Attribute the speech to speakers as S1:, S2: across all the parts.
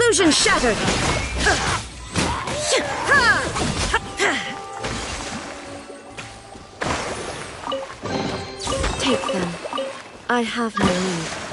S1: Illusion shattered! Take them. I have no need.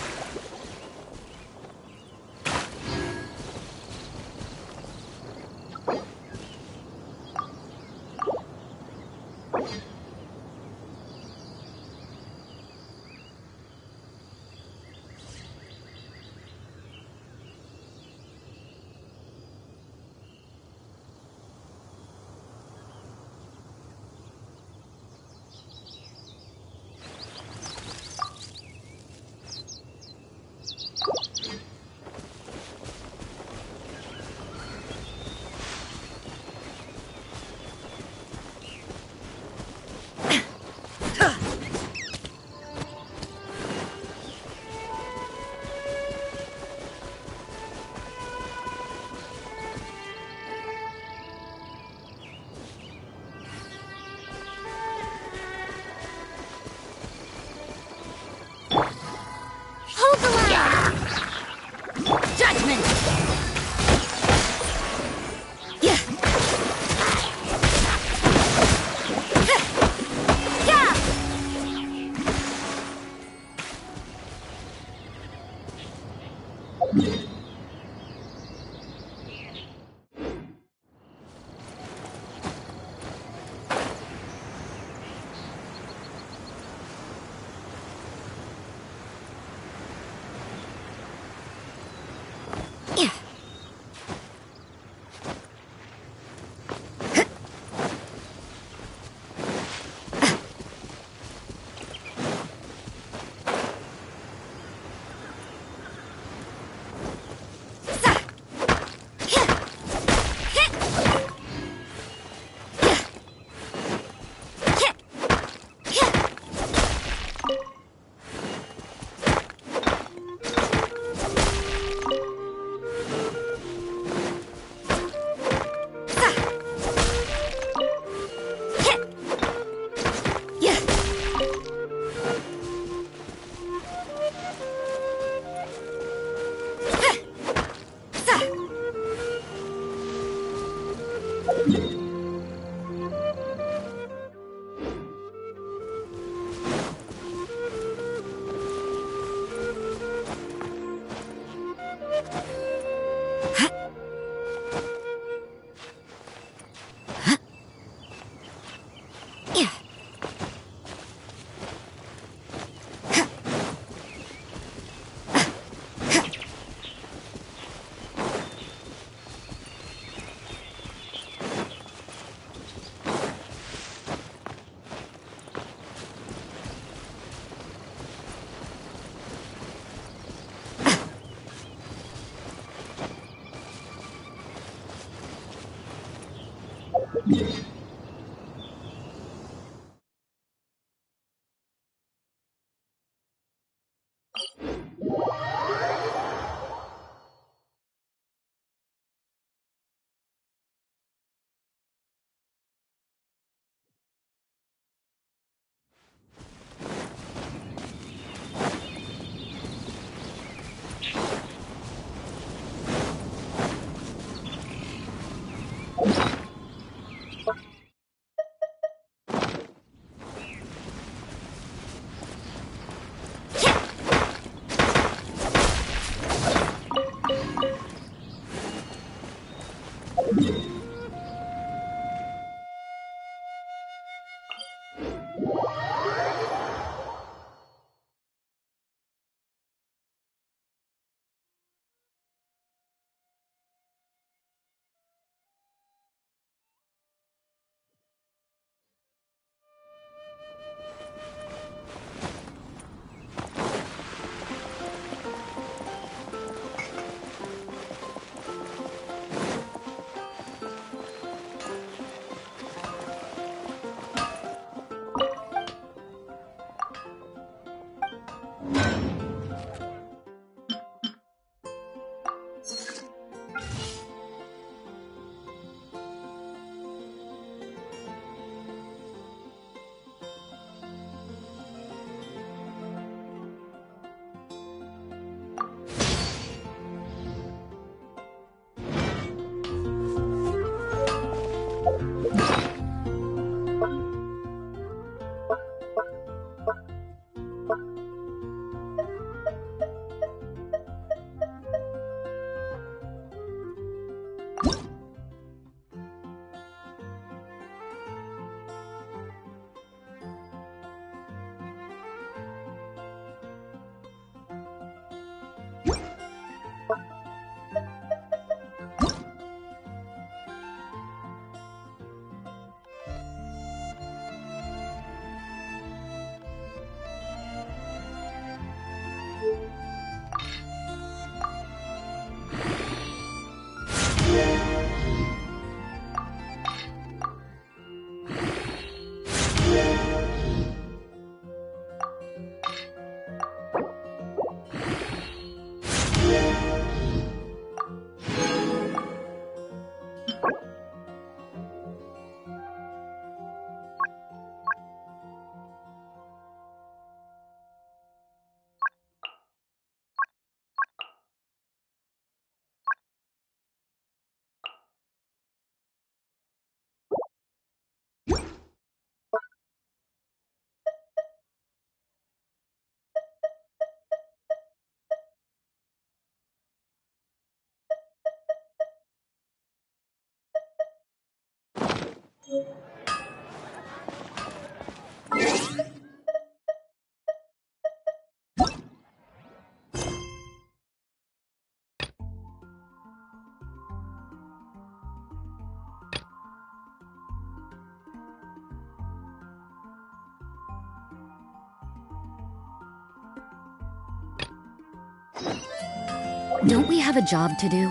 S2: Don't we have a job to do?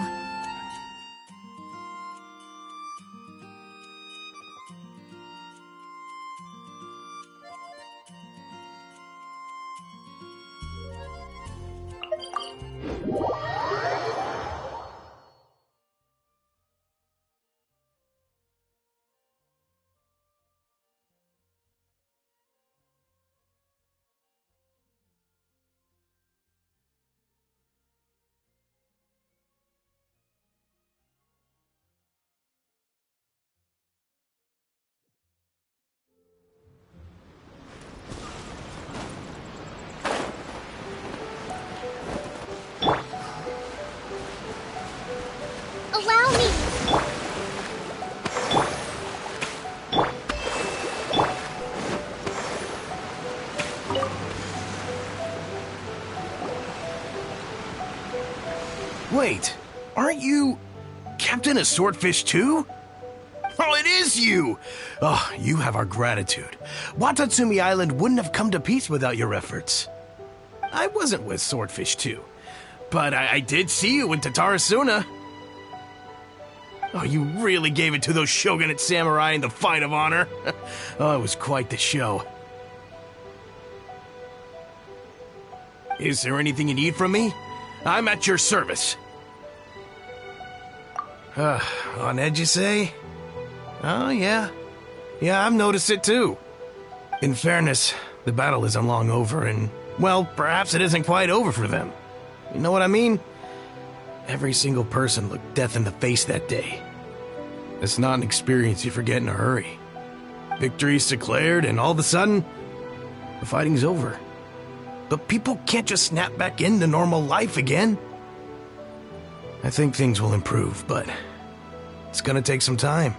S3: Allow me!
S4: Wait, aren't you Captain of Swordfish too? Oh, it is you! Oh, you have our gratitude. Watatsumi Island wouldn't have come to peace without your efforts. I wasn't with Swordfish 2, but I did see you in Tatarasuna. Oh, you really gave it to those shogunate samurai in the fight of honor. Oh, it was quite the show. Is there anything you need from me? I'm at your service. On edge, you say? Oh, yeah. Yeah, I've noticed it too. In fairness, the battle isn't long over, and, well, perhaps it isn't quite over for them. You know what I mean? Every single person looked death in the face that day. It's not an experience you forget in a hurry. Victory's declared, and all of a sudden, the fighting's over. But people can't just snap back into normal life again. I think things will improve, but it's gonna take some time.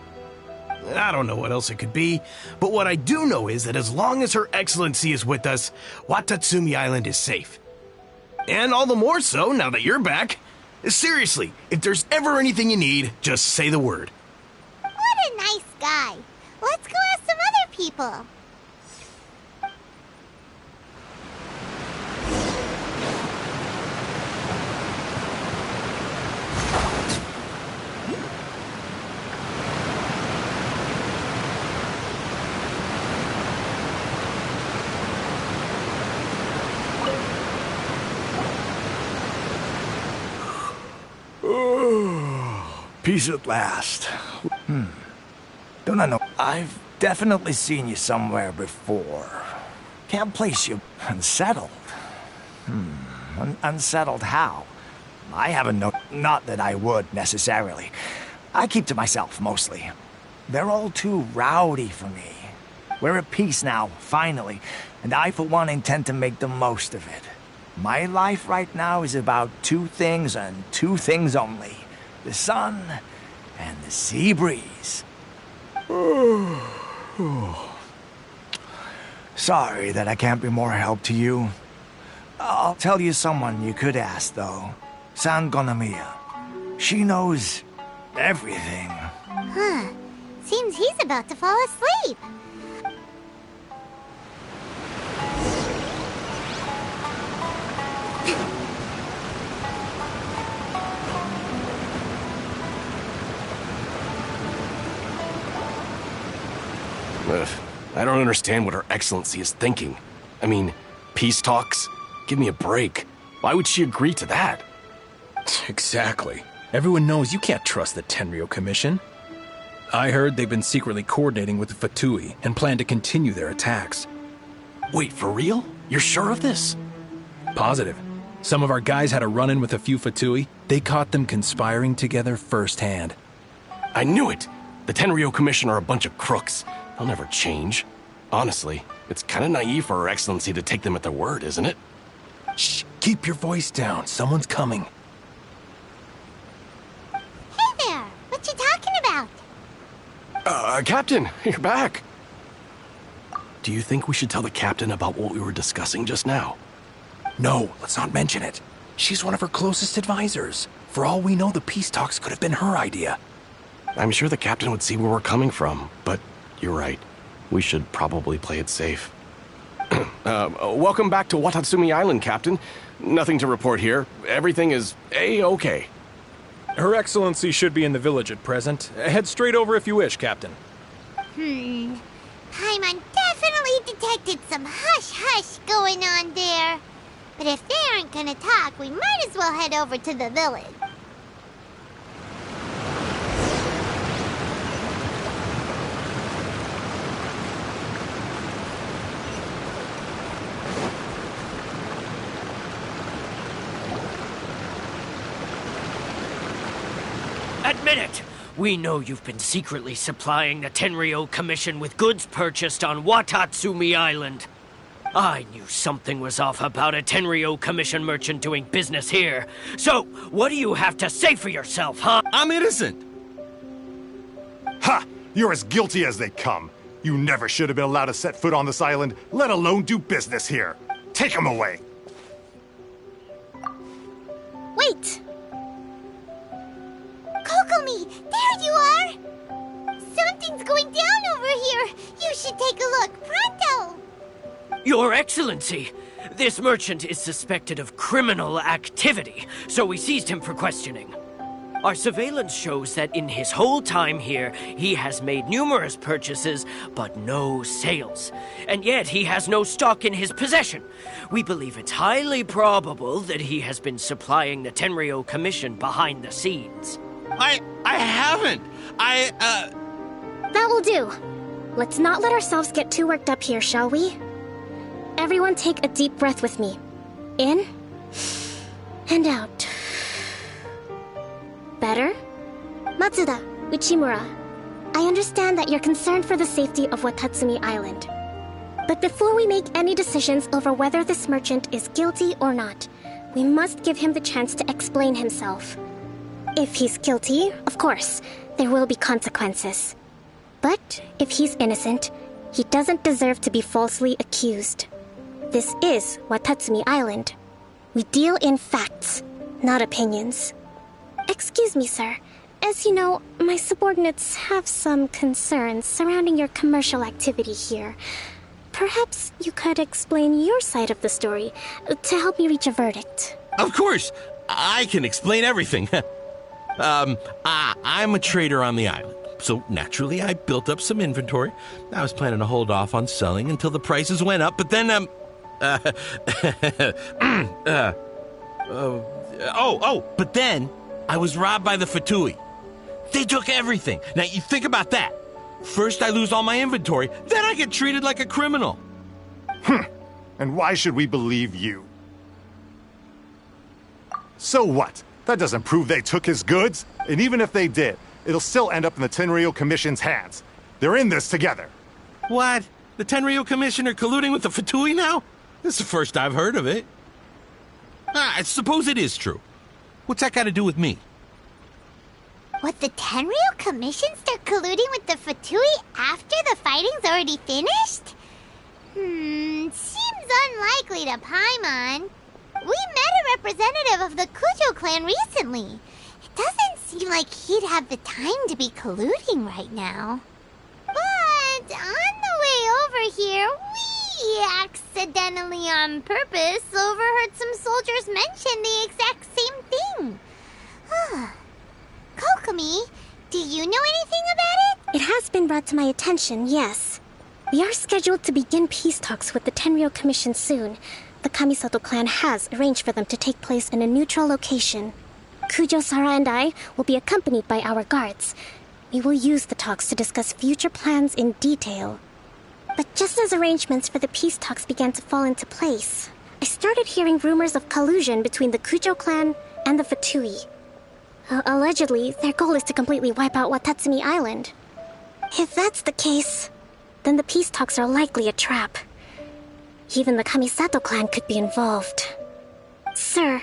S4: I don't know what else it could be, but what I do know is that as long as Her Excellency is with us, Watatsumi Island is safe. And all the more so now that you're back. Seriously, if there's ever anything you need, just say the word.
S3: What a nice guy. Let's go ask some other people.
S5: Peace at last. Don't I know? I've definitely seen you somewhere before. Can't place you. Unsettled. Unsettled how? I haven't known. Not that I would, necessarily. I keep to myself, mostly. They're all too rowdy for me. We're at peace now, finally, and I, for one, intend to make the most of it. My life right now is about two things and two things only. The sun and the sea breeze. Sorry that I can't be more help to you. I'll tell you someone you could ask, though. Sangonomiya. She knows everything.
S3: Huh. Seems he's about to fall asleep.
S6: I don't understand what Her Excellency is thinking. I mean, peace talks? Give me a break. Why would she agree to that?
S7: Exactly. Everyone knows you can't trust the Tenryo Commission. I heard they've been secretly coordinating with the Fatui and plan to continue their attacks.
S6: Wait, for real? You're sure of this?
S7: Positive. Some of our guys had a run-in with a few Fatui. They caught them conspiring together firsthand.
S6: I knew it! The Tenryo Commission are a bunch of crooks. They'll never change. Honestly, it's kind of naive for Her Excellency to take them at their word, isn't it?
S7: Shh, keep your voice down. Someone's coming.
S3: Hey there! What you talking about?
S6: Captain, you're back. Do you think we should tell the captain about what we were discussing just now?
S7: No, let's not mention it. She's one of her closest advisors. For all we know, the peace talks could have been her idea.
S6: I'm sure the captain would see where we're coming from, but you're right. We should probably play it safe. Welcome back to Watatsumi Island, Captain. Nothing to report here. Everything is A-okay.
S7: Her Excellency should be in the village at present. Head straight over if you wish, Captain.
S3: Paimon definitely detected some hush-hush going on there. But if they aren't gonna talk, we might as well head over to the village.
S2: Admit it! We know you've been secretly supplying the Tenryou Commission with goods purchased on Watatsumi Island. I knew something was off about a Tenryou Commission merchant doing business here. So, what do you have to say for yourself, huh?
S8: I'm innocent!
S9: Ha! You're as guilty as they come. You never should have been allowed to set foot on this island, let alone do business here. Take him away!
S3: Wait! Kokomi, there you are! Something's going down over here! You should take a look, pronto!
S2: Your Excellency! This merchant is suspected of criminal activity, so we seized him for questioning. Our surveillance shows that in his whole time here, he has made numerous purchases, but no sales. And yet he has no stock in his possession. We believe it's highly probable that he has been supplying the Tenryou Commission behind the scenes.
S8: I haven't!
S10: That will do. Let's not let ourselves get too worked up here, shall we? Everyone take a deep breath with me. In and out. Better? Matsuda, Uchimura, I understand that you're concerned for the safety of Watatsumi Island. But before we make any decisions over whether this merchant is guilty or not, we must give him the chance to explain himself. If he's guilty, of course, there will be consequences. But if he's innocent, he doesn't deserve to be falsely accused. This is Watatsumi Island. We deal in facts, not opinions. Excuse me, sir. As you know, my subordinates have some concerns surrounding your commercial activity here. Perhaps you could explain your side of the story to help me reach a verdict.
S8: Of course! I can explain everything. I'm a trader on the island, so naturally I built up some inventory. I was planning to hold off on selling until the prices went up, but then, but then I was robbed by the Fatui. They took everything. Now, you think about that. First I lose all my inventory, then I get treated like a criminal.
S9: And why should we believe you? So what? That doesn't prove they took his goods. And even if they did, it'll still end up in the Tenryou Commission's hands. They're in this together.
S8: What? The Tenryou Commission are colluding with the Fatui now? This is the first I've heard of it. I suppose it is true. What's that got to do with me?
S3: What, the Tenryou Commission start colluding with the Fatui after the fighting's already finished? Seems unlikely to Paimon. We met a representative of the Kujo clan recently. It doesn't seem like he'd have the time to be colluding right now. But on the way over here, we accidentally on purpose overheard some soldiers mention the exact same thing. Kokomi, do you know anything about it?
S10: It has been brought to my attention, yes. We are scheduled to begin peace talks with the Tenryou Commission soon. The Kamisato clan has arranged for them to take place in a neutral location. Kujo-Sara and I will be accompanied by our guards. We will use the talks to discuss future plans in detail. But just as arrangements for the peace talks began to fall into place, I started hearing rumors of collusion between the Kujo clan and the Fatui. Allegedly, their goal is to completely wipe out Watatsumi Island. If that's the case, then the peace talks are likely a trap. Even the Kamisato clan could be involved. Sir,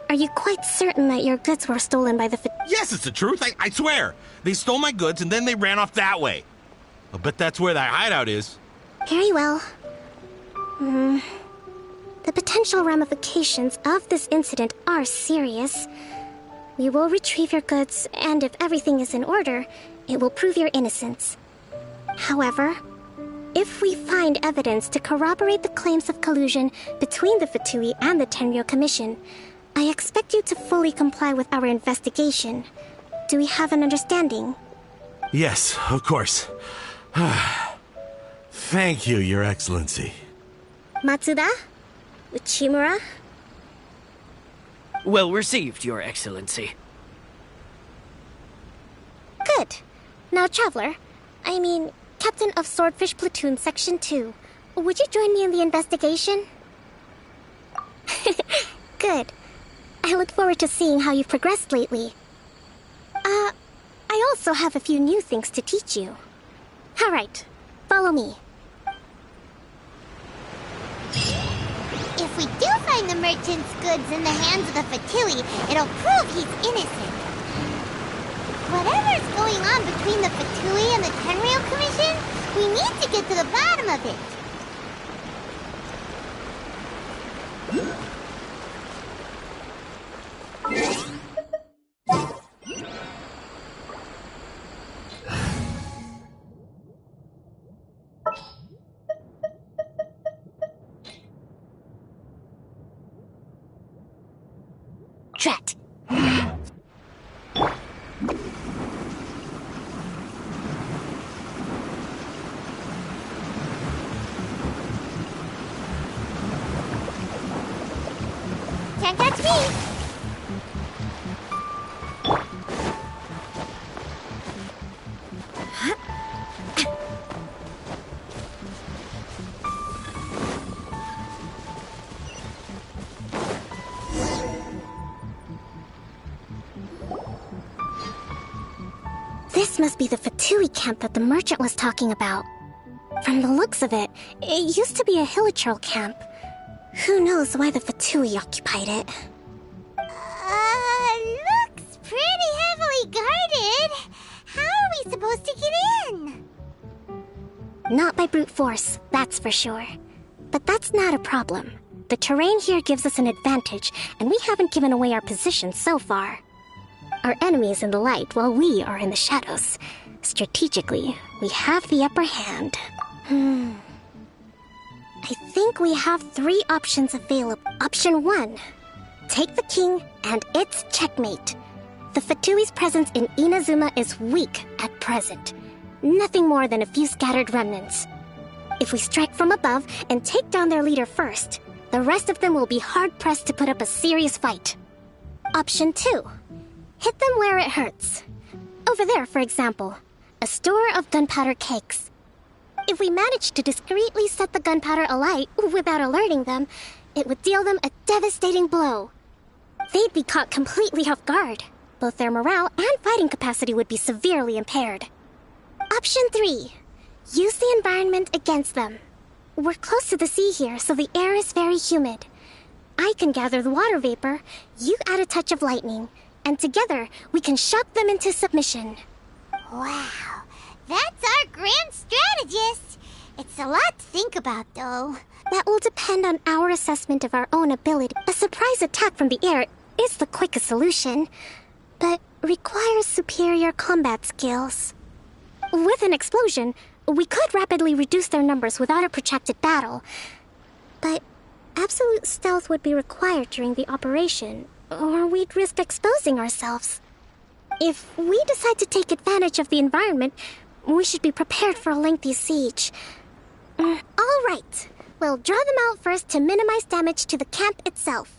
S10: are you quite certain that your goods were stolen by the
S8: Yes, it's the truth. I swear. They stole my goods and then they ran off that way. I'll bet that's where that hideout is.
S10: Very well. The potential ramifications of this incident are serious. We will retrieve your goods, and if everything is in order, it will prove your innocence. However, If we find evidence to corroborate the claims of collusion between the Fatui and the Tenryo Commission, I expect you to fully comply with our investigation. Do we have an understanding?
S8: Yes, of course. Thank you, Your Excellency.
S10: Matsuda? Uchimura?
S2: Well received, Your Excellency.
S10: Good. Now, Traveler, Captain of Swordfish Platoon Section 2, would you join me in the investigation? Good. I look forward to seeing how you've progressed lately. I also have a few new things to teach you. Alright, follow me.
S3: If we do find the merchant's goods in the hands of the Fatui, it'll prove he's innocent. Whatever's going on between the Fatui and the Tenryo Commission, we need to get to the bottom of it.
S10: Drat.
S3: Can't catch me!
S10: This must be the Fatui camp that the merchant was talking about. From the looks of it, it used to be a Hilichurl camp. Who knows why the Fatui occupied it?
S3: Looks pretty heavily guarded. How are we supposed to get in?
S10: Not by brute force, that's for sure. But that's not a problem. The terrain here gives us an advantage, and we haven't given away our position so far. Our enemy is in the light while we are in the shadows. Strategically, we have the upper hand. I think we have 3 options available. Option 1. Take the king, and it's checkmate. The Fatui's presence in Inazuma is weak at present. Nothing more than a few scattered remnants. If we strike from above and take down their leader first, the rest of them will be hard-pressed to put up a serious fight. Option 2. Hit them where it hurts. Over there, for example, a store of gunpowder cakes. If we manage to discreetly set the gunpowder alight without alerting them, it would deal them a devastating blow. They'd be caught completely off guard. Both their morale and fighting capacity would be severely impaired. Option 3. Use the environment against them. We're close to the sea here, so the air is very humid. I can gather the water vapor, you add a touch of lightning, and together we can shock them into submission.
S3: Wow, that's our grand strategist. It's a lot to think about, though.
S10: That will depend on our assessment of our own ability. A surprise attack from the air is the quickest solution, but requires superior combat skills. With an explosion, we could rapidly reduce their numbers without a protracted battle, but absolute stealth would be required during the operation, or we'd risk exposing ourselves. If we decide to take advantage of the environment, we should be prepared for a lengthy siege. All right, we'll draw them out first to minimize damage to the camp itself.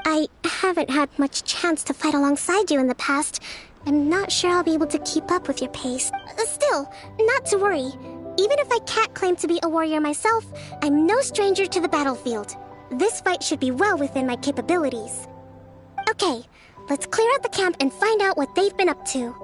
S10: I haven't had much chance to fight alongside you in the past. I'm not sure I'll be able to keep up with your pace. Still, not to worry. Even if I can't claim to be a warrior myself, I'm no stranger to the battlefield. This fight should be well within my capabilities. Okay, let's clear out the camp and find out what they've been up to.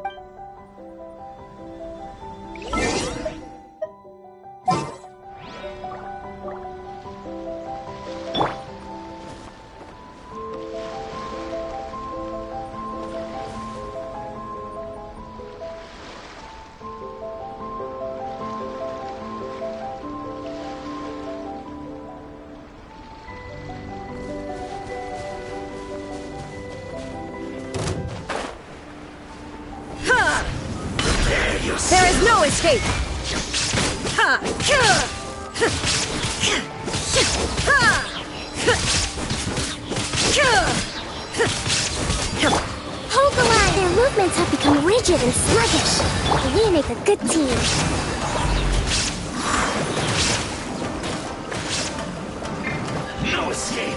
S1: There is no escape! Ha!
S10: Hold the line! Their movements have become rigid and sluggish. We make a good team.
S8: No escape.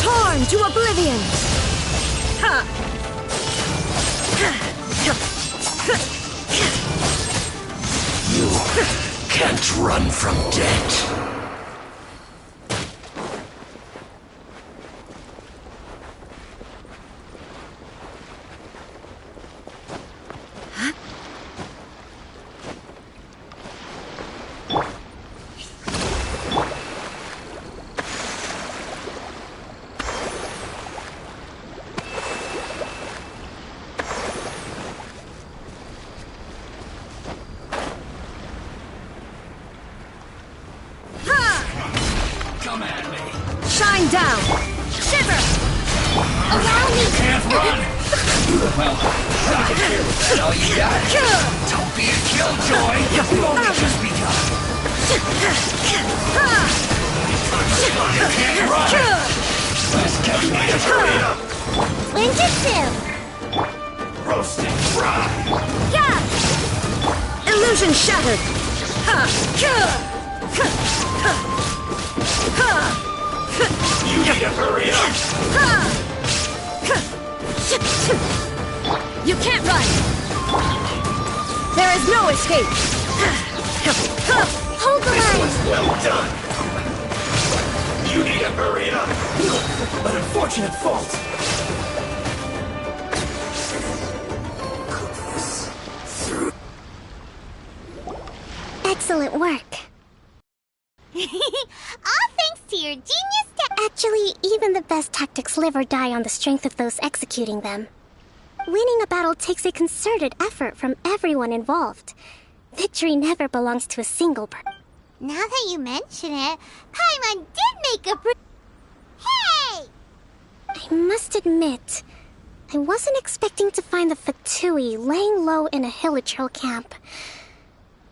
S1: Torn to oblivion!
S8: You can't run from death.
S1: Come at me! Shine down! Shiver!
S10: Allow me!
S8: Can't run! Well, not here. Is that all you got? Don't be a killjoy! You've only just begun! You can't run! Let's catch me to hurry up!
S3: Ninjutsu!
S8: Roasted dry!
S1: Yeah! Illusion shattered!
S8: You need to hurry up!
S1: You can't run! There is no escape!
S10: Hold the
S8: This
S10: line!
S8: was well done! You need to hurry up! An unfortunate fault!
S10: Excellent work.
S3: All thanks to your genius
S10: Actually, even the best tactics live or die on the strength of those executing them. Winning a battle takes a concerted effort from everyone involved. Victory never belongs to a single person.
S3: Now that you mention it, Paimon did make a Hey!
S10: I must admit, I wasn't expecting to find the Fatui laying low in a Hilichurl camp.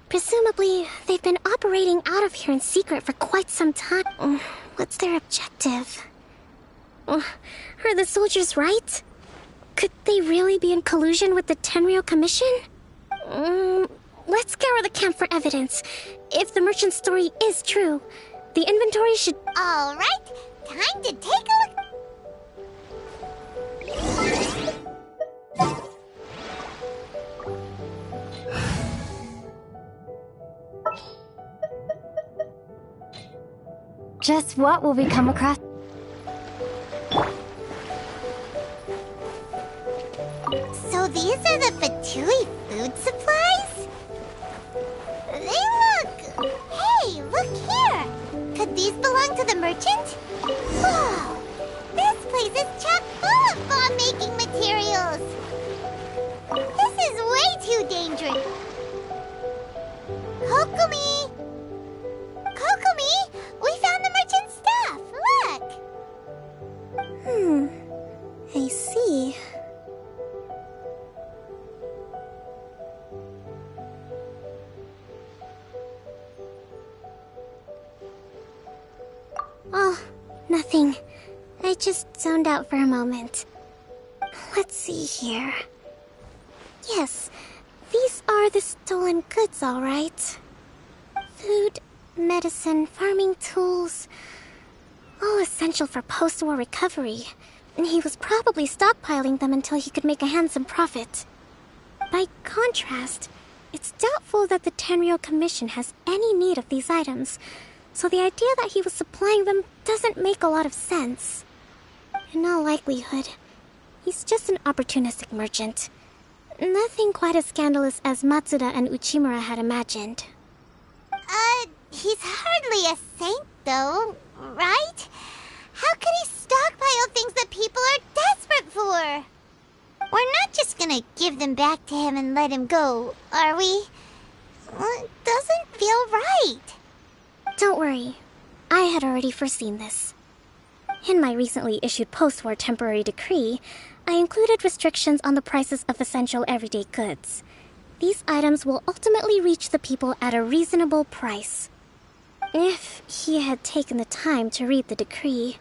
S10: Presumably, they've been operating out of here in secret for quite some time. What's their objective? Are the soldiers right? Could they really be in collusion with the Tenryou Commission? Let's scour the camp for evidence. If the merchant's story is true, the inventory should...
S3: Alright, time to take a look.
S1: Just what will we come across?
S3: So these are the Fatui food supplies? They look... Hey, look here! Could these belong to the merchant? Whoa! This place is chock full of bomb-making materials! This is way too dangerous! Kokomi! Kokomi! We found the merchant's stuff! Look!
S10: I see. Oh, nothing. I just zoned out for a moment. Let's see here. Yes, these are the stolen goods, all right. Food, medicine, farming tools. All essential for post-war recovery. And he was probably stockpiling them until he could make a handsome profit. By contrast, it's doubtful that the Tenryou Commission has any need of these items, so the idea that he was supplying them doesn't make a lot of sense. In all likelihood, he's just an opportunistic merchant. Nothing quite as scandalous as Matsuda and Uchimura had imagined.
S3: He's hardly a saint, though, right? How could he stockpile things that people are desperate for? We're not just gonna give them back to him and let him go, are we? It doesn't feel right.
S10: Don't worry, I had already foreseen this. In my recently issued post-war temporary decree, I included restrictions on the prices of essential everyday goods. These items will ultimately reach the people at a reasonable price. If he had taken the time to read the decree,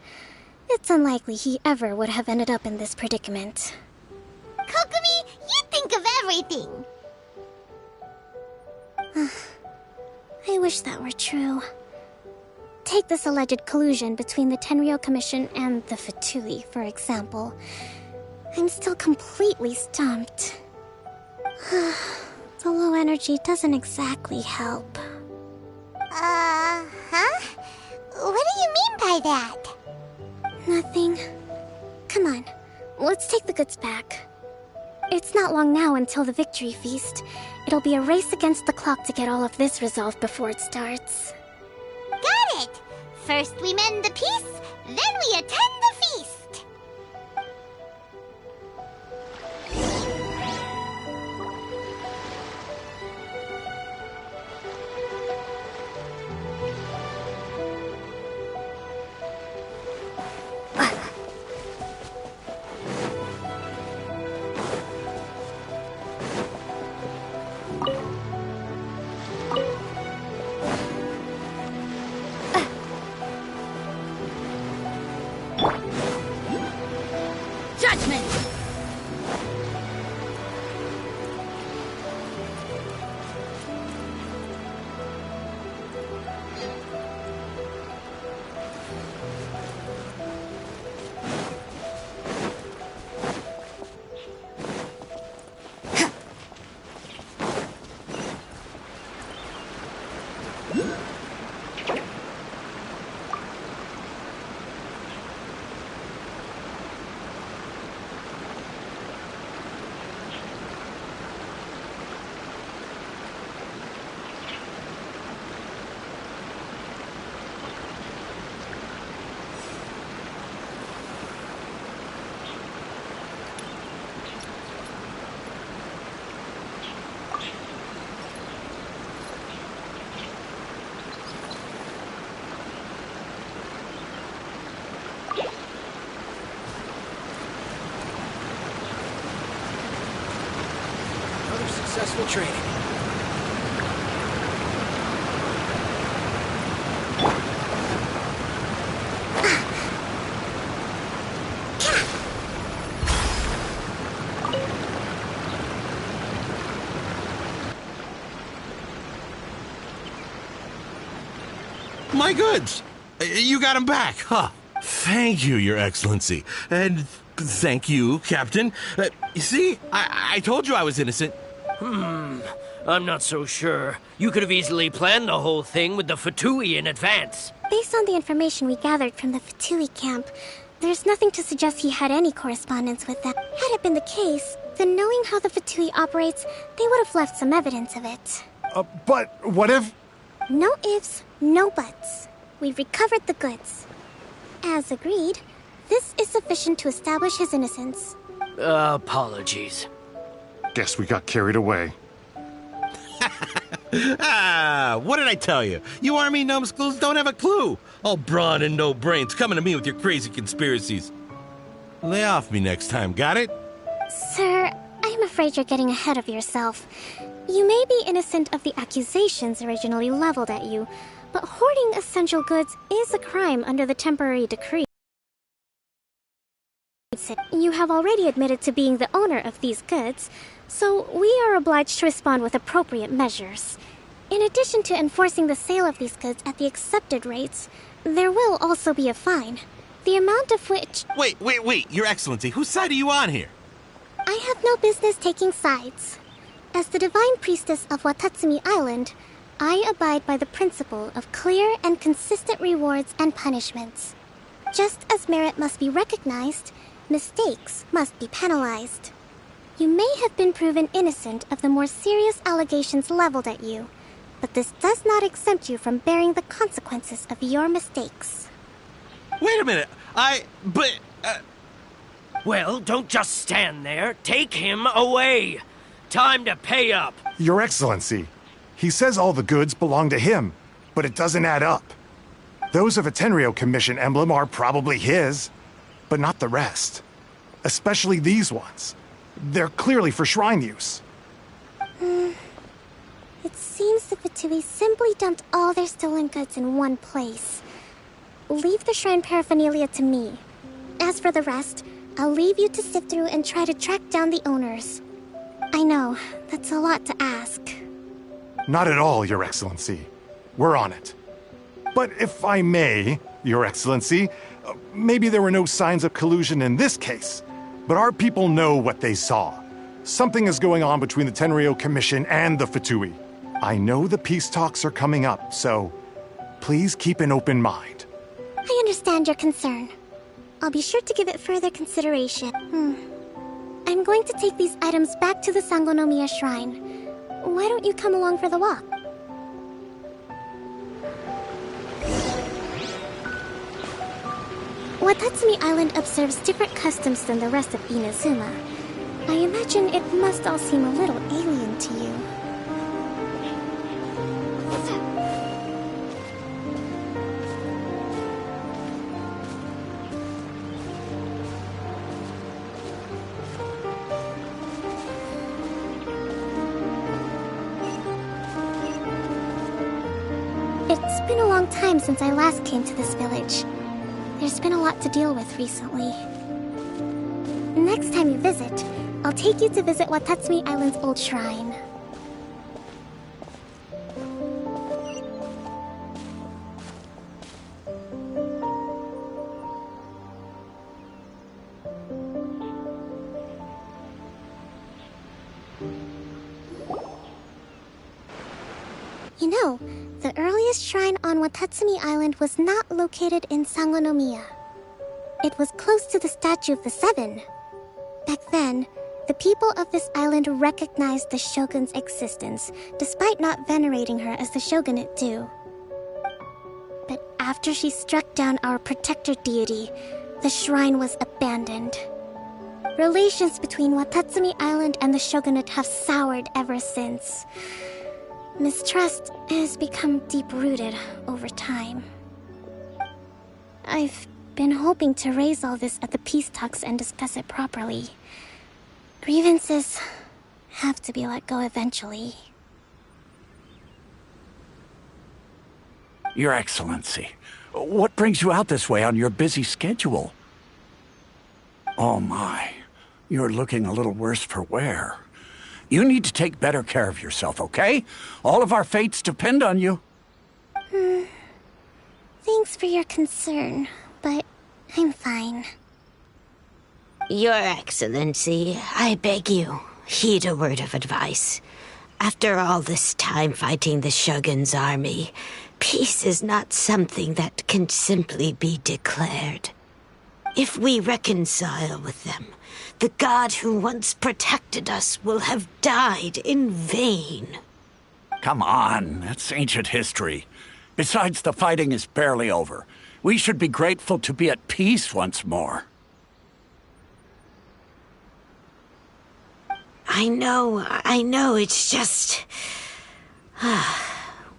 S10: it's unlikely he ever would have ended up in this predicament.
S3: Kokomi, you think of everything!
S10: I wish that were true. Take this alleged collusion between the Tenryou Commission and the Fatui, for example. I'm still completely stumped. The low energy doesn't exactly help.
S3: Huh? What do you mean by that?
S10: Nothing. Come on, let's take the goods back. It's not long now until the victory feast. It'll be a race against the clock to get all of this resolved before it starts.
S3: Got it! First we mend the peace, then we attend the feast!
S1: Judgment!
S2: Successful training.
S8: My goods! You got them back, huh? Thank you, Your Excellency. And thank you, Captain. You see, I told you I was innocent.
S2: I'm not so sure. You could have easily planned the whole thing with the Fatui in advance.
S10: Based on the information we gathered from the Fatui camp, there's nothing to suggest he had any correspondence with them. Had it been the case, then knowing how the Fatui operates, they would have left some evidence of it.
S9: But what if...
S10: No ifs, no buts. We've recovered the goods. As agreed, this is sufficient to establish his innocence.
S2: Apologies.
S9: Guess we got carried away.
S8: What did I tell you? You army numbskulls don't have a clue. All brawn and no brains coming to me with your crazy conspiracies. Lay off me next time, got it?
S10: Sir, I'm afraid you're getting ahead of yourself. You may be innocent of the accusations originally leveled at you, but hoarding essential goods is a crime under the temporary decree. You have already admitted to being the owner of these goods, so we are obliged to respond with appropriate measures. In addition to enforcing the sale of these goods at the accepted rates, there will also be a fine, the amount of which...
S8: Wait, Your Excellency, whose side are you on here?
S10: I have no business taking sides. As the Divine Priestess of Watatsumi Island, I abide by the principle of clear and consistent rewards and punishments. Just as merit must be recognized, mistakes must be penalized. You may have been proven innocent of the more serious allegations leveled at you, but this does not exempt you from bearing the consequences of your mistakes.
S8: Wait a minute,
S2: Well, don't just stand there. Take him away. Time to pay up.
S9: Your Excellency, he says all the goods belong to him, but it doesn't add up. Those of a Tenryou Commission emblem are probably his, but not the rest. especially these ones. They're clearly for shrine use.
S10: It seems the Fatui simply dumped all their stolen goods in one place. Leave the shrine paraphernalia to me. As for the rest, I'll leave you to sift through and try to track down the owners. I know, that's a lot to ask.
S9: Not at all, Your Excellency. We're on it. But if I may, Your Excellency, maybe there were no signs of collusion in this case, but our people know what they saw. Something is going on between the Tenryou Commission and the Fatui. I know the peace talks are coming up, so please keep an open mind.
S10: I understand your concern. I'll be sure to give it further consideration. I'm going to take these items back to the Sangonomiya Shrine. Why don't you come along for the walk? Watatsumi Island observes different customs than the rest of Inazuma. I imagine it must all seem a little alien to you. It's been a long time since I last came to this village. There's been a lot to deal with recently. Next time you visit, I'll take you to visit Watatsumi Island's old shrine. You know, the earliest shrine on Watatsumi Island was not located in Sangonomiya. It was close to the Statue of the Seven. Back then, the people of this island recognized the shogun's existence, despite not venerating her as the shogunate do. But after she struck down our protector deity, the shrine was abandoned. Relations between Watatsumi Island and the shogunate have soured ever since. Mistrust has become deep-rooted over time. I've been hoping to raise all this at the peace talks and discuss it properly. Grievances have to be let go eventually.
S11: Your Excellency, what brings you out this way on your busy schedule? Oh my, you're looking a little worse for wear. You need to take better care of yourself, okay? All of our fates depend on you.
S10: Thanks for your concern, but I'm fine.
S1: Your Excellency, I beg you, heed a word of advice. After all this time fighting the Shogun's army, peace is not something that can simply be declared. If we reconcile with them, the god who once protected us will have died in vain.
S11: Come on, that's ancient history. Besides, the fighting is barely over. We should be grateful to be at peace once more.
S1: I know, it's just...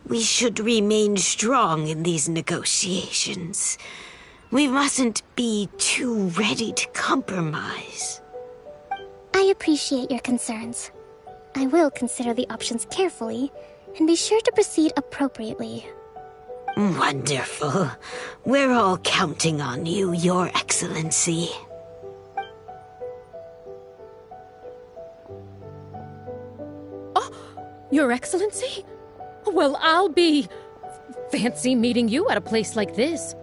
S1: we should remain strong in these negotiations. We mustn't be too ready to compromise.
S10: I appreciate your concerns. I will consider the options carefully, and be sure to proceed appropriately.
S1: Wonderful. We're all counting on you, Your Excellency.
S12: Oh, Your Excellency? Well, I'll be... fancy meeting you at a place like this.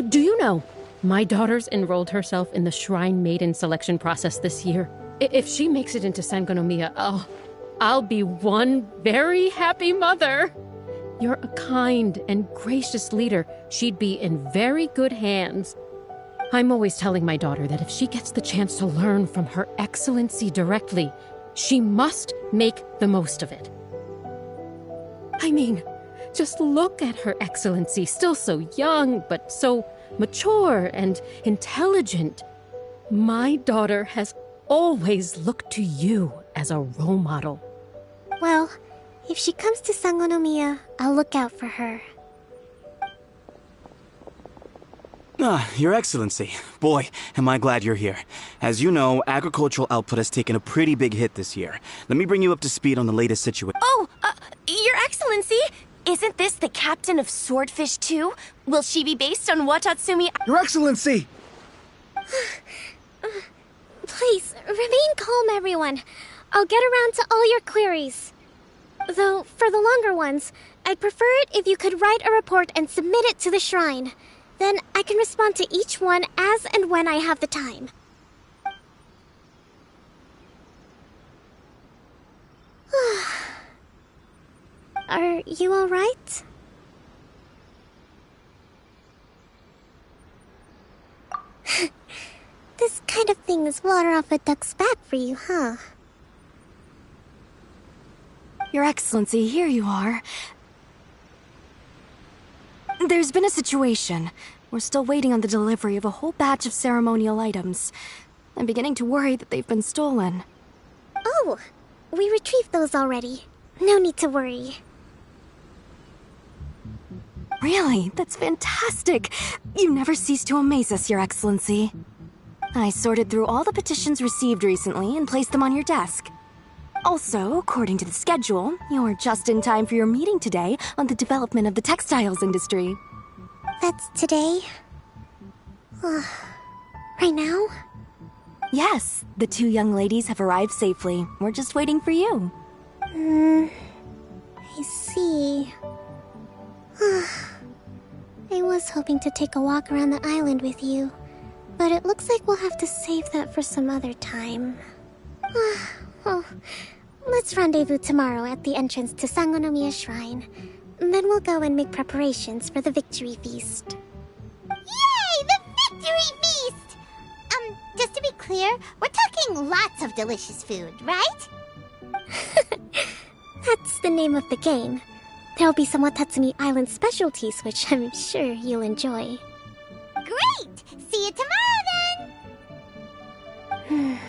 S12: Do you know, my daughter's enrolled herself in the Shrine Maiden selection process this year. If she makes it into Sangonomiya, I'll be one very happy mother. You're a kind and gracious leader. She'd be in very good hands. I'm always telling my daughter that if she gets the chance to learn from Her Excellency directly, she must make the most of it. I mean, just look at Her Excellency, still so young, but so mature and intelligent. My daughter has always looked to you as a role model.
S10: Well, if she comes to Sangonomiya, I'll look out for her.
S13: Your Excellency. Boy, am I glad you're here. As you know, agricultural output has taken a pretty big hit this year. Let me bring you up to speed on the latest situation.
S14: Oh, Your Excellency, isn't this the captain of Swordfish too? Will she be based on Watatsumi?
S15: Your Excellency!
S10: Please, remain calm, everyone. I'll get around to all your queries. Though, for the longer ones, I'd prefer it if you could write a report and submit it to the shrine. Then I can respond to each one as and when I have the time. Are you alright? This kind of thing is water off a duck's back for you, huh?
S16: Your Excellency, here you are. There's been a situation. We're still waiting on the delivery of a whole batch of ceremonial items. I'm beginning to worry that they've been stolen.
S10: Oh, we retrieved those already. No need to worry.
S16: Really? That's fantastic! You never cease to amaze us, Your Excellency. I sorted through all the petitions received recently and placed them on your desk. Also, according to the schedule, you're just in time for your meeting today on the development of the textiles industry.
S10: That's today? Right now?
S16: Yes, the two young ladies have arrived safely. We're just waiting for you.
S10: I see. I was hoping to take a walk around the island with you, but it looks like we'll have to save that for some other time. Well, let's rendezvous tomorrow at the entrance to Sangonomiya Shrine. Then we'll go and make preparations for the victory feast.
S3: Yay! The victory feast! Just to be clear, we're talking lots of delicious food, right?
S10: That's the name of the game. There'll be some Watatsumi Island specialties, which I'm sure you'll enjoy.
S3: Great! See you tomorrow, then!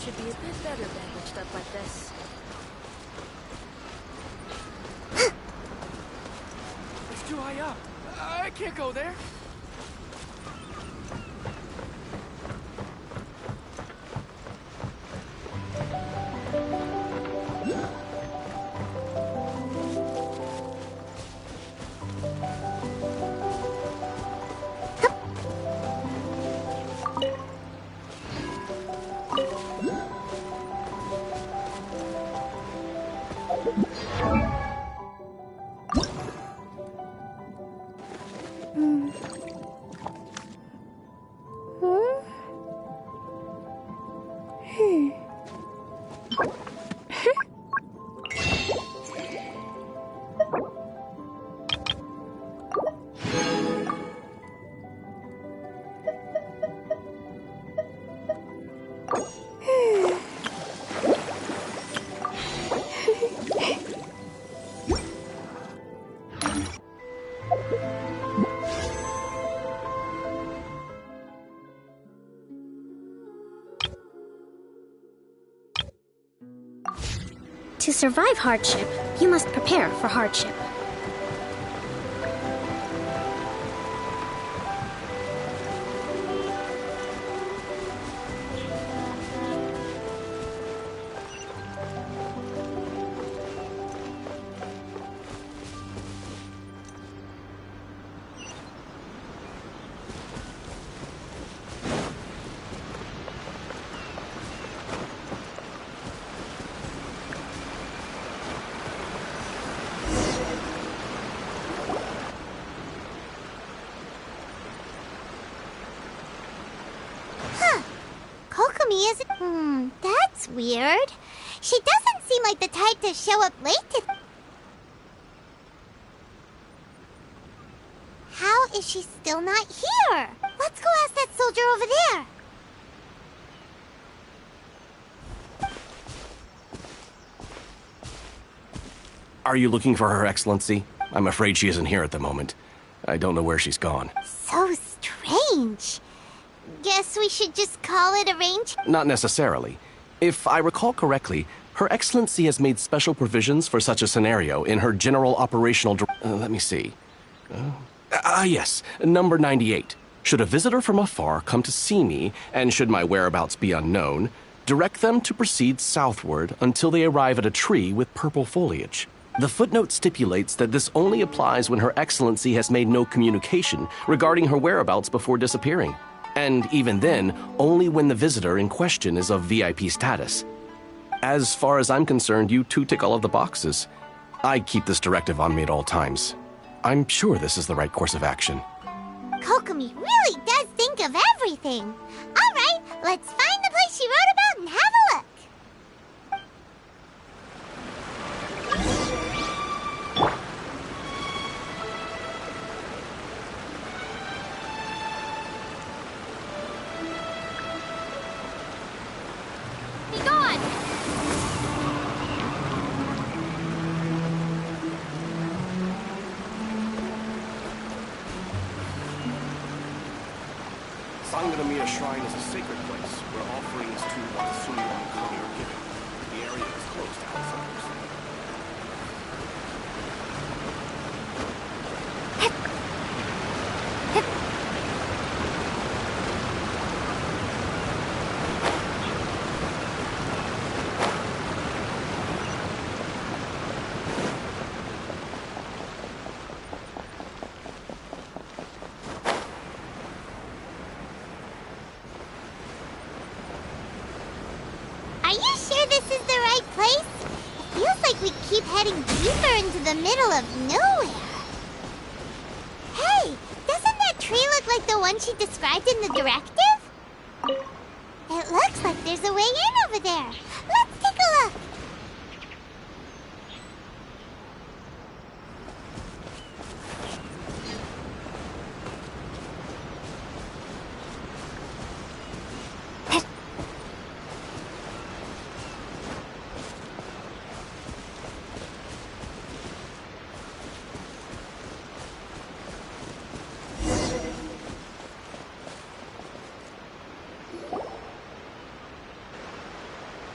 S16: Should be a bit better bandaged up like this.
S17: It's too high up. I can't go there.
S10: To survive hardship, you must prepare for hardship.
S3: That's weird. She doesn't seem like the type to show up late to... How is she still not here? Let's go ask that soldier over there.
S6: Are you looking for Her Excellency? I'm afraid she isn't here at the moment. I don't know where she's gone.
S3: So strange. Guess we should just call it arranged?
S6: Not necessarily. If I recall correctly, Her Excellency has made special provisions for such a scenario in her general operational... let me see. Yes, number 98. Should a visitor from afar come to see me, and should my whereabouts be unknown, direct them to proceed southward until they arrive at a tree with purple foliage. The footnote stipulates that this only applies when Her Excellency has made no communication regarding her whereabouts before disappearing. And even then, only when the visitor in question is of VIP status. As far as I'm concerned, you two tick all of the boxes. I keep this directive on me at all times. I'm sure this is the right course of action.
S3: Kokomi really does think of everything. All right, let's find the place she wrote about and have a look.
S14: Be gone!
S6: Sanganamiya Shrine is a sacred place where offerings to Watsumi Wankami are given. The area is closed to outsiders.
S3: Are you sure this is the right place? It feels like we keep heading deeper into the middle of nowhere. Hey, doesn't that tree look like the one she described in the directive? It looks like there's a way in over there. Let's take a look.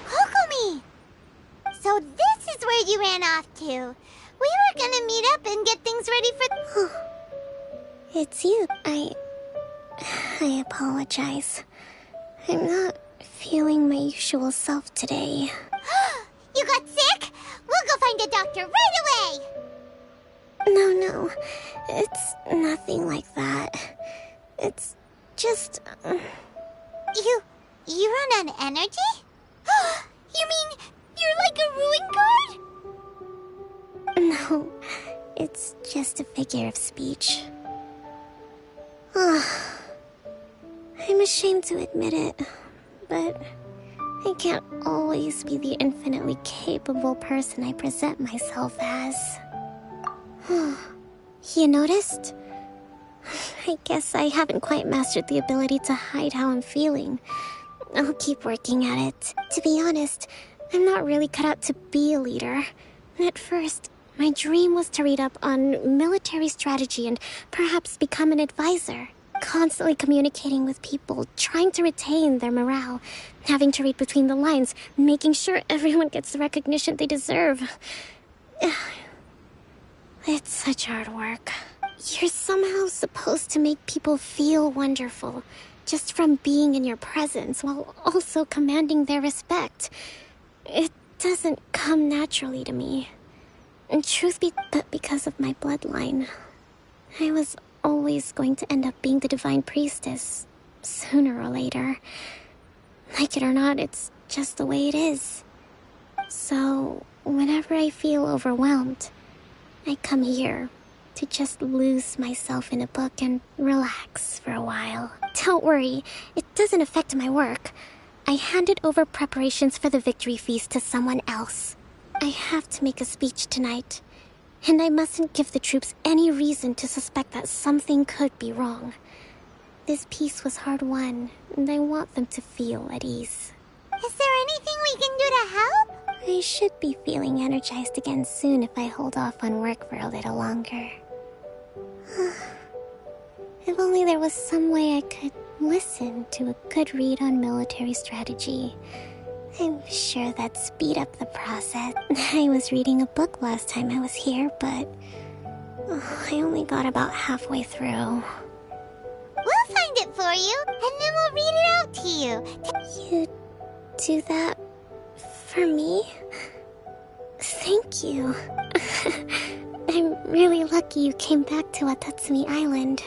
S3: Kokomi! So this is where you ran off to. We were gonna meet up and get things ready for...
S10: It's you. I apologize. I'm not feeling my usual self today.
S3: You got sick? We'll go find a doctor right away!
S10: No. It's nothing like that. It's just...
S3: You run on energy? You mean you're like a ruin guard?
S10: No, it's just a figure of speech. I'm ashamed to admit it, but I can't always be the infinitely capable person I present myself as. You noticed? I guess I haven't quite mastered the ability to hide how I'm feeling. I'll keep working at it. To be honest, I'm not really cut out to be a leader. At first, my dream was to read up on military strategy and perhaps become an advisor. Constantly communicating with people, trying to retain their morale, having to read between the lines, making sure everyone gets the recognition they deserve. It's such hard work. You're somehow supposed to make people feel wonderful, just from being in your presence, while also commanding their respect. It doesn't come naturally to me. And truth be but because of my bloodline, I was always going to end up being the divine priestess, sooner or later. Like it or not, it's just the way it is. So, whenever I feel overwhelmed, I come here to just lose myself in a book and relax for a while. Don't worry, it doesn't affect my work. I handed over preparations for the victory feast to someone else. I have to make a speech tonight, and I mustn't give the troops any reason to suspect that something could be wrong. This peace was hard-won, and I want them to feel at ease.
S3: Is there anything we can do to help?
S10: I should be feeling energized again soon if I hold off on work for a little longer. If only there was some way I could listen to a good read on military strategy. I'm sure that'd speed up the process. I was reading a book last time I was here, but I only got about halfway through.
S3: We'll find it for you, and then we'll read it out to you.
S10: You do that for me? Thank you. I'm really lucky you came back to Watatsumi Island.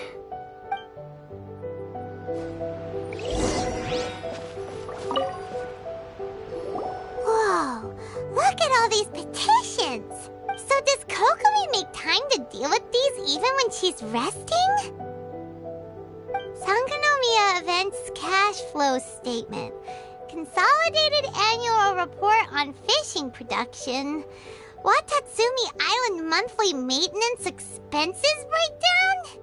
S3: Whoa, look at all these petitions! So does Kokomi make time to deal with these even when she's resting? Sangonomiya Events Cash Flow Statement. Consolidated Annual Report on Fishing Production. Watatsumi Island Monthly Maintenance Expenses Breakdown?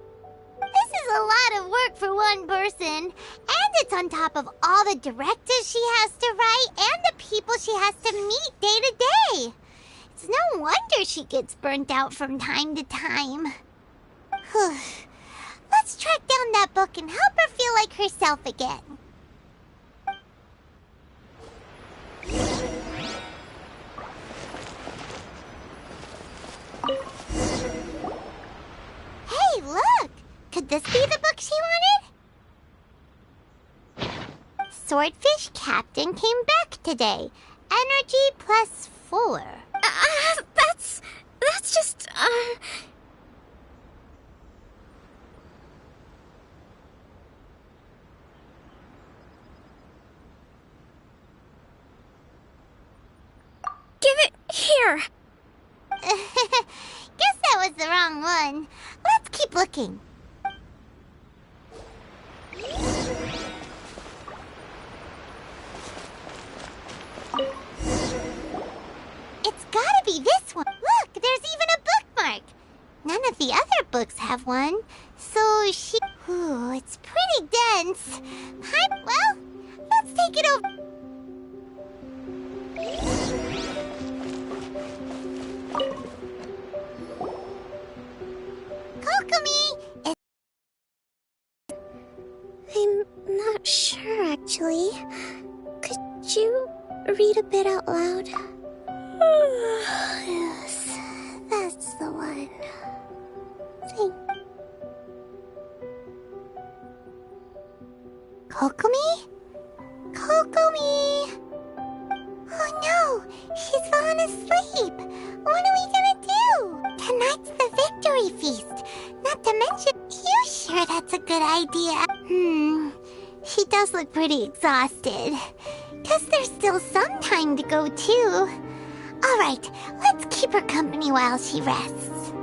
S3: This is a lot of work for one person, and it's on top of all the directives she has to write and the people she has to meet day to day. It's no wonder she gets burnt out from time to time. Let's track down that book and help her feel like herself again. Hey, look! Could this be the book she wanted? Swordfish Captain came back today. Energy +4.
S10: That's just,
S3: Give it here! Guess that was the wrong one. Let's keep looking. It's gotta be this one. Look, there's even a bookmark. None of the other books have one. So she... Ooh, it's pretty dense. Well, let's take it over. Kokomi!
S10: I'm not sure, actually. Could you read a bit out loud? Yes, that's the one.
S3: Kokomi? Kokomi! Oh no, she's fallen asleep. What are we gonna do? Tonight's the victory feast. Not to mention, you sure that's a good idea? She does look pretty exhausted. Guess there's still some time to go too. Alright, let's keep her company while she rests.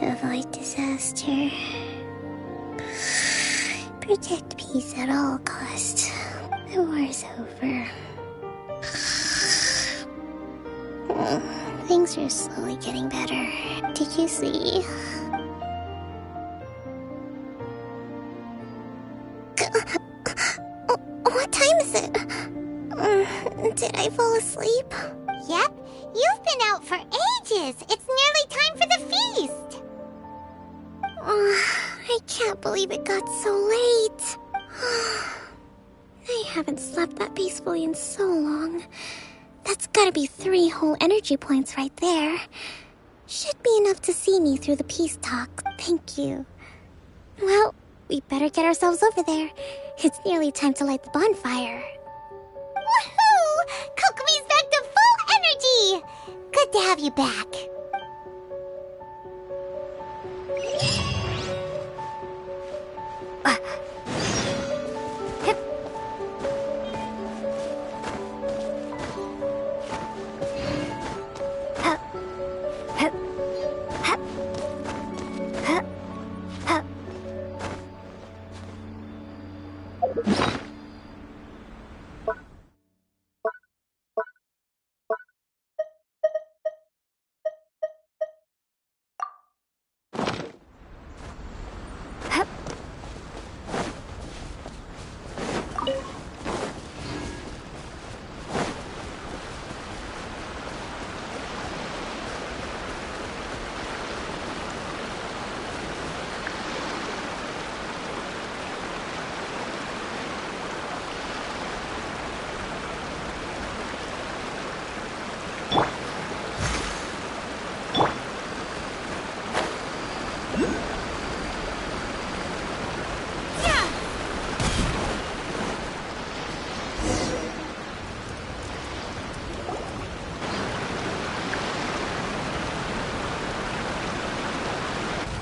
S10: Avoid disaster. Protect peace at all costs. The war's over. Things are slowly getting better. Did you see? What time is it? Did I fall asleep?
S3: Yep, you've been out for ages. It's nearly time for the feast.
S10: I can't believe it got so late. I haven't slept that peacefully in so long. That's gotta be 3 whole energy points right there. Should be enough to see me through the peace talk. Thank you. Well, we better get ourselves over there. It's nearly time to light the bonfire.
S3: Woohoo! Kokomi's back to full energy! Good to have you back.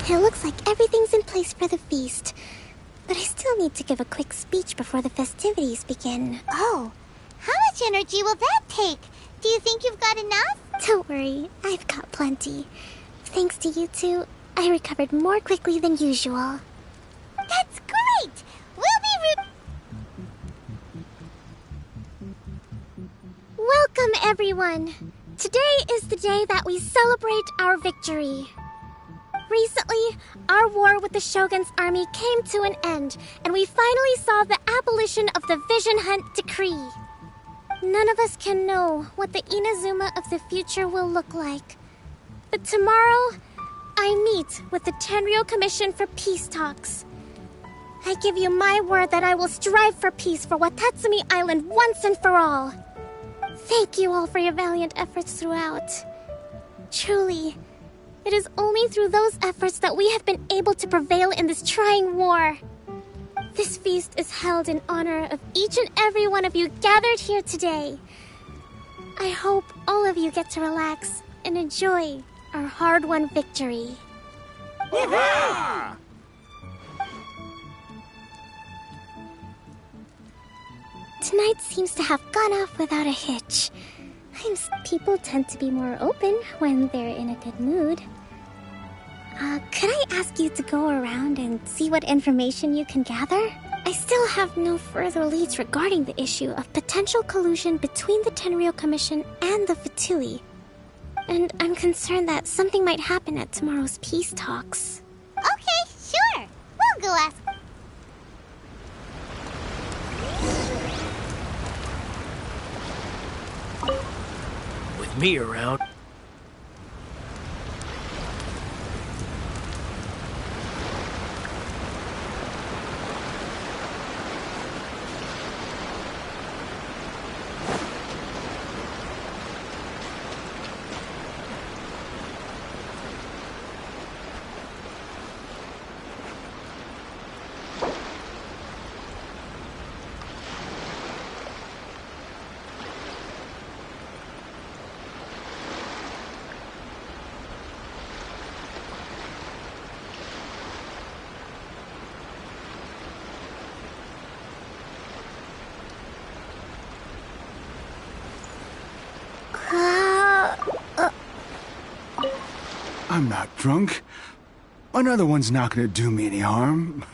S10: It looks like everything's in place for the feast. But I still need to give a quick speech before the festivities begin.
S3: Oh, how much energy will that take? Do you think you've got enough?
S10: Don't worry, I've got plenty. Thanks to you two, I recovered more quickly than usual.
S3: That's great! We'll be
S10: Welcome, everyone! Today is the day that we celebrate our victory. Recently, our war with the Shogun's army came to an end, and we finally saw the abolition of the Vision Hunt Decree. None of us can know what the Inazuma of the future will look like. But tomorrow, I meet with the Tenryou Commission for peace talks. I give you my word that I will strive for peace for Watatsumi Island once and for all. Thank you all for your valiant efforts throughout. Truly, it is only through those efforts that we have been able to prevail in this trying war. This feast is held in honor of each and every one of you gathered here today. I hope all of you get to relax and enjoy our hard-won victory.
S11: Hurrah!
S10: Tonight seems to have gone off without a hitch. People tend to be more open when they're in a good mood. Could I ask you to go around and see what information you can gather? I still have no further leads regarding the issue of potential collusion between the Tenryou Commission and the Fatui. And I'm concerned that something might happen at tomorrow's peace talks.
S3: Okay, sure. We'll go ask.
S2: With me around.
S15: I'm not drunk. Another one's not gonna do me any harm.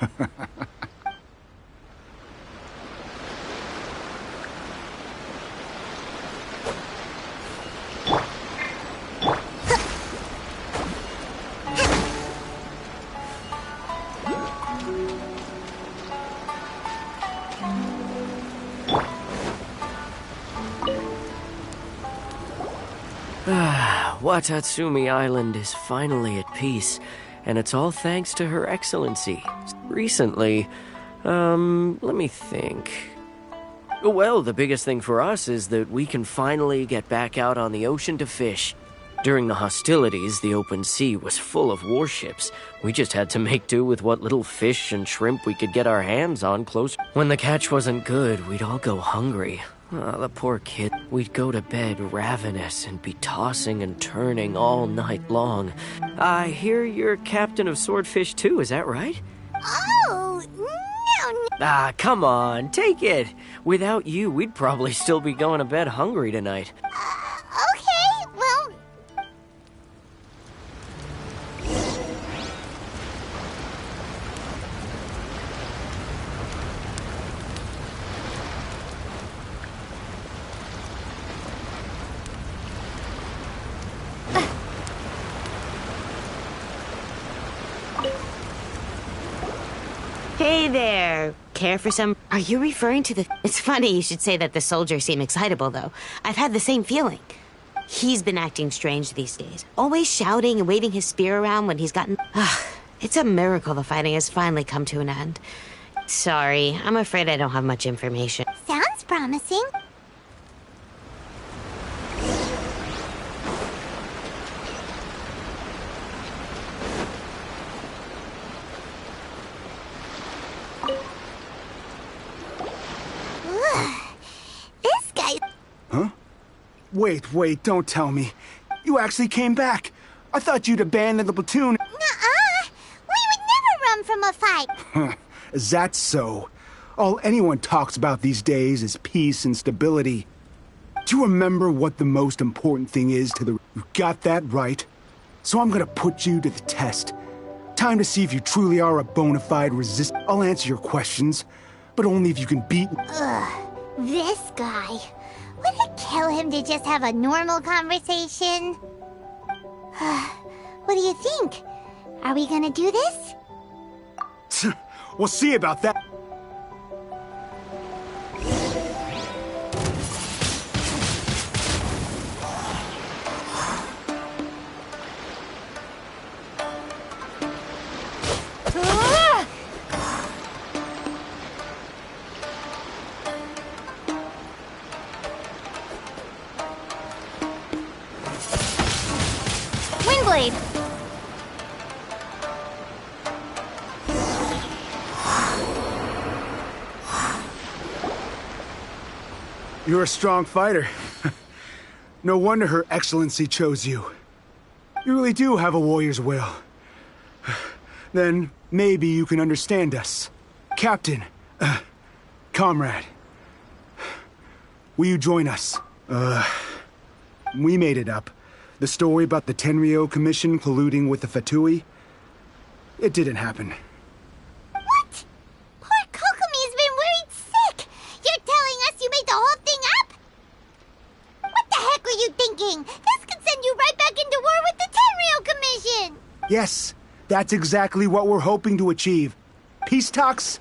S2: Watatsumi Island is finally at peace, and it's all thanks to Her Excellency. Recently, let me think. Well, the biggest thing for us is that we can finally get back out on the ocean to fish. During the hostilities, the open sea was full of warships. We just had to make do with what little fish and shrimp we could get our hands on close. When the catch wasn't good, we'd all go hungry. Oh, the poor kid. We'd go to bed ravenous and be tossing and turning all night long. I hear you're captain of Swordfish too, is that right?
S3: Oh, no.
S2: Ah, come on, take it. Without you, we'd probably still be going to bed hungry tonight.
S3: Okay, well...
S1: Hey there. Care for some... Are you referring to the... It's funny you should say that the soldiers seem excitable, though. I've had the same feeling. He's been acting strange these days. Always shouting and waving his spear around when he's gotten... It's a miracle the fighting has finally come to an end. Sorry, I'm afraid I don't have much information.
S3: Sounds promising. This guy...
S15: Huh? Wait, don't tell me. You actually came back. I thought you'd abandoned the platoon.
S3: Nuh-uh.
S15: Is that so? All anyone talks about these days is peace and stability. Do you remember what the most important thing is to the... You got that right. So I'm gonna put you to the test. Time to see if you truly are a bona fide resist. I'll answer your questions, but only if you can beat...
S3: Ugh, this guy. Would it kill him to just have a normal conversation? What do you think? Are we gonna do this?
S15: We'll see about that.
S3: Windblade!
S15: You're a strong fighter. No wonder Her Excellency chose you. You really do have a warrior's will. Then maybe you can understand us. Captain, comrade, will you join us? We made it up. The story about the Tenryo Commission colluding with the Fatui, it didn't happen.
S3: What? Poor Kokomi's been worried sick! You're telling us you made the whole thing up? What the heck were you thinking? This could send you right back into war with the Tenryo Commission!
S15: Yes, that's exactly what we're hoping to achieve. Peace talks?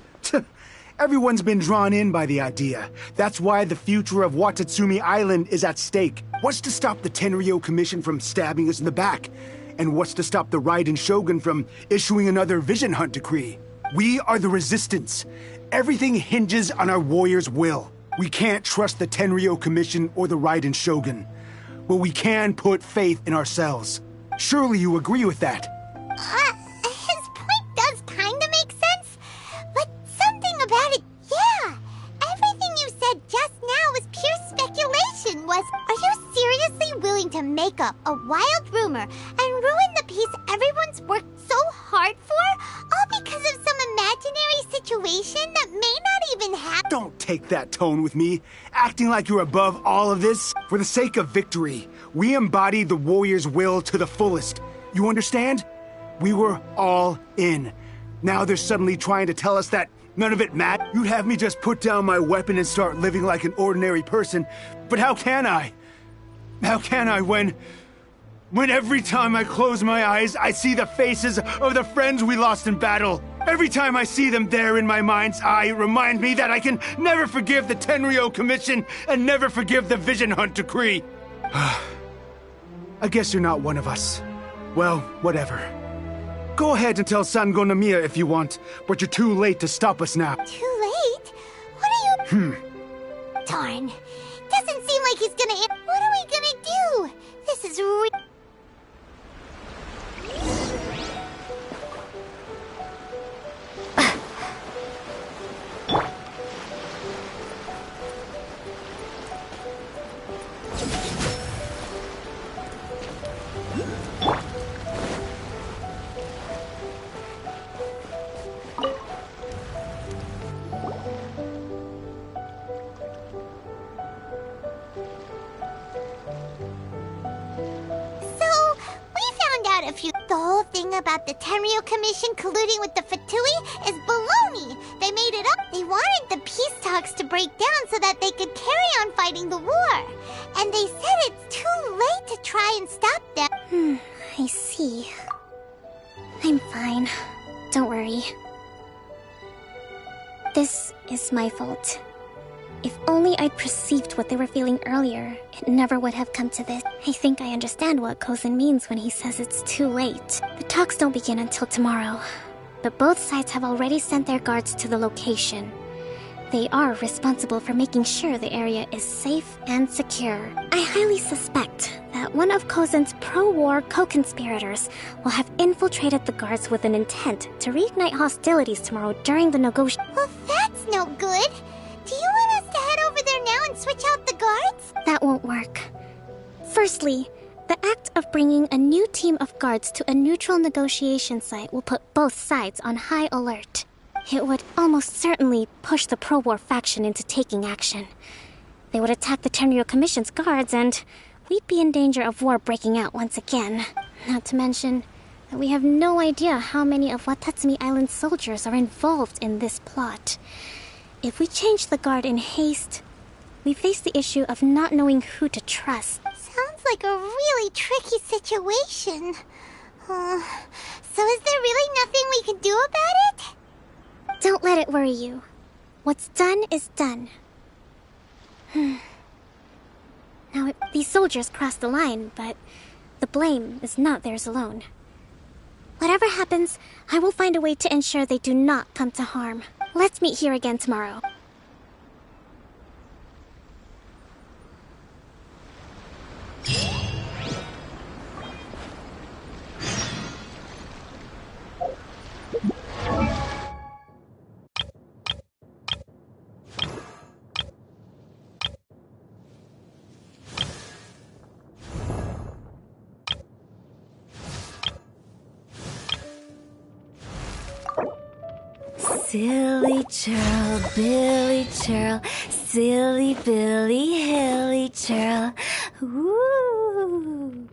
S15: Everyone's been drawn in by the idea. That's why the future of Watatsumi Island is at stake. What's to stop the Tenryo Commission from stabbing us in the back? And what's to stop the Raiden Shogun from issuing another Vision Hunt decree? We are the Resistance. Everything hinges on our warrior's will. We can't trust the Tenryo Commission or the Raiden Shogun. But we can put faith in ourselves. Surely you agree with that?
S3: His point does kinda make sense, but something about it, yeah. Everything you said just now was pure speculation, Are you seriously willing to make up a wild rumor and ruin the peace everyone's worked so hard for, all because of some imaginary situation that may not even happen?
S15: Don't take that tone with me, acting like you're above all of this. For the sake of victory, we embodied the warrior's will to the fullest. You understand? We were all in. Now they're suddenly trying to tell us that none of it mattered. You'd have me just put down my weapon and start living like an ordinary person. But how can I? How can I when every time I close my eyes, I see the faces of the friends we lost in battle? Every time I see them there in my mind's eye, it reminds me that I can never forgive the Tenryo Commission and never forgive the Vision Hunt decree. I guess you're not one of us. Well, whatever. Go ahead and tell Sango Namiya if you want, but you're too late to stop us now.
S3: Too late? What are you... Darn. Doesn't seem like he's gonna... What are we gonna do? This is The whole thing about the Tenryo Commission colluding with the Fatui is baloney. They made it up. They wanted the peace talks to break down so that they could carry on fighting the war. And they said it's too late to try and stop them.
S10: I see. I'm fine. Don't worry. This is my fault. If only I'd perceived what they were feeling earlier, it never would have come to this. I think I understand what Kozin means when he says it's too late. The talks don't begin until tomorrow, but both sides have already sent their guards to the location. They are responsible for making sure the area is safe and secure. I highly suspect that one of Kozin's pro-war co-conspirators will have infiltrated the guards with an intent to reignite hostilities tomorrow during the negotiations.
S3: Well, that's no good. Do you want us to head over there now and switch out the guards?
S10: That won't work. Firstly, the act of bringing a new team of guards to a neutral negotiation site will put both sides on high alert. It would almost certainly push the pro-war faction into taking action. They would attack the Tenryo Commission's guards, and we'd be in danger of war breaking out once again. Not to mention that we have no idea how many of Watatsumi Island's soldiers are involved in this plot. If we change the guard in haste, we face the issue of not knowing who to trust.
S3: Sounds like a really tricky situation. So is there really nothing we can do about it?
S10: Don't let it worry you. What's done is done. Now, these soldiers crossed the line, but the blame is not theirs alone. Whatever happens, I will find a way to ensure they do not come to harm. Let's meet here again tomorrow.
S18: Silly churl, Billy churl, silly Billy, hilly churl. Woo!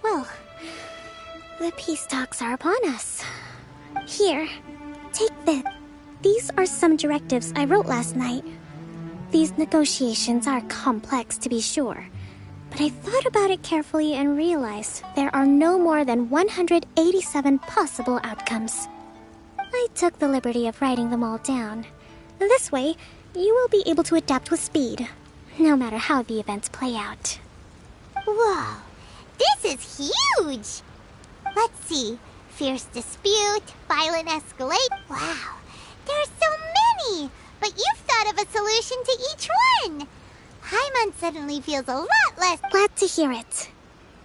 S10: Well, the peace talks are upon us. Here, take this. These are some directives I wrote last night. These negotiations are complex, to be sure, but I thought about it carefully and realized there are no more than 187 possible outcomes. I took the liberty of writing them all down. This way, you will be able to adapt with speed, no matter how the events play out.
S3: Whoa, this is huge! Let's see. Fierce dispute, violent escalate. Wow, there are so many! But you've thought of a solution to each one! Paimon suddenly feels a lot less...
S10: Glad to hear it.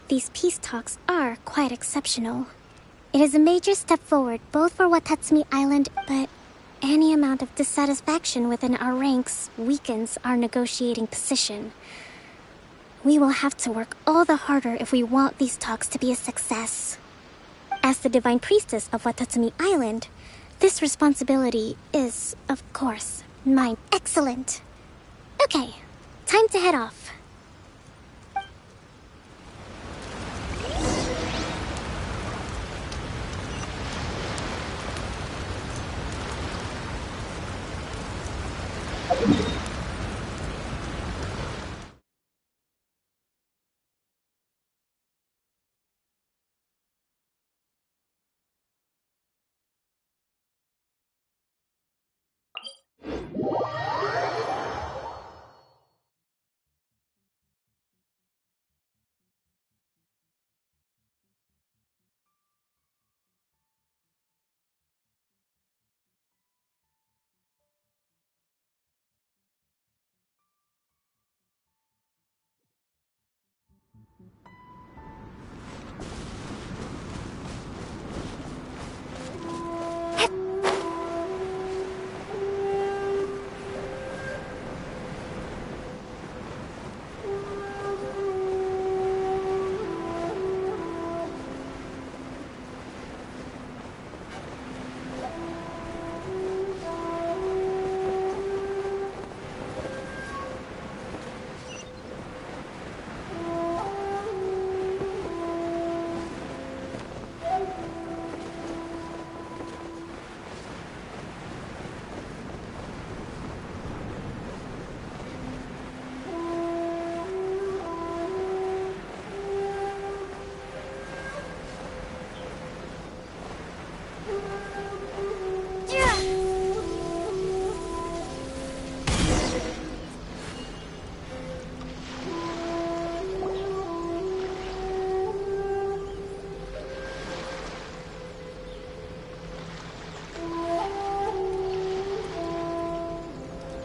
S10: These peace talks are quite exceptional. It is a major step forward both for Watatsumi Island, but any amount of dissatisfaction within our ranks weakens our negotiating position. We will have to work all the harder if we want these talks to be a success. As the Divine Priestess of Watatsumi Island, this responsibility is, of course, mine. Excellent. Okay, time to head off.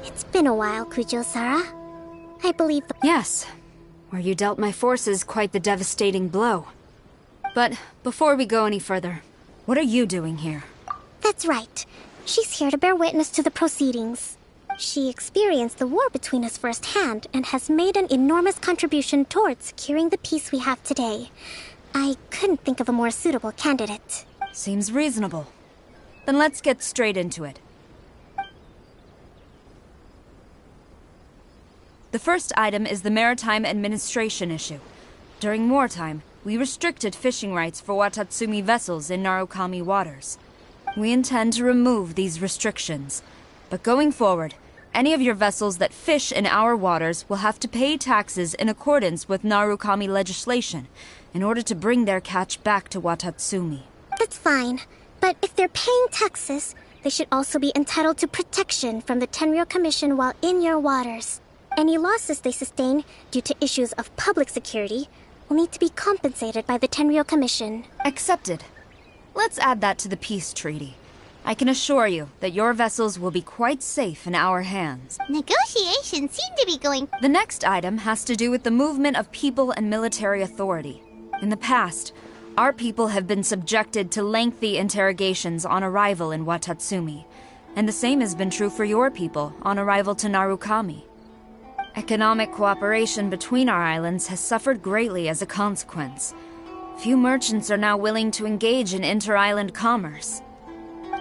S10: It's been a while, Kujo-Sara. I believe
S19: Yes, where you dealt my forces quite the devastating blow. But before we go any further, what are you doing here?
S10: That's right. She's here to bear witness to the proceedings. She experienced the war between us firsthand and has made an enormous contribution towards securing the peace we have today. I couldn't think of a more suitable candidate.
S19: Seems reasonable. Then let's get straight into it. The first item is the maritime administration issue. During wartime, we restricted fishing rights for Watatsumi vessels in Narukami waters. We intend to remove these restrictions. But going forward, any of your vessels that fish in our waters will have to pay taxes in accordance with Narukami legislation in order to bring their catch back to Watatsumi.
S10: That's fine, but if they're paying taxes, they should also be entitled to protection from the Tenryou Commission while in your waters. Any losses they sustain due to issues of public security will need to be compensated by the Tenryou Commission.
S19: Accepted. Let's add that to the peace treaty. I can assure you that your vessels will be quite safe in our hands.
S3: Negotiations seem to be going...
S19: The next item has to do with the movement of people and military authority. In the past, our people have been subjected to lengthy interrogations on arrival in Watatsumi, and the same has been true for your people on arrival to Narukami. Economic cooperation between our islands has suffered greatly as a consequence. Few merchants are now willing to engage in inter-island commerce.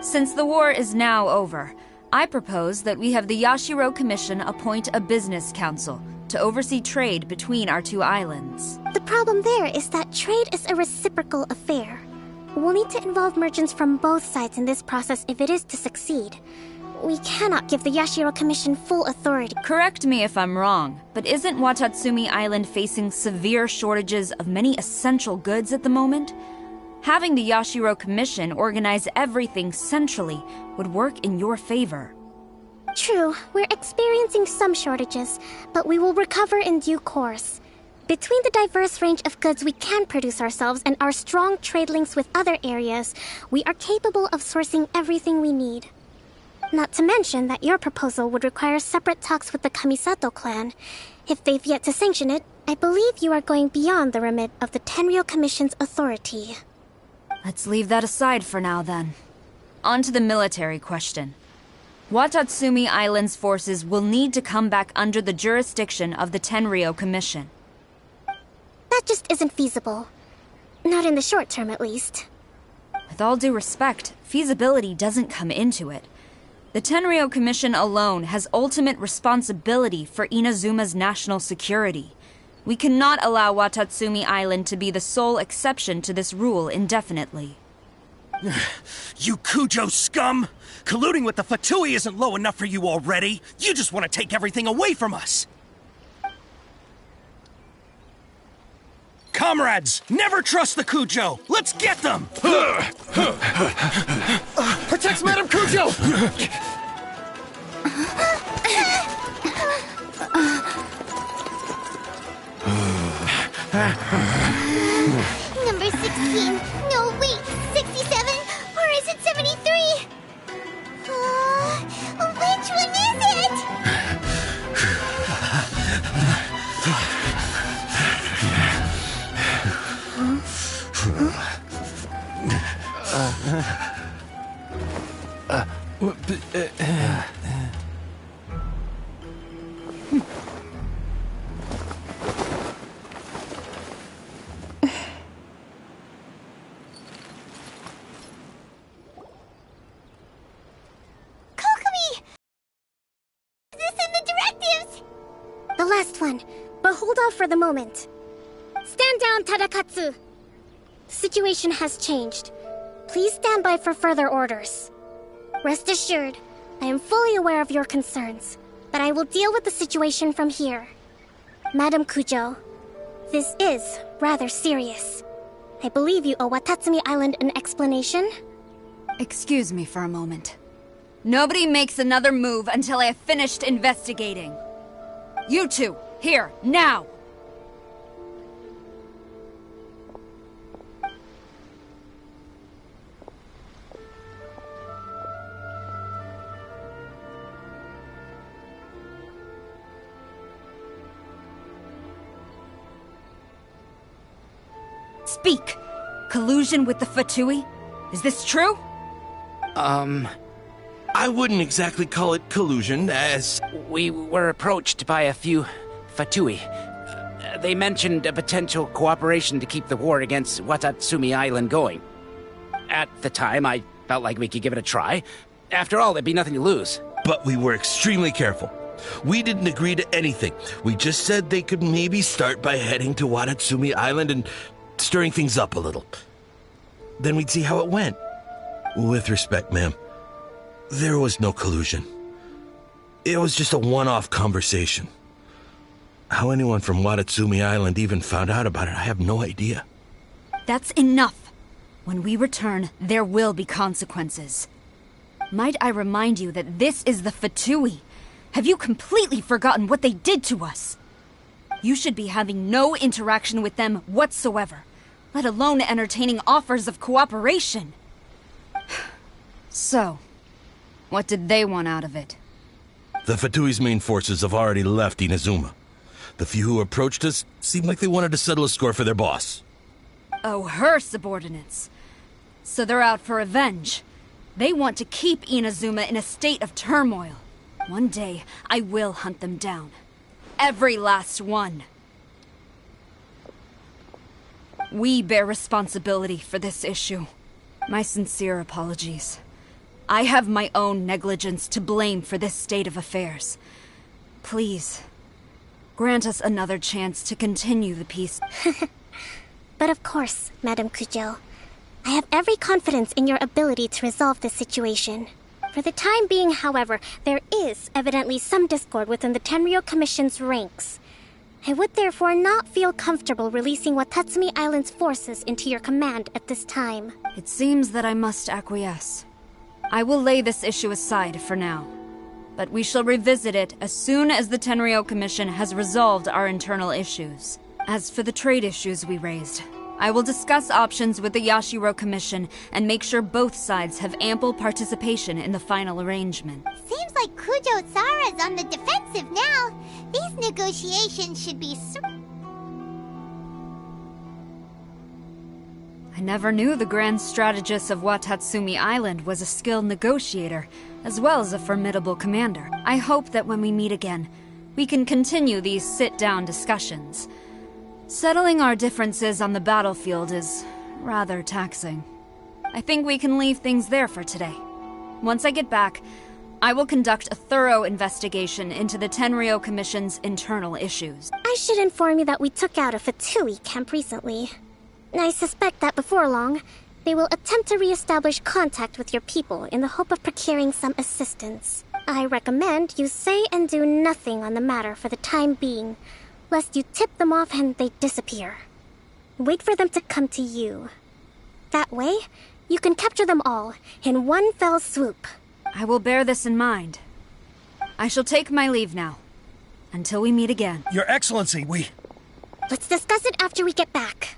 S19: Since the war is now over, I propose that we have the Yashiro Commission appoint a business council to oversee trade between our two islands.
S10: The problem there is that trade is a reciprocal affair. We'll need to involve merchants from both sides in this process if it is to succeed. We cannot give the Yashiro Commission full authority.
S19: Correct me if I'm wrong, but isn't Watatsumi Island facing severe shortages of many essential goods at the moment? Having the Yashiro Commission organize everything centrally would work in your favor.
S10: True, we're experiencing some shortages, but we will recover in due course. Between the diverse range of goods we can produce ourselves and our strong trade links with other areas, we are capable of sourcing everything we need. Not to mention that your proposal would require separate talks with the Kamisato clan. If they've yet to sanction it, I believe you are going beyond the remit of the Tenryou Commission's authority.
S19: Let's leave that aside for now, then. On to the military question. Watatsumi Island's forces will need to come back under the jurisdiction of the Tenryou Commission.
S10: That just isn't feasible. Not in the short term, at least.
S19: With all due respect, feasibility doesn't come into it. The Tenryou Commission alone has ultimate responsibility for Inazuma's national security. We cannot allow Watatsumi Island to be the sole exception to this rule indefinitely.
S5: You Kujo scum! Colluding with the Fatui isn't low enough for you already. You just want to take everything away from us. Comrades, never trust the Kujo. Let's get them!
S17: Protect Madame Kujo!
S3: Number 16. No, wait. 67? Or is it 73? Which one is it?
S10: The last one, but hold off for the moment. Stand down, Tadakatsu. The situation has changed. Please stand by for further orders. Rest assured, I am fully aware of your concerns, but I will deal with the situation from here. Madam Kujo, this is rather serious. I believe you owe Watatsumi Island an explanation.
S19: Excuse me for a moment. Nobody makes another move until I have finished investigating. You two, here, now! Speak! Collusion with the Fatui? Is this true?
S8: I wouldn't exactly call it collusion, as...
S20: We were approached by a few Fatui. They mentioned a potential cooperation to keep the war against Watatsumi Island going. At the time, I felt like we could give it a try. After all, there'd be nothing to lose.
S8: But we were extremely careful. We didn't agree to anything. We just said they could maybe start by heading to Watatsumi Island and stirring things up a little. Then we'd see how it went. With respect, ma'am, there was no collusion. It was just a one-off conversation. How anyone from Watatsumi Island even found out about it, I have no idea.
S19: That's enough. When we return, there will be consequences. Might I remind you that this is the Fatui? Have you completely forgotten what they did to us? You should be having no interaction with them whatsoever, let alone entertaining offers of cooperation. So, what did they want out of it?
S8: The Fatui's main forces have already left Inazuma. The few who approached us seemed like they wanted to settle a score for their boss.
S19: Oh, her subordinates. So they're out for revenge. They want to keep Inazuma in a state of turmoil. One day, I will hunt them down. Every last one. We bear responsibility for this issue. My sincere apologies. I have my own negligence to blame for this state of affairs. Please, grant us another chance to continue the peace.
S10: But of course, Madam Kujo. I have every confidence in your ability to resolve this situation. For the time being, however, there is evidently some discord within the Tenryou Commission's ranks. I would therefore not feel comfortable releasing Watatsumi Island's forces into your command at this time.
S19: It seems that I must acquiesce. I will lay this issue aside for now. But we shall revisit it as soon as the Tenryou Commission has resolved our internal issues. As for the trade issues we raised, I will discuss options with the Yashiro Commission and make sure both sides have ample participation in the final arrangement.
S3: Seems like Kujo-Sara's on the defensive now. These negotiations should be
S19: I never knew the grand strategist of Watatsumi Island was a skilled negotiator, as well as a formidable commander. I hope that when we meet again, we can continue these sit-down discussions. Settling our differences on the battlefield is rather taxing. I think we can leave things there for today. Once I get back, I will conduct a thorough investigation into the Tenryo Commission's internal issues.
S10: I should inform you that we took out a Fatui camp recently. I suspect that before long, they will attempt to re-establish contact with your people in the hope of procuring some assistance. I recommend you say and do nothing on the matter for the time being, lest you tip them off and they disappear. Wait for them to come to you. That way, you can capture them all in one fell swoop.
S19: I will bear this in mind. I shall take my leave now. Until we meet again.
S5: Your Excellency,
S10: Let's discuss it after we get back.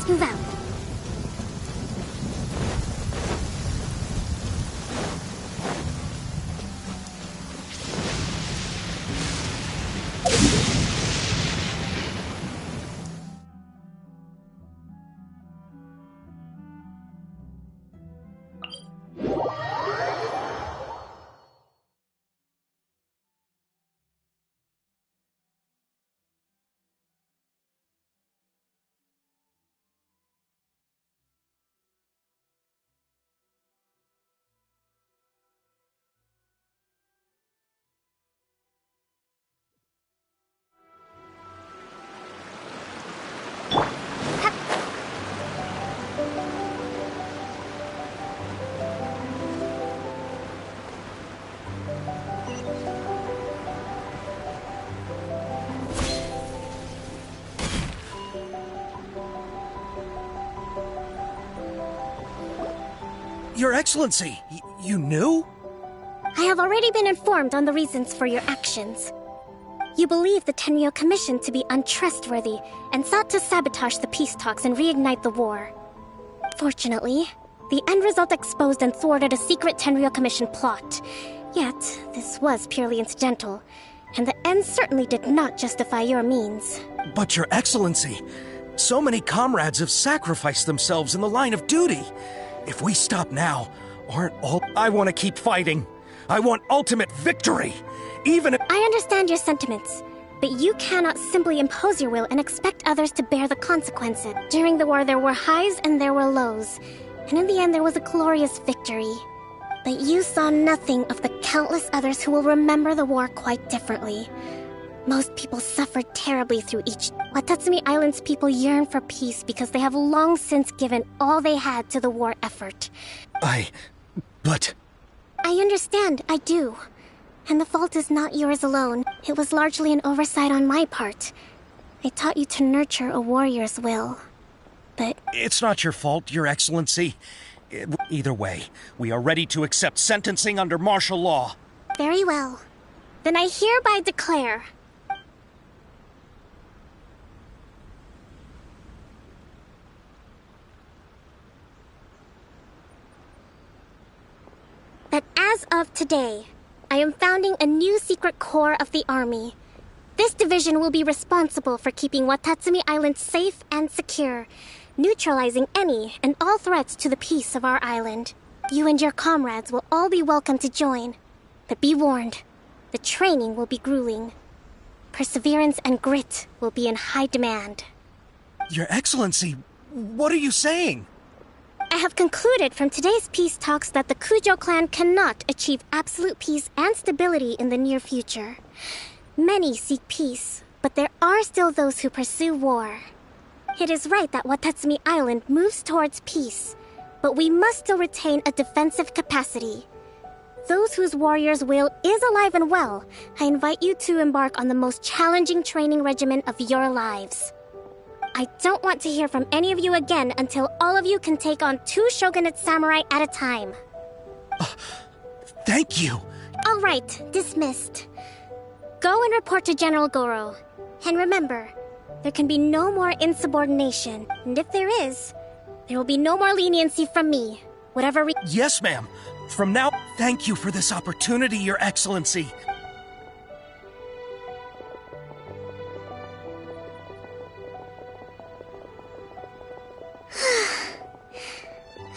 S10: Move out.
S5: Your Excellency, you knew?
S10: I have already been informed on the reasons for your actions. You believe the Tenryo Commission to be untrustworthy and sought to sabotage the peace talks and reignite the war. Fortunately, the end result exposed and thwarted a secret Tenryo Commission plot. Yet, this was purely incidental, and the end certainly did not justify your means.
S5: But Your Excellency, so many comrades have sacrificed themselves in the line of duty. If we stop now, aren't all... I want to keep fighting. I want ultimate victory. Even if...
S10: I understand your sentiments, but you cannot simply impose your will and expect others to bear the consequences. During the war, there were highs and there were lows, and in the end, there was a glorious victory. But you saw nothing of the countless others who will remember the war quite differently. Most people suffered terribly through each. Watatsumi Island's people yearn for peace because they have long since given all they had to the war effort.
S5: But...
S10: I understand, I do. And the fault is not yours alone. It was largely an oversight on my part. I taught you to nurture a warrior's will. but...
S21: It's not your fault, Your Excellency. Either way, we are ready to accept sentencing under martial law.
S10: Very well. Then I hereby declare... that as of today, I am founding a new secret corps of the army. This division will be responsible for keeping Watatsumi Island safe and secure, neutralizing any and all threats to the peace of our island. You and your comrades will all be welcome to join, but be warned, the training will be grueling. Perseverance and grit will be in high demand.
S21: Your Excellency, what are you saying?
S10: I have concluded from today's peace talks that the Kujo clan cannot achieve absolute peace and stability in the near future. Many seek peace, but there are still those who pursue war. It is right that Watatsumi Island moves towards peace, but we must still retain a defensive capacity. Those whose warrior's will is alive and well, I invite you to embark on the most challenging training regimen of your lives. I don't want to hear from any of you again until all of you can take on 2 shogunate samurai at a time.
S21: Thank you.
S10: All right, dismissed. Go and report to General Goro. And remember, there can be no more insubordination. And if there is, there will be no more leniency from me. Whatever
S21: Yes, ma'am. From now, thank you for this opportunity, Your Excellency.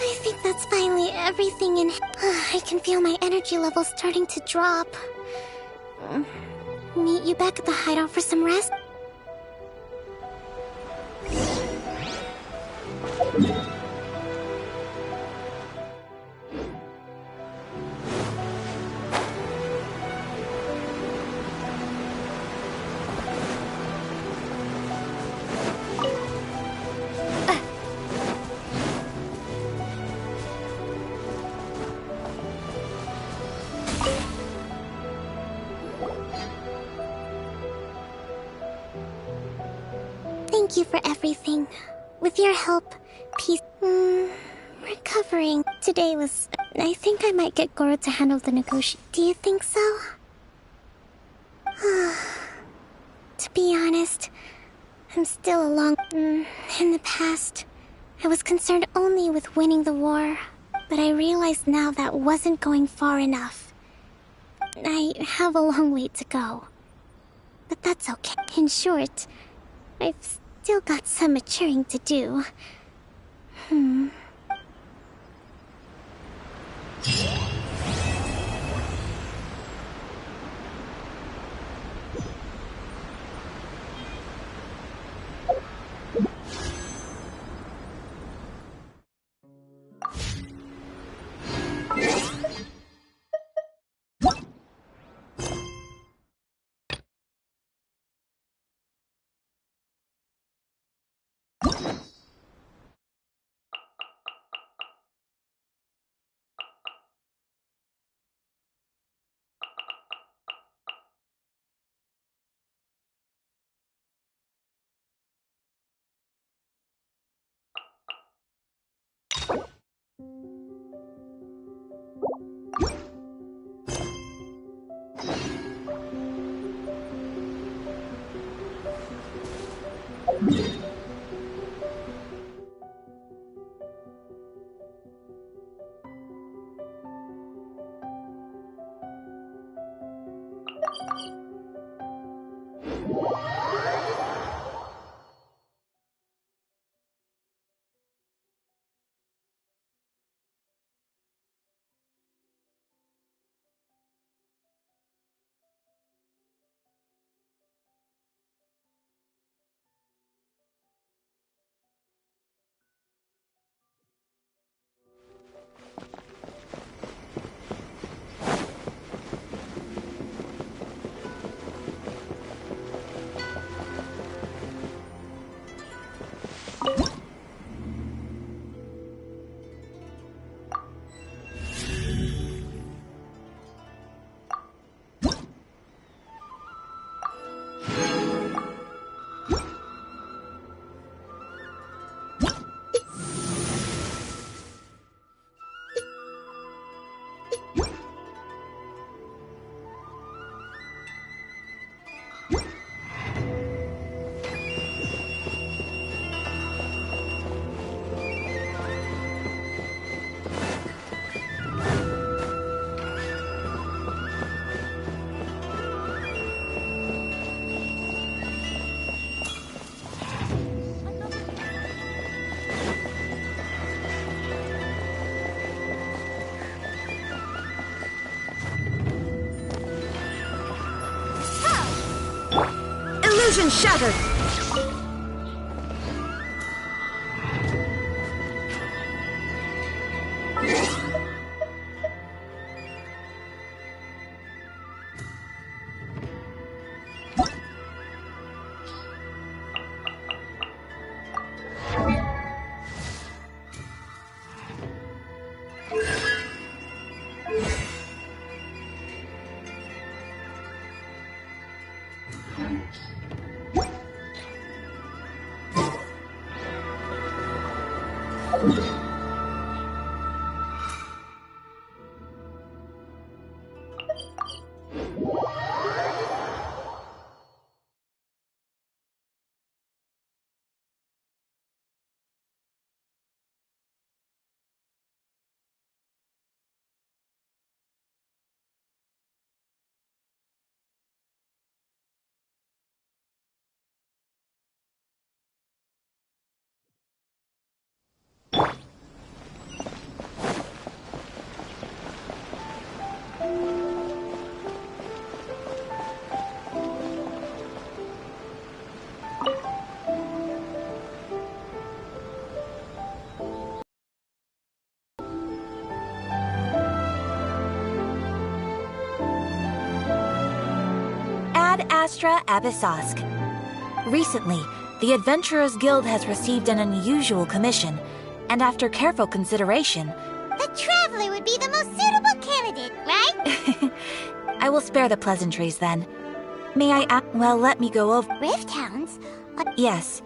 S10: I think that's finally everything in... I can feel my energy levels starting to drop. Meet you back at the hideout for some rest? Thank you for everything. With your help, peace... recovering. Today was... I think I might get Goro to handle the negotiation. Do you think so? To be honest, I'm still along... in the past, I was concerned only with winning the war. But I realize now that wasn't going far enough. I have a long way to go. But that's okay. In short, I've still got some maturing to do.
S4: Illusion shattered!
S22: Ad Astra Abyssosk. Recently, the Adventurers Guild has received an unusual commission, and after careful consideration...
S3: The Traveler would be the most suitable candidate, right?
S22: I will spare the pleasantries then. May I well, let me go over...
S3: Rift Hounds?
S22: Yes.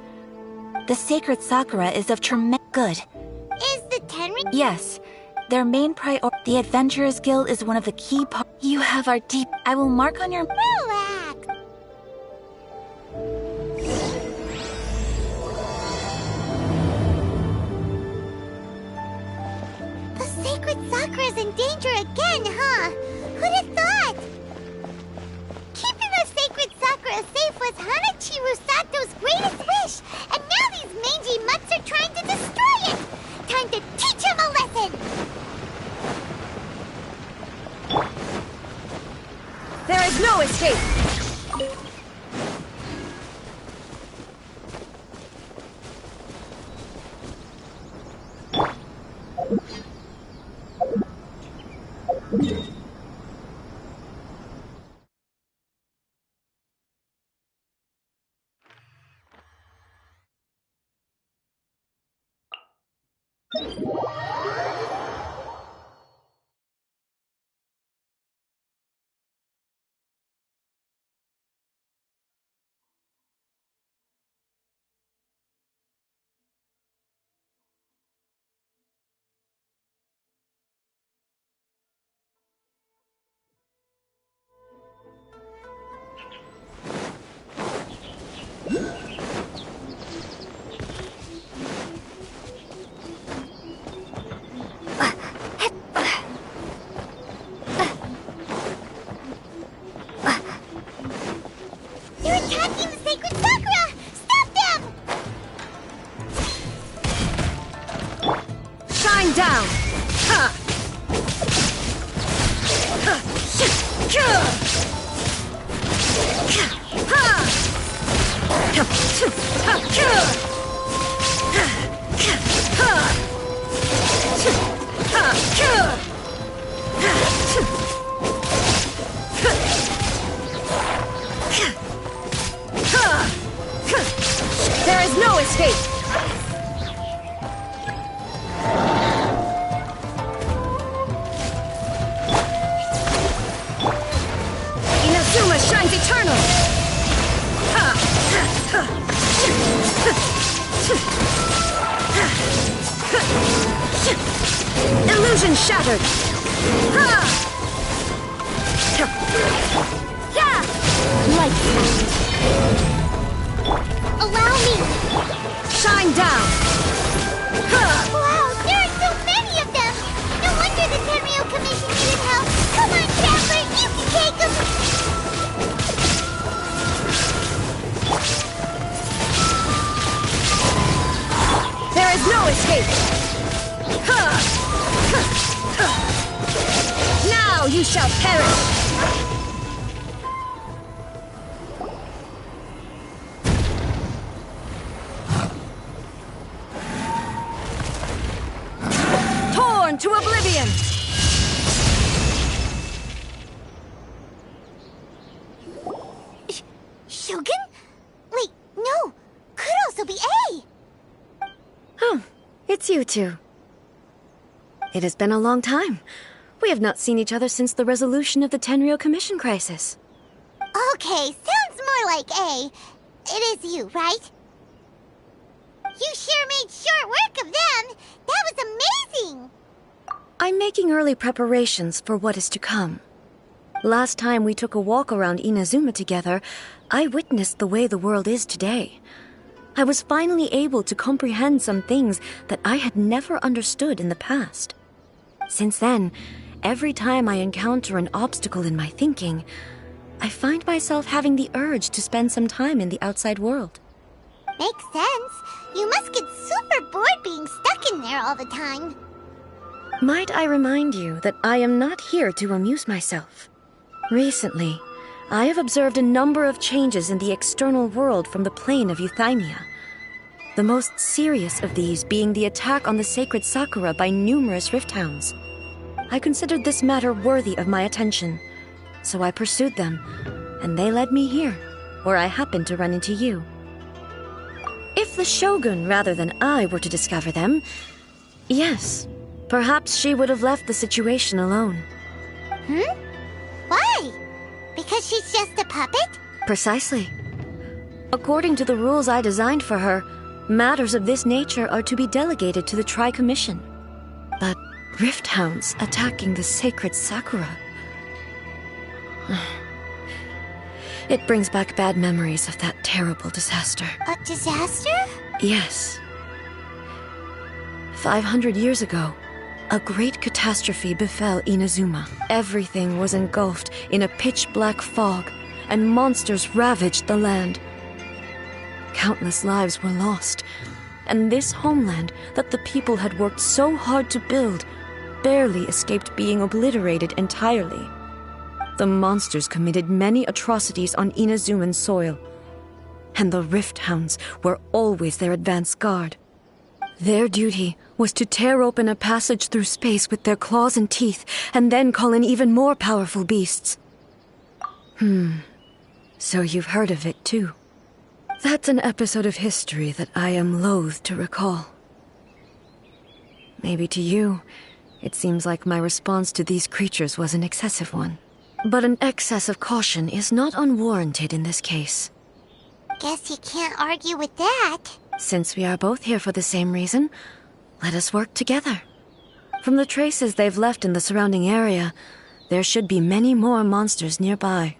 S22: The Sacred Sakura is of tremendous good.
S3: Is the Tenri...
S22: Yes. Their main priority... The Adventurers Guild is one of the key parts... You have our deep... I will mark on your...
S3: Relax! The Sacred Sakura's in danger again, huh? Who'd have thought? Keeping the Sacred Sakura safe was Hanachiru Sato's greatest wish, and now these mangy mutts are trying to destroy it! Time to teach him a lesson!
S4: There is no escape!
S3: They're attacking the Sacred Sakura! Stop them!
S4: Shine down! Ha! Ha! There is no escape! Inazuma shines eternal! Illusion shattered! Light pact!
S3: Allow me!
S4: Shine down!
S3: Wow, there are so many of them! No wonder the Tenryo Commission needed help! Come on, Traveler, you can take them!
S4: There is no escape! Now you shall perish!
S3: Shogun? Wait, no. Could also be A.
S16: Oh, it's you two. It has been a long time. We have not seen each other since the resolution of the Tenryou Commission crisis.
S3: Okay, sounds more like A. It is you, right? You sure made short work of them. That was amazing.
S16: I'm making early preparations for what is to come. Last time we took a walk around Inazuma together, I witnessed the way the world is today. I was finally able to comprehend some things that I had never understood in the past. Since then, every time I encounter an obstacle in my thinking, I find myself having the urge to spend some time in the outside world.
S3: Makes sense. You must get super bored being stuck in there all the time.
S16: Might I remind you that I am not here to amuse myself. Recently, I have observed a number of changes in the external world from the plane of Euthymia. The most serious of these being the attack on the sacred Sakura by numerous rifthounds. I considered this matter worthy of my attention, so I pursued them, and they led me here, where I happened to run into you. If the Shogun rather than I were to discover them, yes, perhaps she would have left the situation alone.
S3: Why? Because she's just a puppet?
S16: Precisely. According to the rules I designed for her, matters of this nature are to be delegated to the Tri-Commission. But rifthounds attacking the sacred Sakura... It brings back bad memories of that terrible disaster.
S3: A disaster?
S16: Yes. 500 years ago, a great catastrophe befell Inazuma. Everything was engulfed in a pitch-black fog, and monsters ravaged the land. Countless lives were lost, and this homeland that the people had worked so hard to build barely escaped being obliterated entirely. The monsters committed many atrocities on Inazuman soil, and the rifthounds were always their advance guard. Their duty was to tear open a passage through space with their claws and teeth, and then call in even more powerful beasts. So you've heard of it too. That's an episode of history that I am loath to recall. Maybe to you, it seems like my response to these creatures was an excessive one. But an excess of caution is not unwarranted in this case.
S3: Guess you can't argue with that.
S16: Since we are both here for the same reason, let us work together. From the traces they've left in the surrounding area, there should be many more monsters nearby.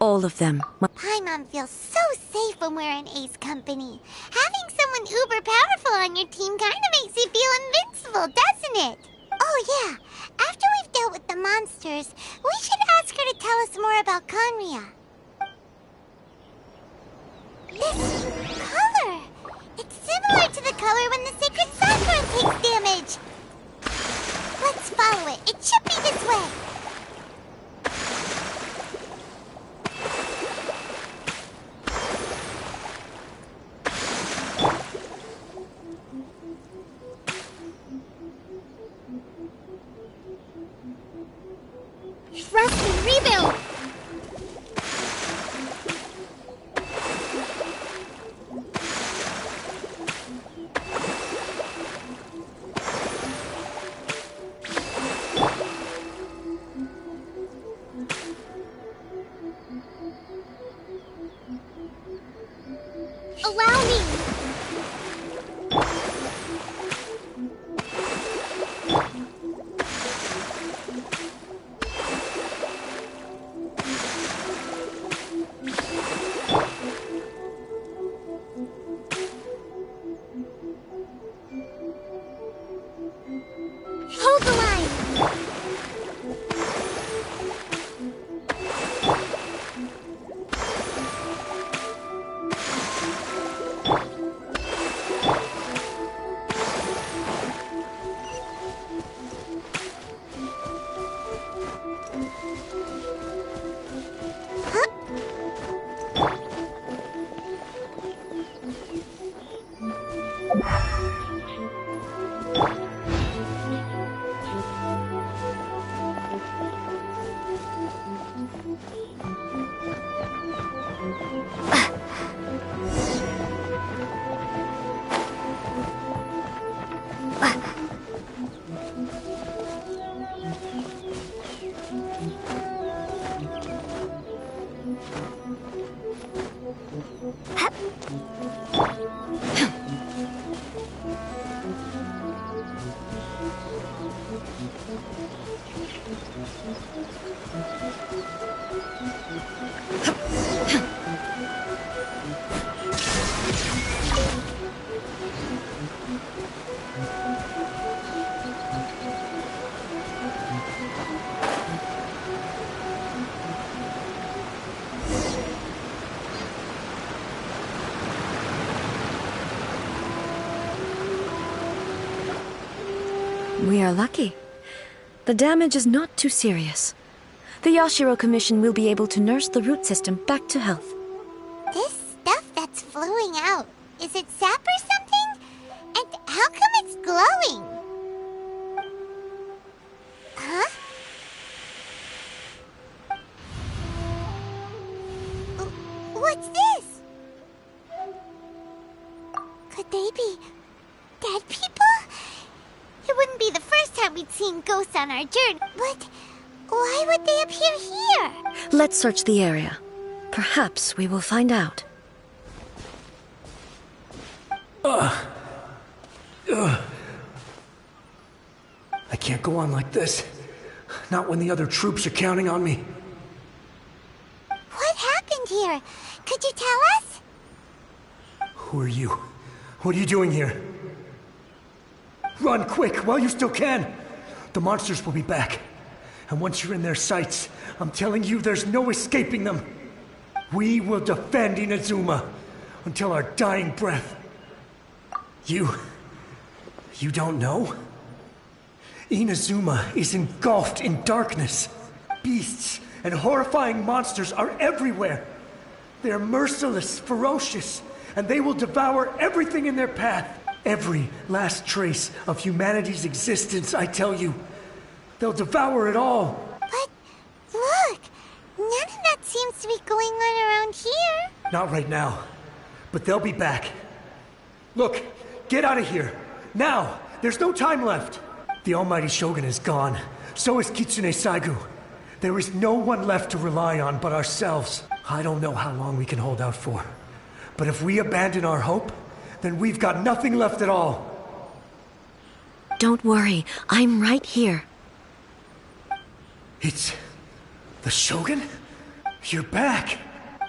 S16: All of them.
S3: Paimon feels so safe when we're in Ace company. Having someone uber powerful on your team kinda makes you feel invincible, doesn't it? Oh yeah, after we've dealt with the monsters, we should ask her to tell us more about Conria. This color! It's similar to the color when the sacred Sakura takes damage! Let's follow it. It should be this way. Thrust and rebuild! Allow me! Hold the line!
S16: We are lucky. The damage is not too serious. The Yashiro Commission will be able to nurse the root system back to health.
S3: This stuff that's flowing out, is it sap or something? And how come it's glowing? Huh? What's this? Could they be dead people? It wouldn't be the first time we'd seen ghosts on our journey, but why would they appear here?
S16: Let's search the area. Perhaps we will find out.
S7: I can't go on like this. Not when the other troops are counting on me.
S3: What happened here? Could you tell us?
S7: Who are you? What are you doing here? Run quick while you still can. The monsters will be back. And once you're in their sights, I'm telling you there's no escaping them. We will defend Inazuma until our dying breath. You don't know? Inazuma is engulfed in darkness. Beasts and horrifying monsters are everywhere. They're merciless, ferocious, and they will devour everything in their path. Every last trace of humanity's existence, I tell you. They'll devour it all.
S3: But look, none of that seems to be going on around here.
S7: Not right now, but they'll be back. Look, get out of here. Now! There's no time left. The almighty Shogun is gone. So is Kitsune Saigu. There is no one left to rely on but ourselves. I don't know how long we can hold out for. But if we abandon our hope, then we've got nothing left at all.
S16: Don't worry, I'm right here.
S7: It's the Shogun? You're back.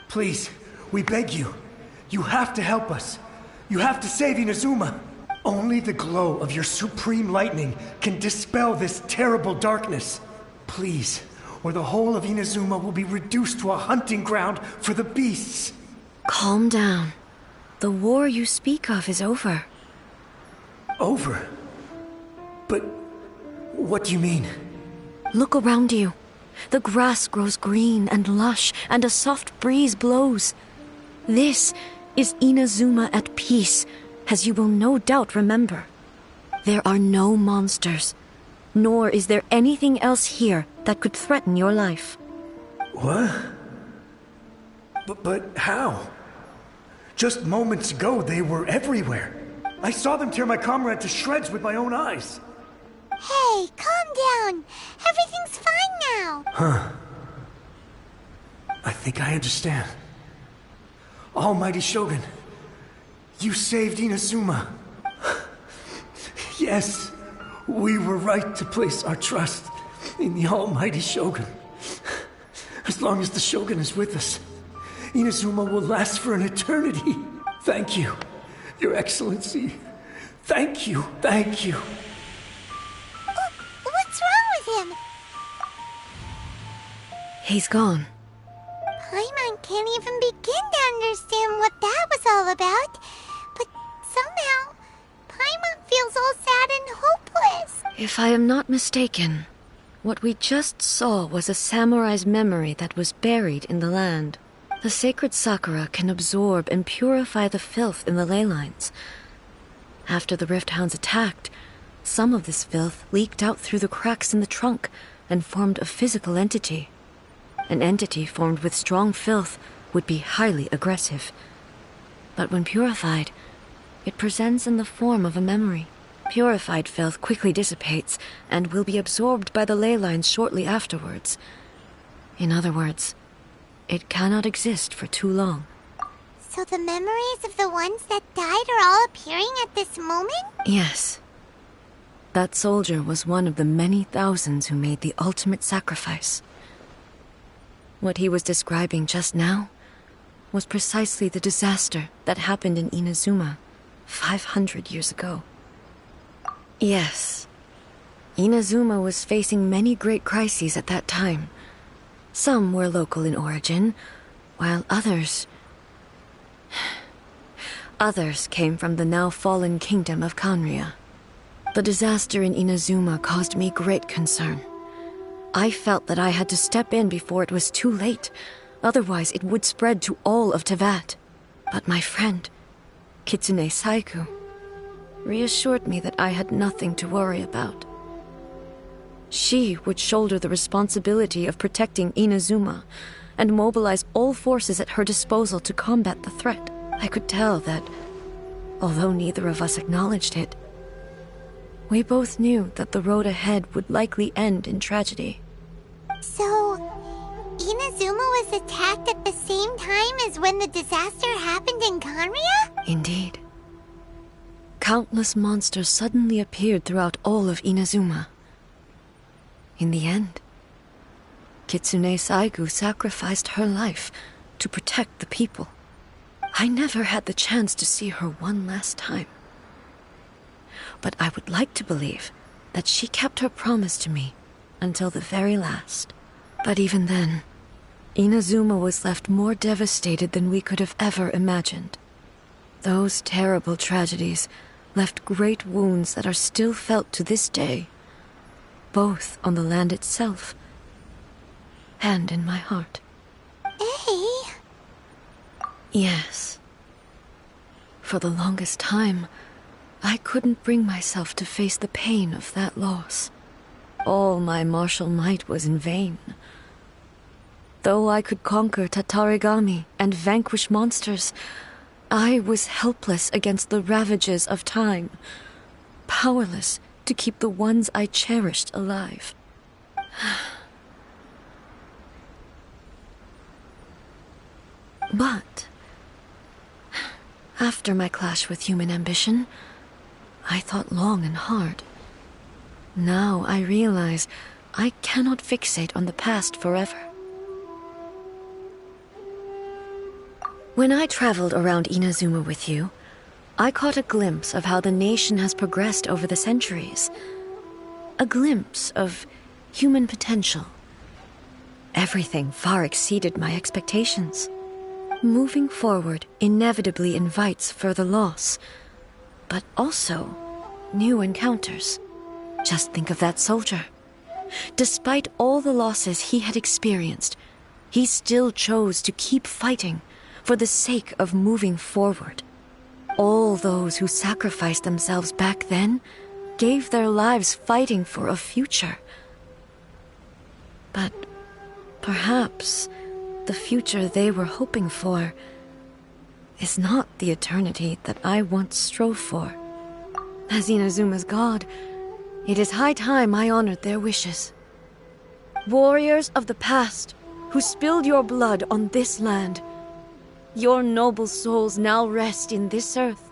S7: Please, we beg you. You have to help us. You have to save Inazuma. Only the glow of your supreme lightning can dispel this terrible darkness. Please, or the whole of Inazuma will be reduced to a hunting ground for the beasts.
S16: Calm down. The war you speak of is over.
S7: Over? But what do you mean?
S16: Look around you. The grass grows green and lush, and a soft breeze blows. This is Inazuma at peace, as you will no doubt remember. There are no monsters, nor is there anything else here that could threaten your life.
S7: What? But how? Just moments ago, they were everywhere. I saw them tear my comrade to shreds with my own eyes.
S3: Hey, calm down. Everything's fine now.
S7: Huh. I think I understand. Almighty Shogun, you saved Inazuma. Yes, we were right to place our trust in the Almighty Shogun. As long as the Shogun is with us, Inazuma will last for an eternity. Thank you, Your Excellency. Thank you, thank you.
S3: What's wrong with him?
S16: He's gone.
S3: Paimon can't even begin to understand what that was all about. But somehow, Paimon feels all sad and hopeless.
S16: If I am not mistaken, what we just saw was a samurai's memory that was buried in the land. The sacred sakura can absorb and purify the filth in the ley lines. After the Rift Hounds attacked, some of this filth leaked out through the cracks in the trunk and formed a physical entity. An entity formed with strong filth would be highly aggressive. But when purified, it presents in the form of a memory. Purified filth quickly dissipates and will be absorbed by the ley lines shortly afterwards. In other words, it cannot exist for too long.
S3: So the memories of the ones that died are all appearing at this moment?
S16: Yes. That soldier was one of the many thousands who made the ultimate sacrifice. What he was describing just now was precisely the disaster that happened in Inazuma 500 years ago. Yes. Inazuma was facing many great crises at that time. Some were local in origin, while others came from the now fallen kingdom of Kanria. The disaster in Inazuma caused me great concern. I felt that I had to step in before it was too late, otherwise it would spread to all of Tevat. But my friend, Kitsune Saiku, reassured me that I had nothing to worry about. She would shoulder the responsibility of protecting Inazuma and mobilize all forces at her disposal to combat the threat. I could tell that, although neither of us acknowledged it, we both knew that the road ahead would likely end in tragedy.
S3: So, Inazuma was attacked at the same time as when the disaster happened in Kanria?
S16: Indeed. Countless monsters suddenly appeared throughout all of Inazuma. In the end, Kitsune Saigu sacrificed her life to protect the people. I never had the chance to see her one last time. But I would like to believe that she kept her promise to me until the very last. But even then, Inazuma was left more devastated than we could have ever imagined. Those terrible tragedies left great wounds that are still felt to this day, both on the land itself and in my heart.
S3: Hey?
S16: Yes. For the longest time, I couldn't bring myself to face the pain of that loss. All my martial might was in vain. Though I could conquer Tatarigami and vanquish monsters, I was helpless against the ravages of time, powerless to keep the ones I cherished alive. But after my clash with human ambition, I thought long and hard. Now I realize I cannot fixate on the past forever. When I traveled around Inazuma with you, I caught a glimpse of how the nation has progressed over the centuries. A glimpse of human potential. Everything far exceeded my expectations. Moving forward inevitably invites further loss, but also new encounters. Just think of that soldier. Despite all the losses he had experienced, he still chose to keep fighting for the sake of moving forward. All those who sacrificed themselves back then gave their lives fighting for a future. But perhaps the future they were hoping for is not the eternity that I once strove for. As Inazuma's god, it is high time I honored their wishes. Warriors of the past who spilled your blood on this land, your noble souls now rest in this earth.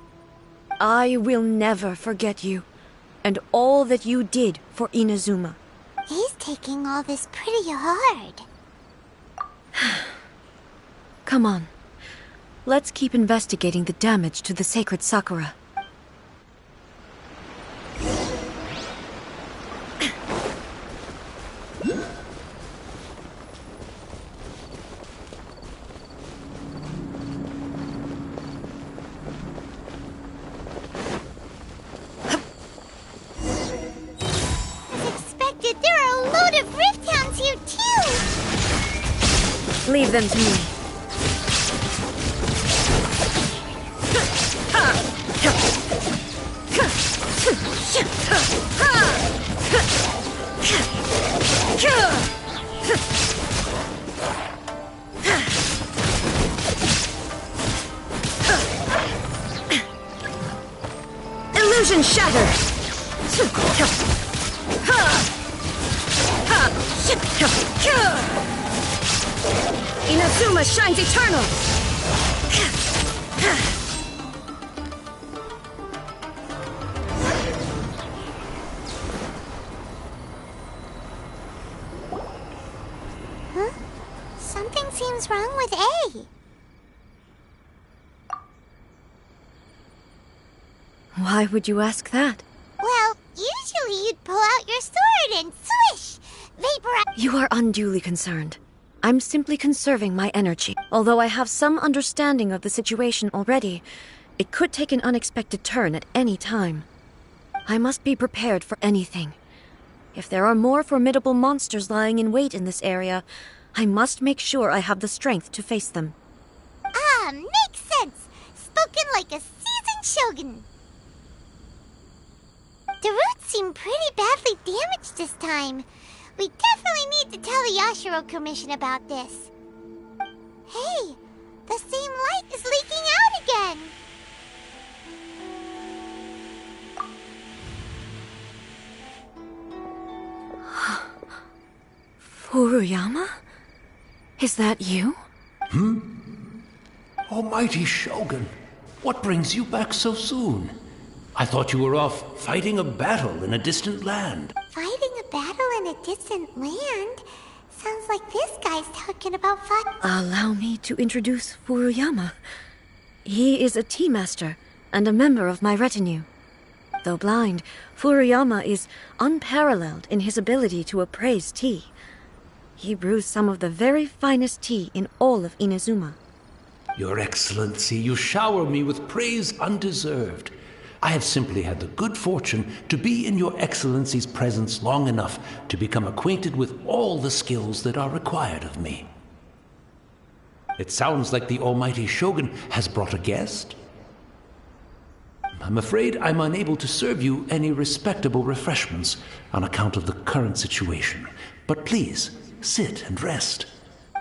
S16: I will never forget you and all that you did for Inazuma.
S3: He's taking all this pretty hard.
S16: Come on. Let's keep investigating the damage to the sacred Sakura.
S3: There are a load of rift hounds here too!
S16: Leave them to me.
S4: Illusion shattered! Inazuma shines eternal!
S16: Why would you ask that?
S3: Well, usually you'd pull out your sword and swish! Vaporize.
S16: You are unduly concerned. I'm simply conserving my energy. Although I have some understanding of the situation already, it could take an unexpected turn at any time. I must be prepared for anything. If there are more formidable monsters lying in wait in this area, I must make sure I have the strength to face them.
S3: Ah, makes sense! Spoken like a seasoned shogun. The roots seem pretty badly damaged this time. We definitely need to tell the Yashiro Commission about this. Hey, the same light is leaking out again!
S16: Furuyama? Is that you?
S9: Almighty Shogun, what brings you back so soon? I thought you were off fighting a battle in a distant land.
S3: Fighting a battle in a distant land? Sounds like this guy's talking about fight.
S16: Allow me to introduce Furuyama. He is a tea master and a member of my retinue. Though blind, Furuyama is unparalleled in his ability to appraise tea. He brews some of the very finest tea in all of Inazuma.
S9: Your Excellency, you shower me with praise undeserved. I have simply had the good fortune to be in Your Excellency's presence long enough to become acquainted with all the skills that are required of me. It sounds like the Almighty Shogun has brought a guest. I'm afraid I'm unable to serve you any respectable refreshments on account of the current situation. But please, sit and rest.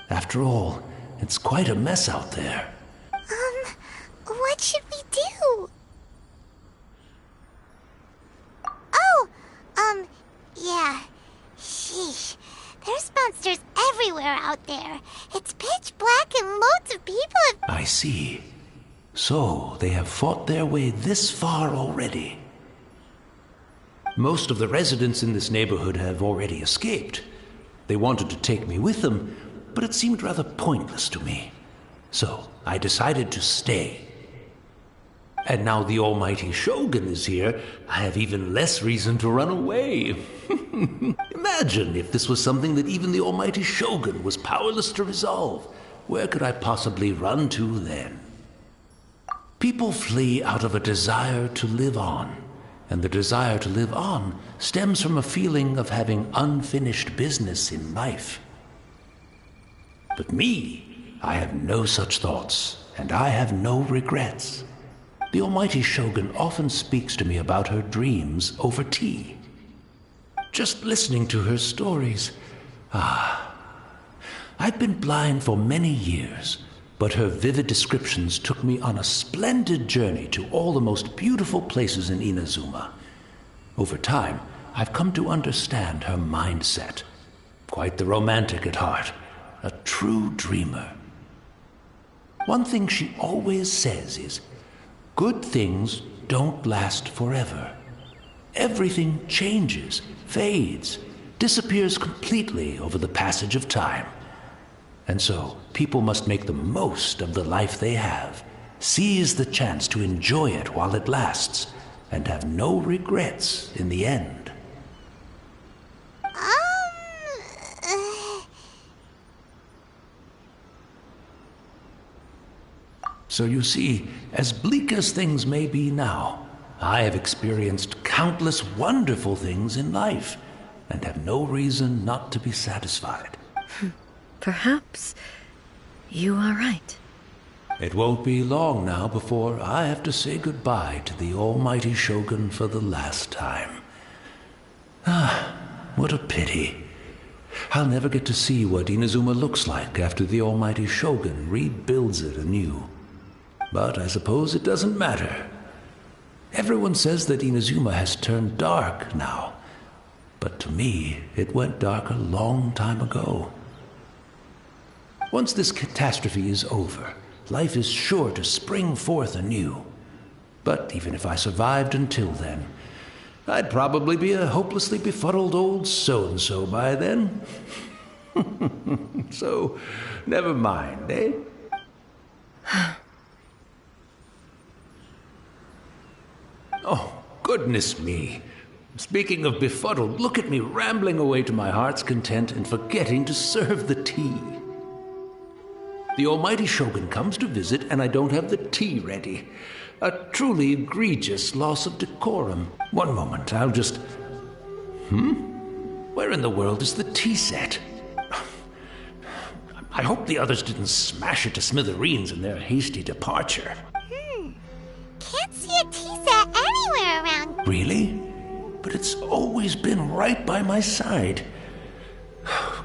S9: After all, it's quite a mess out there.
S3: What should we do? Oh, yeah. Sheesh. There's monsters everywhere out there. It's pitch black and loads of people have...
S9: I see. So, they have fought their way this far already. Most of the residents in this neighborhood have already escaped. They wanted to take me with them, but it seemed rather pointless to me. So, I decided to stay. And now the Almighty Shogun is here, I have even less reason to run away. Imagine if this was something that even the Almighty Shogun was powerless to resolve. Where could I possibly run to then? People flee out of a desire to live on, and the desire to live on stems from a feeling of having unfinished business in life. But me, I have no such thoughts, and I have no regrets. The Almighty Shogun often speaks to me about her dreams over tea. Just listening to her stories, I've been blind for many years, but her vivid descriptions took me on a splendid journey to all the most beautiful places in Inazuma. Over time, I've come to understand her mindset. Quite the romantic at heart, a true dreamer. One thing she always says is, good things don't last forever. Everything changes, fades, disappears completely over the passage of time. And so, people must make the most of the life they have, seize the chance to enjoy it while it lasts, and have no regrets in the end. So you see, as bleak as things may be now, I have experienced countless wonderful things in life, and have no reason not to be satisfied.
S16: Perhaps you are right.
S9: It won't be long now before I have to say goodbye to the Almighty Shogun for the last time. What a pity. I'll never get to see what Inazuma looks like after the Almighty Shogun rebuilds it anew. But I suppose it doesn't matter. Everyone says that Inazuma has turned dark now. But to me, it went dark a long time ago. Once this catastrophe is over, life is sure to spring forth anew. But even if I survived until then, I'd probably be a hopelessly befuddled old so-and-so by then. So, never mind, eh? Oh, goodness me. Speaking of befuddled, look at me rambling away to my heart's content and forgetting to serve the tea. The almighty Shogun comes to visit and I don't have the tea ready. A truly egregious loss of decorum. One moment, I'll just... Where in the world is the tea set? I hope the others didn't smash it to smithereens in their hasty departure.
S3: Can't see a tea set anywhere around.
S9: Really? But it's always been right by my side.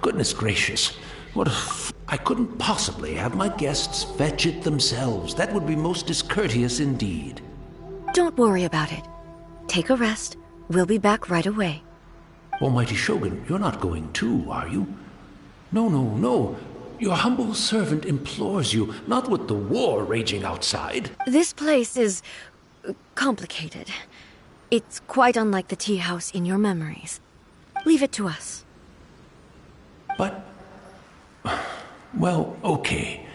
S9: Goodness gracious. What I couldn't possibly have my guests fetch it themselves. That would be most discourteous indeed.
S16: Don't worry about it. Take a rest. We'll be back right away.
S9: Almighty Shogun, you're not going too, are you? No. Your humble servant implores you, not with the war raging outside.
S16: This place is complicated. It's quite unlike the tea house in your memories. Leave it to us.
S9: But... well, okay.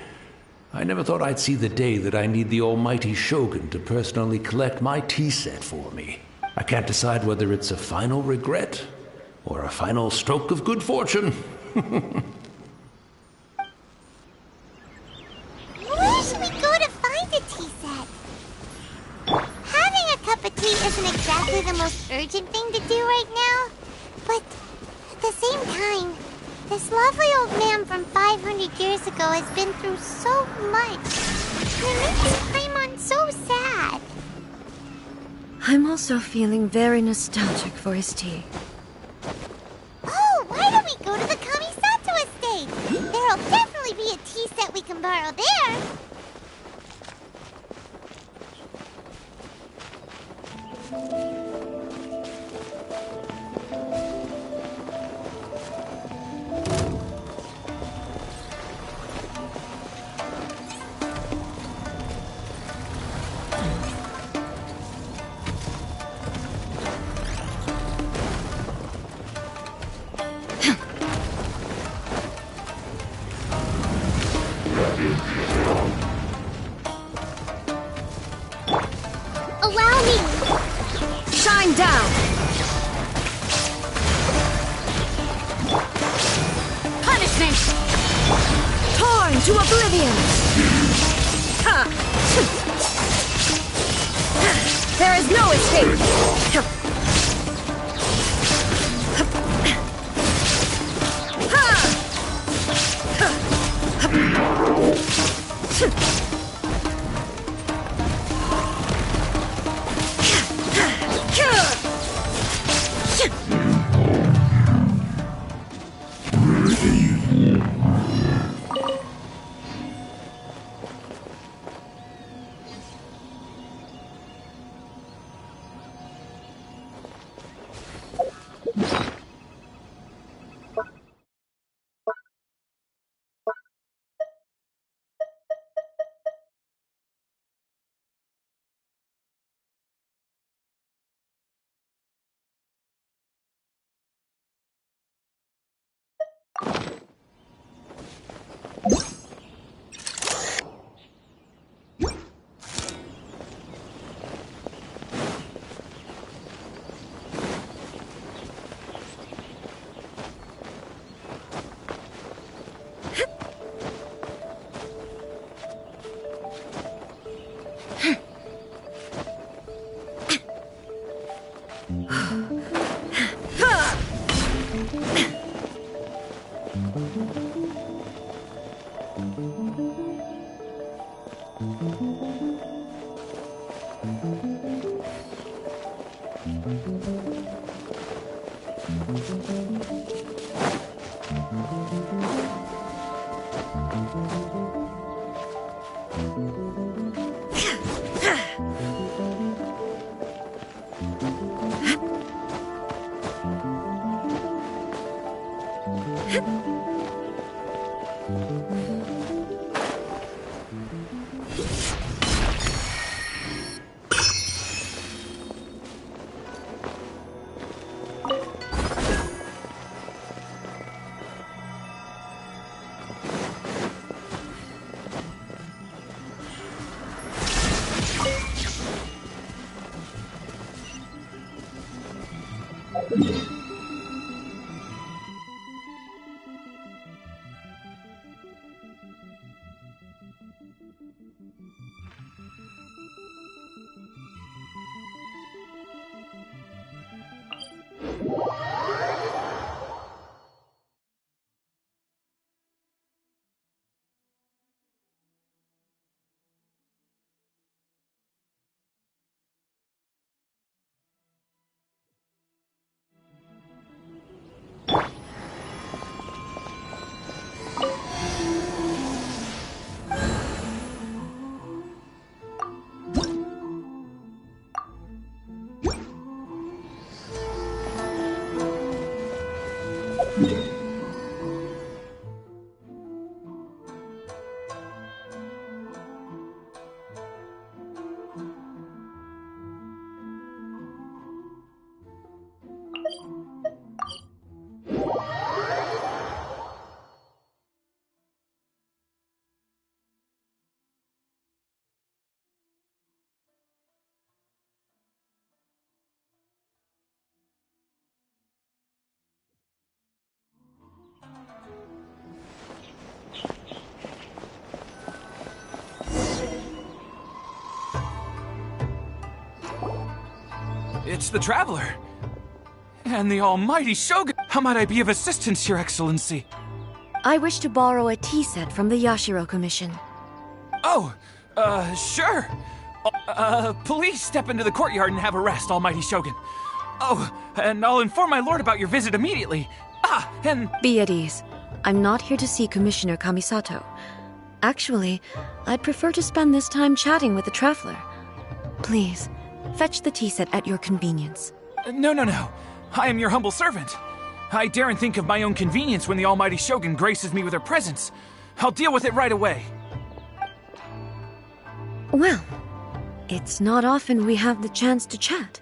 S9: I never thought I'd see the day that I need the almighty Shogun to personally collect my tea set for me. I can't decide whether it's a final regret or a final stroke of good fortune.
S3: Where should we go to find a tea set? Having a cup of tea isn't exactly the most urgent thing to do right now. But at the same time, this lovely old man from 500 years ago has been through so much. And it makes Paimon so sad.
S16: I'm also feeling very nostalgic for his tea.
S3: Oh, why don't we go to the Kamisato estate? There'll definitely be a tea set we can borrow there.
S10: Allow me!
S16: Shine down! Punishment! Torn to oblivion! Ha! There is no escape!
S17: It's the Traveler. And the almighty Shogun. How might I be of assistance, Your Excellency?
S16: I wish to borrow a tea set from the Yashiro Commission.
S17: Oh, sure. Please step into the courtyard and have a rest, almighty Shogun. Oh, and I'll inform my lord about your visit immediately. Ah, and...
S16: Be at ease. I'm not here to see Commissioner Kamisato. Actually, I'd prefer to spend this time chatting with the Traveler. Please, fetch the tea set at your convenience.
S17: No. I am your humble servant. I daren't think of my own convenience when the almighty Shogun graces me with her presence. I'll deal with it right away.
S16: Well, it's not often we have the chance to chat.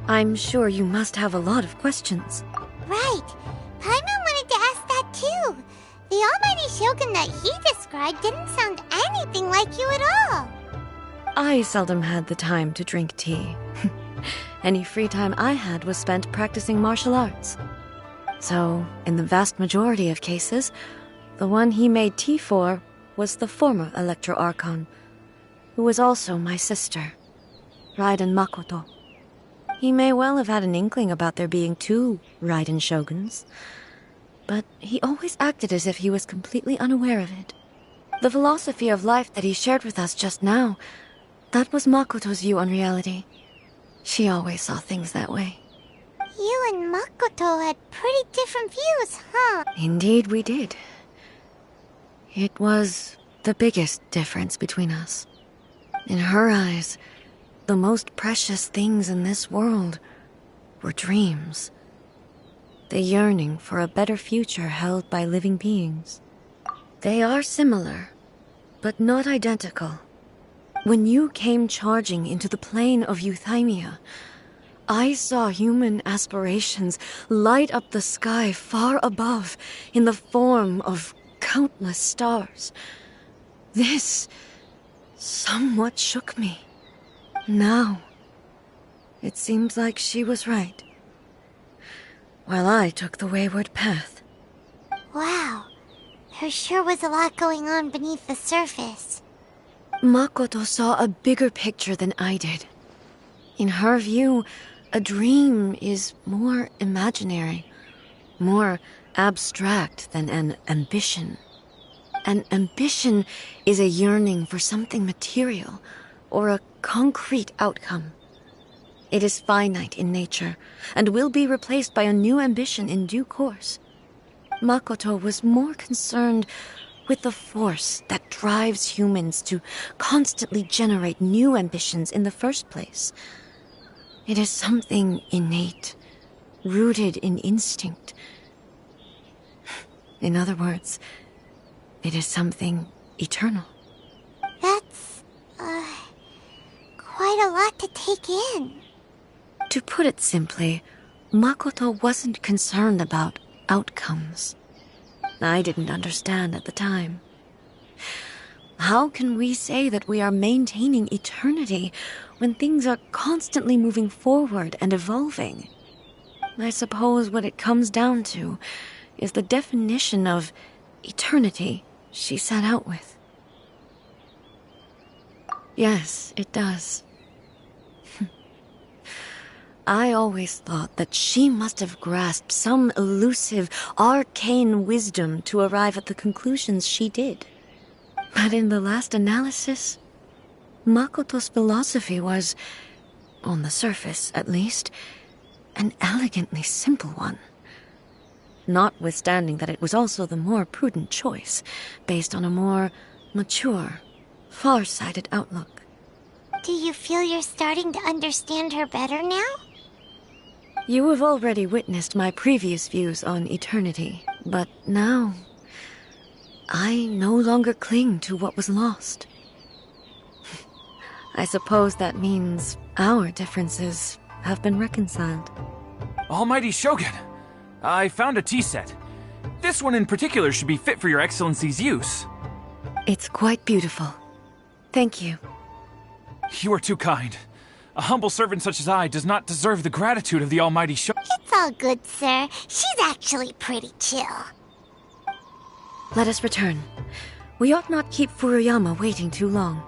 S16: I'm sure you must have a lot of questions.
S3: Right. Paimon wanted to ask that too. The almighty Shogun that he described didn't sound anything like you at all.
S16: I seldom had the time to drink tea. Any free time I had was spent practicing martial arts. So, in the vast majority of cases, the one he made tea for was the former Electro Archon, who was also my sister, Raiden Makoto. He may well have had an inkling about there being two Raiden Shoguns, but he always acted as if he was completely unaware of it. The philosophy of life that he shared with us just now, that was Makoto's view on reality. She always saw things that way.
S3: You and Makoto had pretty different views, huh?
S16: Indeed we did. It was the biggest difference between us. In her eyes, the most precious things in this world were dreams. The yearning for a better future held by living beings. They are similar, but not identical. When you came charging into the plane of Euthymia, I saw human aspirations light up the sky far above in the form of countless stars. This somewhat shook me. Now, it seems like she was right, while I took the wayward path.
S3: Wow, there sure was a lot going on beneath the surface.
S16: Makoto saw a bigger picture than I did. In her view, a dream is more imaginary, more abstract than an ambition. An ambition is a yearning for something material, or a concrete outcome. It is finite in nature, and will be replaced by a new ambition in due course. Makoto was more concerned with the force that drives humans to constantly generate new ambitions in the first place. It is something innate, rooted in instinct. In other words, it is something eternal.
S3: That's, quite a lot to take in.
S16: To put it simply, Makoto wasn't concerned about outcomes. I didn't understand at the time. How can we say that we are maintaining eternity when things are constantly moving forward and evolving? I suppose what it comes down to is the definition of eternity she set out with. Yes, it does.
S18: I always thought that she must have grasped some elusive, arcane wisdom to arrive at the conclusions she did. But in the last analysis, Makoto's philosophy was, on the surface at least, an elegantly simple one. Notwithstanding that it was also the more prudent choice, based on a more mature, far-sighted outlook.
S3: Do you feel you're starting to understand her better now?
S18: You have already witnessed my previous views on eternity, but now I no longer cling to what was lost. I suppose that means our differences have been reconciled.
S17: Almighty Shogun, I found a tea set. This one in particular should be fit for your Excellency's use.
S18: It's quite beautiful. Thank you.
S17: You are too kind. A humble servant such as I does not deserve the gratitude of the Almighty Shogun.
S3: It's all good, sir. She's actually pretty chill.
S18: Let us return. We ought not keep Furuyama waiting too long.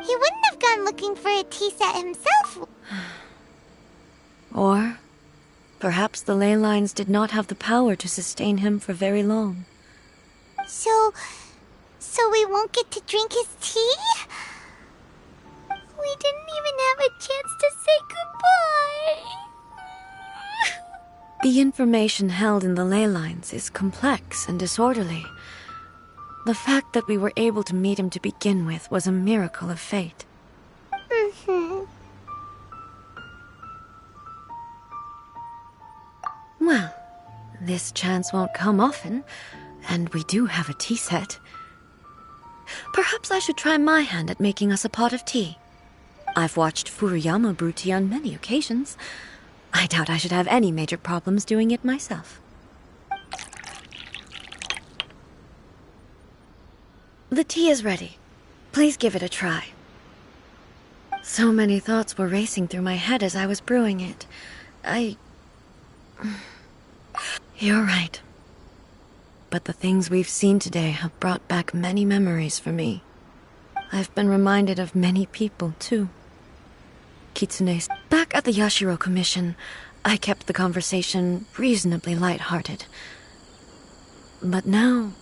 S3: He wouldn't have gone looking for a tea set himself.
S18: Or perhaps the ley lines did not have the power to sustain him for very long.
S3: So we won't get to drink his tea? We didn't even have a chance to say goodbye.
S18: The information held in the ley lines is complex and disorderly. The fact that we were able to meet him to begin with was a miracle of fate. Well, this chance won't come often, and we do have a tea set. Perhaps I should try my hand at making us a pot of tea. I've watched Furuyama brew tea on many occasions. I doubt I should have any major problems doing it myself. The tea is ready. Please give it a try. So many thoughts were racing through my head as I was brewing it. You're right. But the things we've seen today have brought back many memories for me. I've been reminded of many people, too. Kitsune's. Back at the Yashiro Commission, I kept the conversation reasonably light-hearted. But now,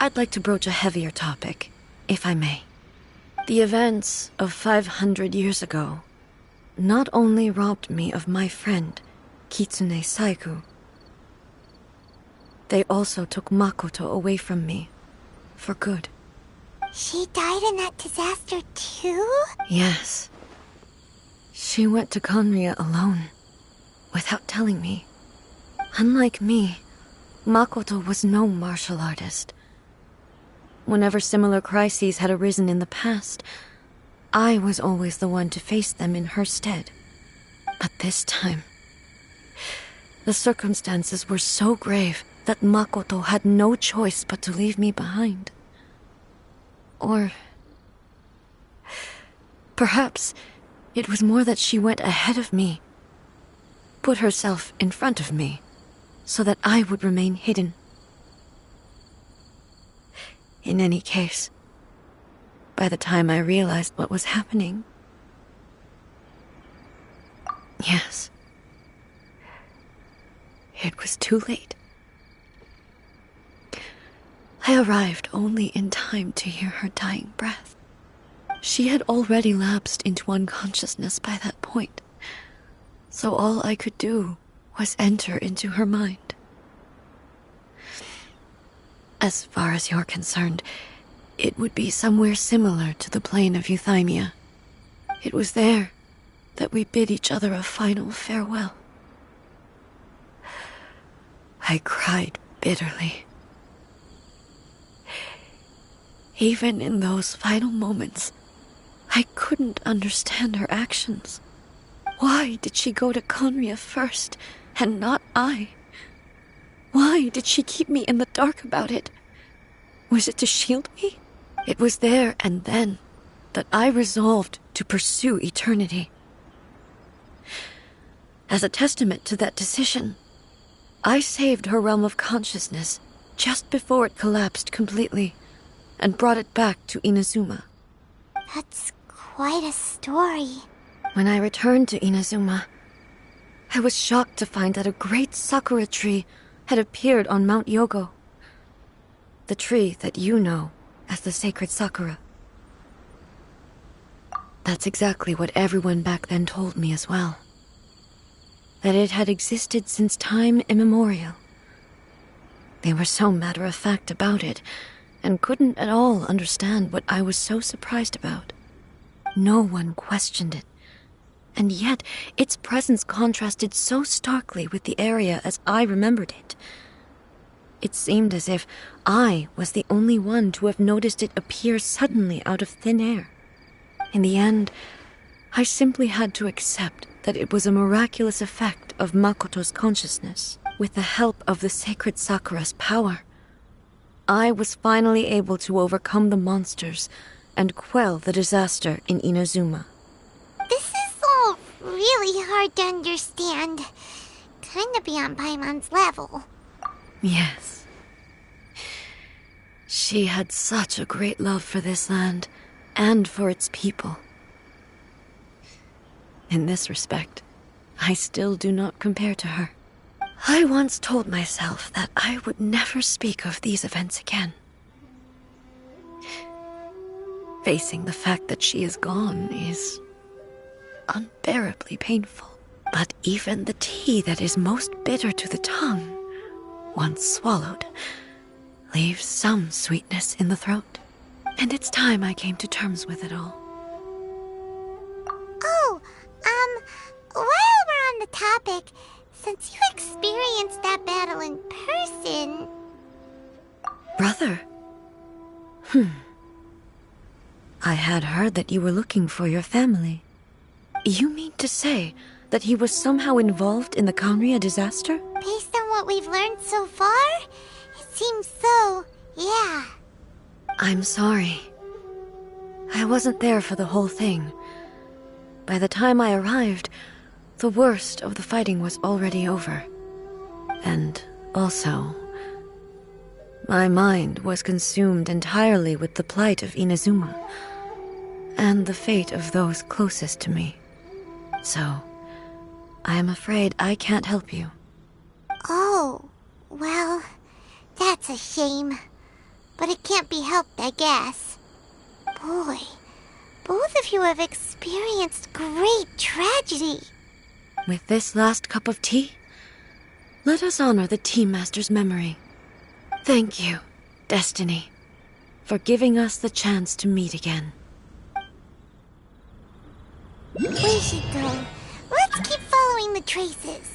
S18: I'd like to broach a heavier topic, if I may. The events of 500 years ago not only robbed me of my friend, Kitsune Saigu, they also took Makoto away from me, for good.
S3: She died in that disaster too?
S18: Yes. She went to Conria alone, without telling me. Unlike me, Makoto was no martial artist. Whenever similar crises had arisen in the past, I was always the one to face them in her stead. But this time, the circumstances were so grave that Makoto had no choice but to leave me behind. Or perhaps it was more that she went ahead of me, put herself in front of me, so that I would remain hidden. In any case, by the time I realized what was happening, yes, it was too late. I arrived only in time to hear her dying breath. She had already lapsed into unconsciousness by that point, so all I could do was enter into her mind. As far as you're concerned, it would be somewhere similar to the plane of Euthymia. It was there that we bid each other a final farewell. I cried bitterly. Even in those final moments, I couldn't understand her actions. Why did she go to Conria first, and not I? Why did she keep me in the dark about it? Was it to shield me? It was there and then that I resolved to pursue eternity. As a testament to that decision, I saved her realm of consciousness just before it collapsed completely, and brought it back to Inazuma.
S3: That's quite a story.
S18: When I returned to Inazuma, I was shocked to find that a great sakura tree had appeared on Mount Yogo. The tree that you know as the sacred sakura. That's exactly what everyone back then told me as well. That it had existed since time immemorial. They were so matter-of-fact about it, and couldn't at all understand what I was so surprised about. No one questioned it, and yet its presence contrasted so starkly with the area as I remembered it. It seemed as if I was the only one to have noticed it appear suddenly out of thin air. In the end, I simply had to accept that it was a miraculous effect of Makoto's consciousness. With the help of the sacred Sakura's power, I was finally able to overcome the monsters and quell the disaster in Inazuma.
S3: This is all really hard to understand. Kinda beyond Paimon's level.
S18: Yes. She had such a great love for this land, and for its people. In this respect, I still do not compare to her. I once told myself that I would never speak of these events again. Facing the fact that she is gone is unbearably painful. But even the tea that is most bitter to the tongue, once swallowed, leaves some sweetness in the throat. And it's time I came to terms with it all.
S3: Oh, while we're on the topic, since you experienced that battle in person...
S18: Brother? I had heard that you were looking for your family. You mean to say that he was somehow involved in the Conria disaster?
S3: Based on what we've learned so far, it seems so, yeah.
S18: I'm sorry. I wasn't there for the whole thing. By the time I arrived, the worst of the fighting was already over. And also, my mind was consumed entirely with the plight of Inazuma, and the fate of those closest to me. So, I am afraid I can't help you.
S3: Oh, well, that's a shame. But it can't be helped, I guess. Boy, both of you have experienced great tragedy.
S18: With this last cup of tea, let us honor the Tea Master's memory. Thank you, Destiny, for giving us the chance to meet again.
S3: We should go. Let's keep following the traces.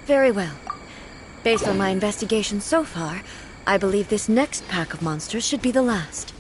S18: Very well. Based on my investigation so far, I believe this next pack of monsters should be the last.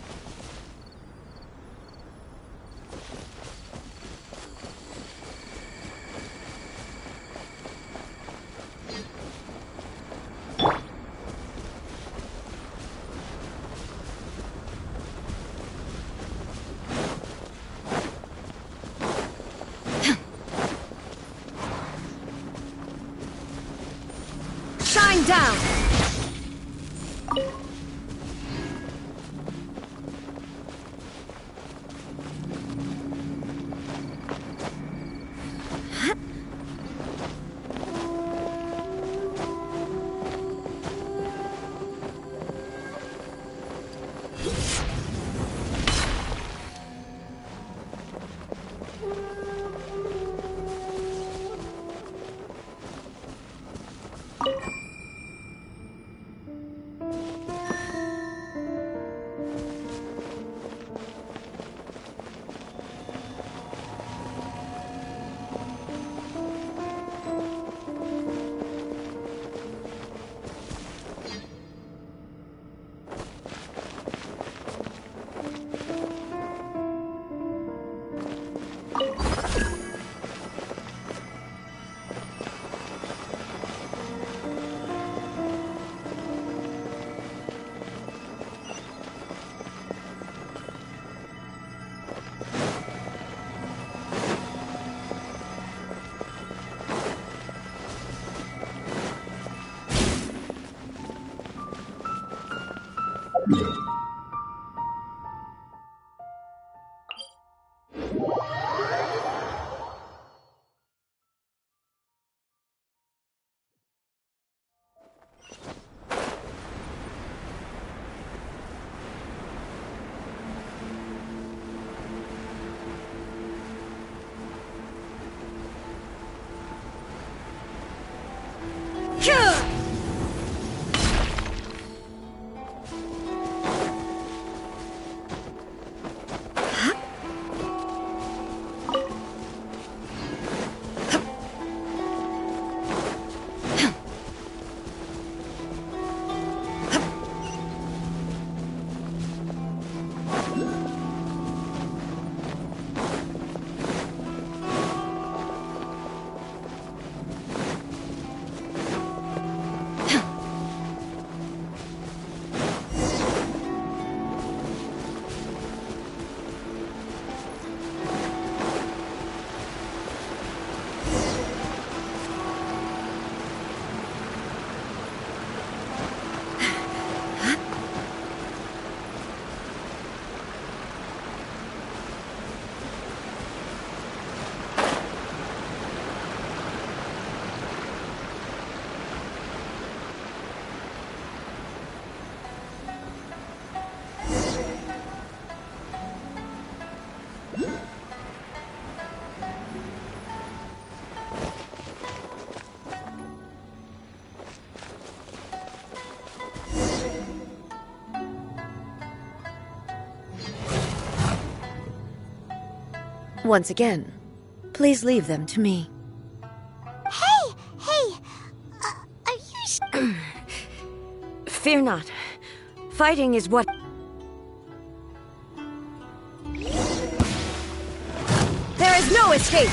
S4: Shine down!
S18: Once again, please leave them to me.
S3: Hey, are you
S18: Fear not. Fighting is what... There is no escape!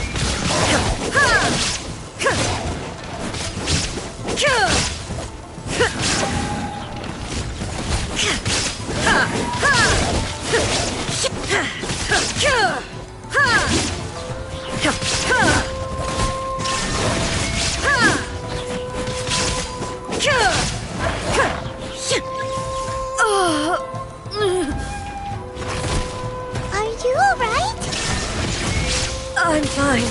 S3: Are you alright?
S18: I'm fine.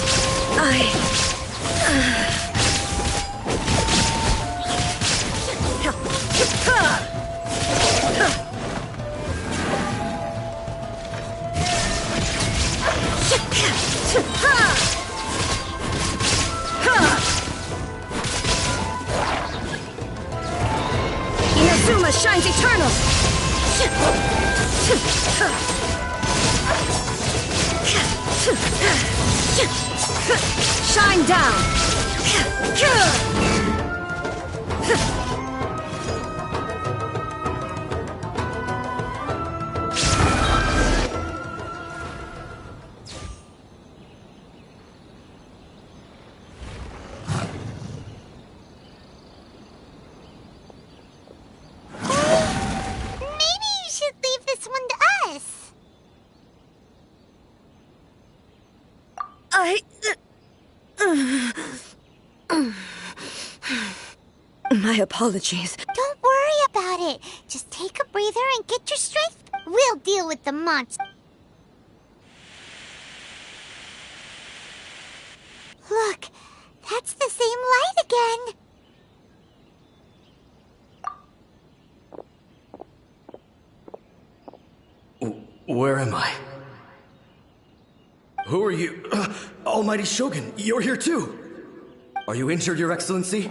S18: Inazuma shines eternal! Shine down!
S3: Maybe you should leave this one to us.
S18: My apologies.
S3: Don't worry about it. Just take a breather and get your strength. We'll deal with the monster. Look, that's the same light again.
S2: Where am I? Who are you? Almighty Shogun, you're here too! Are you injured, Your Excellency?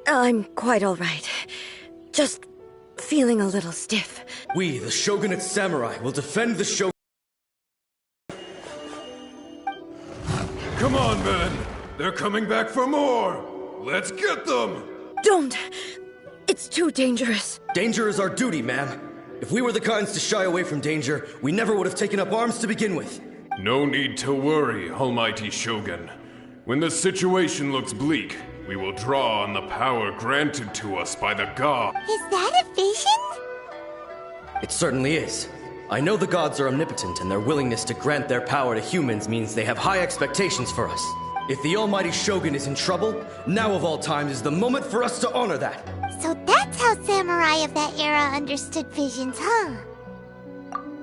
S18: I'm quite all right. Just feeling a little stiff.
S2: We, the Shogunate Samurai, will defend the Shogun.
S12: Come on, men! They're coming back for more! Let's get them!
S18: Don't! It's too dangerous.
S2: Danger is our duty, ma'am. If we were the kinds to shy away from danger, we never would have taken up arms to begin with.
S12: No need to worry, Almighty Shogun. When the situation looks bleak, we will draw on the power granted to us by the gods.
S3: Is that a vision?
S2: It certainly is. I know the gods are omnipotent, and their willingness to grant their power to humans means they have high expectations for us. If the Almighty Shogun is in trouble, now of all times is the moment for us to honor that.
S3: So that's how samurai of that era understood visions, huh?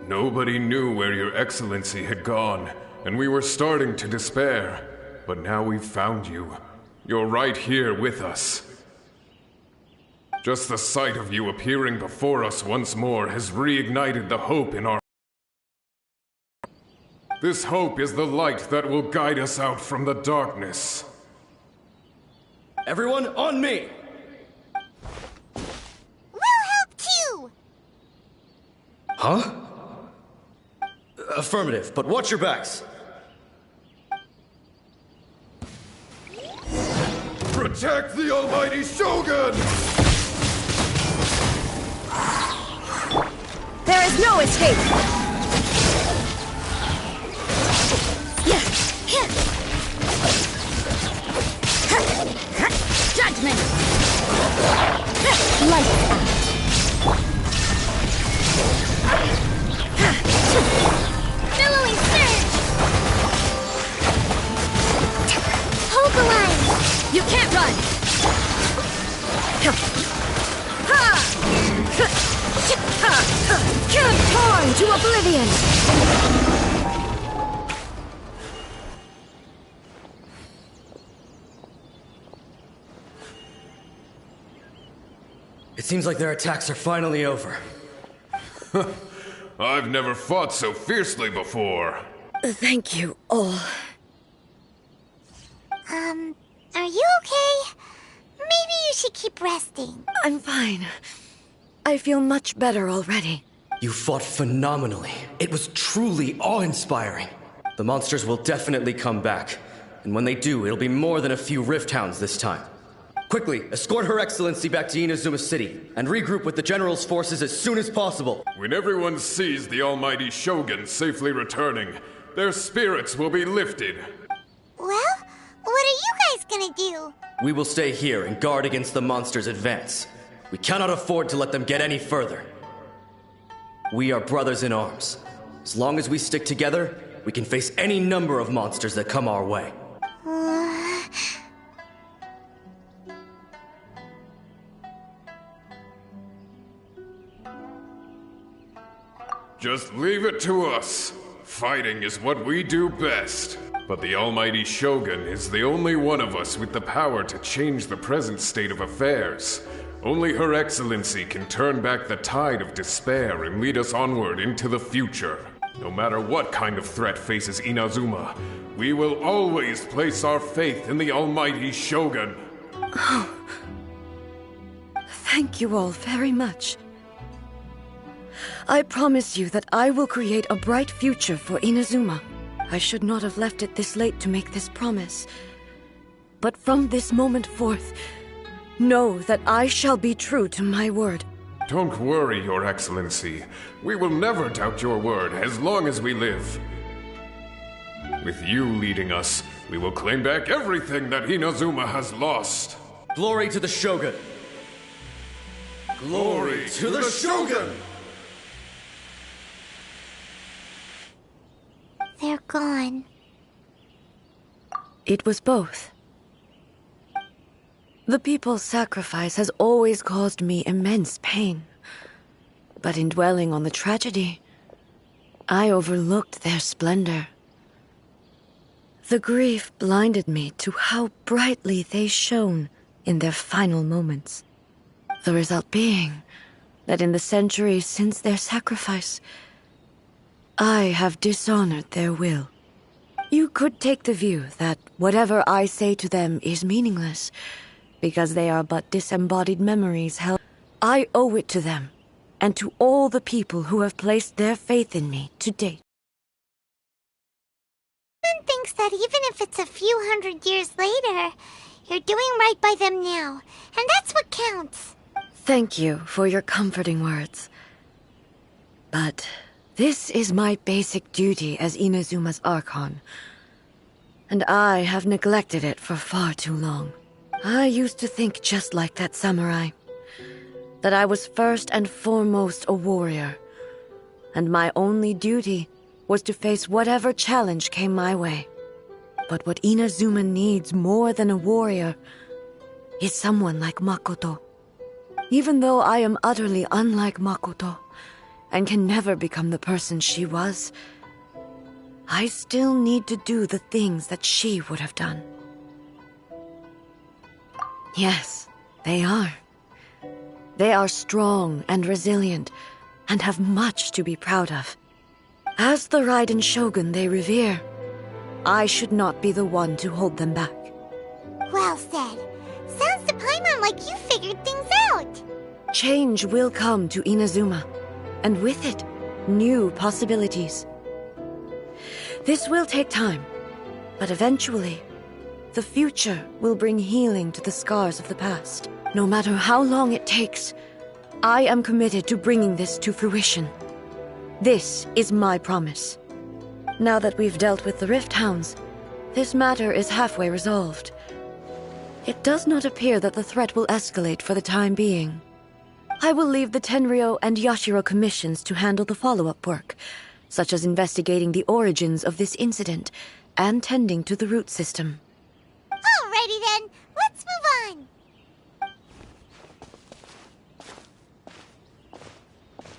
S12: Nobody knew where Your Excellency had gone, and we were starting to despair. But now we've found you. You're right here with us. Just the sight of you appearing before us once more has reignited the hope in our... This hope is the light that will guide us out from the darkness.
S13: Everyone, on me!
S3: We'll help too!
S13: Huh? Affirmative, but watch your backs.
S12: Protect the almighty Shogun!
S16: There is no escape! Judgment! Light out!
S3: Billowing surge! Hold the line!
S16: You can't run! Torn to oblivion!
S13: It seems like their attacks are finally over.
S12: I've never fought so fiercely before.
S18: Thank you all.
S3: Are you okay? Maybe you should keep resting.
S18: I'm fine. I feel much better already.
S13: You fought phenomenally. It was truly awe-inspiring. The monsters will definitely come back. And when they do, it'll be more than a few Rift Hounds this time. Quickly, escort Her Excellency back to Inazuma City, and regroup with the General's forces as soon as possible.
S12: When everyone sees the almighty Shogun safely returning, their spirits will be lifted.
S3: Well, what are you guys gonna do?
S13: We will stay here and guard against the monsters' advance. We cannot afford to let them get any further. We are brothers in arms. As long as we stick together, we can face any number of monsters that come our way.
S12: Just leave it to us. Fighting is what we do best. But the almighty Shogun is the only one of us with the power to change the present state of affairs. Only Her Excellency can turn back the tide of despair and lead us onward into the future. No matter what kind of threat faces Inazuma, we will always place our faith in the almighty Shogun.
S18: Oh. Thank you all very much. I promise you that I will create a bright future for Inazuma. I should not have left it this late to make this promise. But from this moment forth, know that I shall be true to my word.
S12: Don't worry, Your Excellency. We will never doubt your word as long as we live. With you leading us, we will claim back everything that Inazuma has lost.
S13: Glory to the Shogun!
S12: Glory to the Shogun!
S3: They're gone.
S18: It was both. The people's sacrifice has always caused me immense pain. But in dwelling on the tragedy, I overlooked their splendor. The grief blinded me to how brightly they shone in their final moments. The result being that in the centuries since their sacrifice, I have dishonored their will. You could take the view that whatever I say to them is meaningless, because they are but disembodied memories held. I owe it to them, and to all the people who have placed their faith in me to date.
S3: Everyone thinks that even if it's a few hundred years later, you're doing right by them now, and that's what counts.
S18: Thank you for your comforting words. But this is my basic duty as Inazuma's Archon, and I have neglected it for far too long. I used to think just like that samurai, that I was first and foremost a warrior, and my only duty was to face whatever challenge came my way. But what Inazuma needs more than a warrior is someone like Makoto. Even though I am utterly unlike Makoto, and can never become the person she was, I still need to do the things that she would have done. Yes, they are. They are strong and resilient, and have much to be proud of. As the Raiden Shogun they revere, I should not be the one to hold them back.
S3: Well said. Sounds to Paimon like you figured things out.
S18: Change will come to Inazuma, and with it, new possibilities. This will take time, but eventually, the future will bring healing to the scars of the past. No matter how long it takes, I am committed to bringing this to fruition. This is my promise. Now that we've dealt with the Rift Hounds, this matter is halfway resolved. It does not appear that the threat will escalate for the time being. I will leave the Tenryo and Yashiro commissions to handle the follow-up work, such as investigating the origins of this incident and tending to the root system.
S3: Alrighty then, let's move on.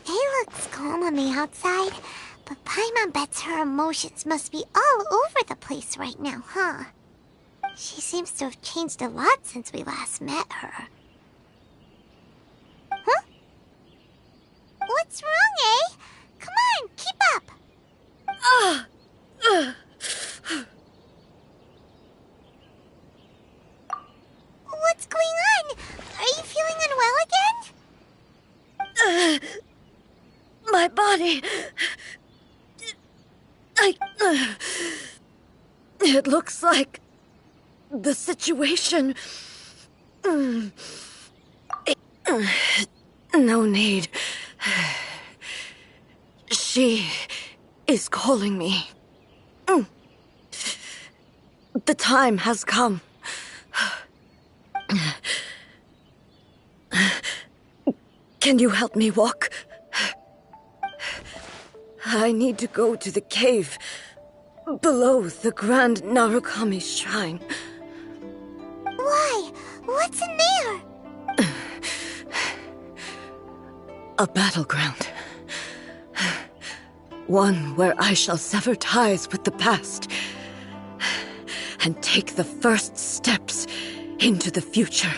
S3: It looks calm on the outside, but Paimon bets her emotions must be all over the place right now, huh? She seems to have changed a lot since we last met her. Huh? What's wrong, eh? Come on, keep up! What's going on? Are you feeling unwell again?
S18: My body... It looks like... the situation... No need. She is calling me. The time has come. Can you help me walk? I need to go to the cave below the Grand Narukami Shrine.
S3: Why? What's in there?
S18: A battleground. One where I shall sever ties with the past and take the first steps into the future.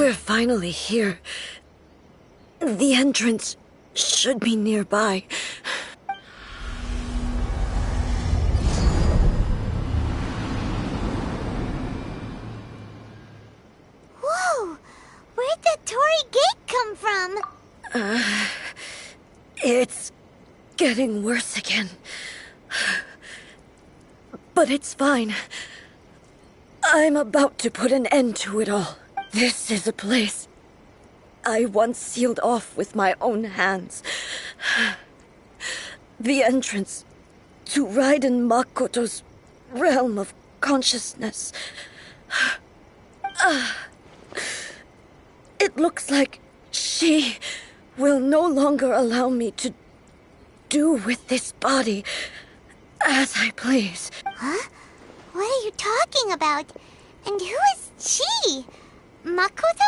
S18: We're finally here. The entrance should be nearby.
S3: Whoa! Where'd the Torii Gate come from?
S18: It's getting worse again. But it's fine. I'm about to put an end to it all. This is a place I once sealed off with my own hands. The entrance to Raiden Makoto's realm of consciousness. It looks like she will no longer allow me to do with this body as I please.
S3: Huh? What are you talking about? And who is she? Makoto?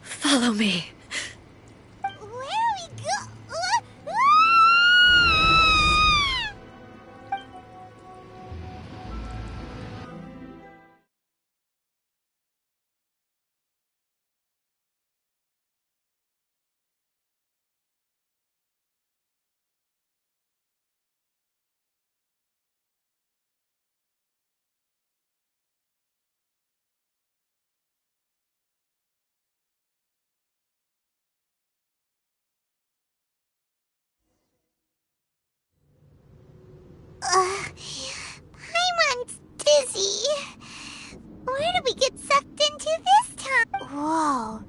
S18: Follow me.
S3: Where are we go? Paimon's dizzy. Where did we get sucked into this time? Whoa.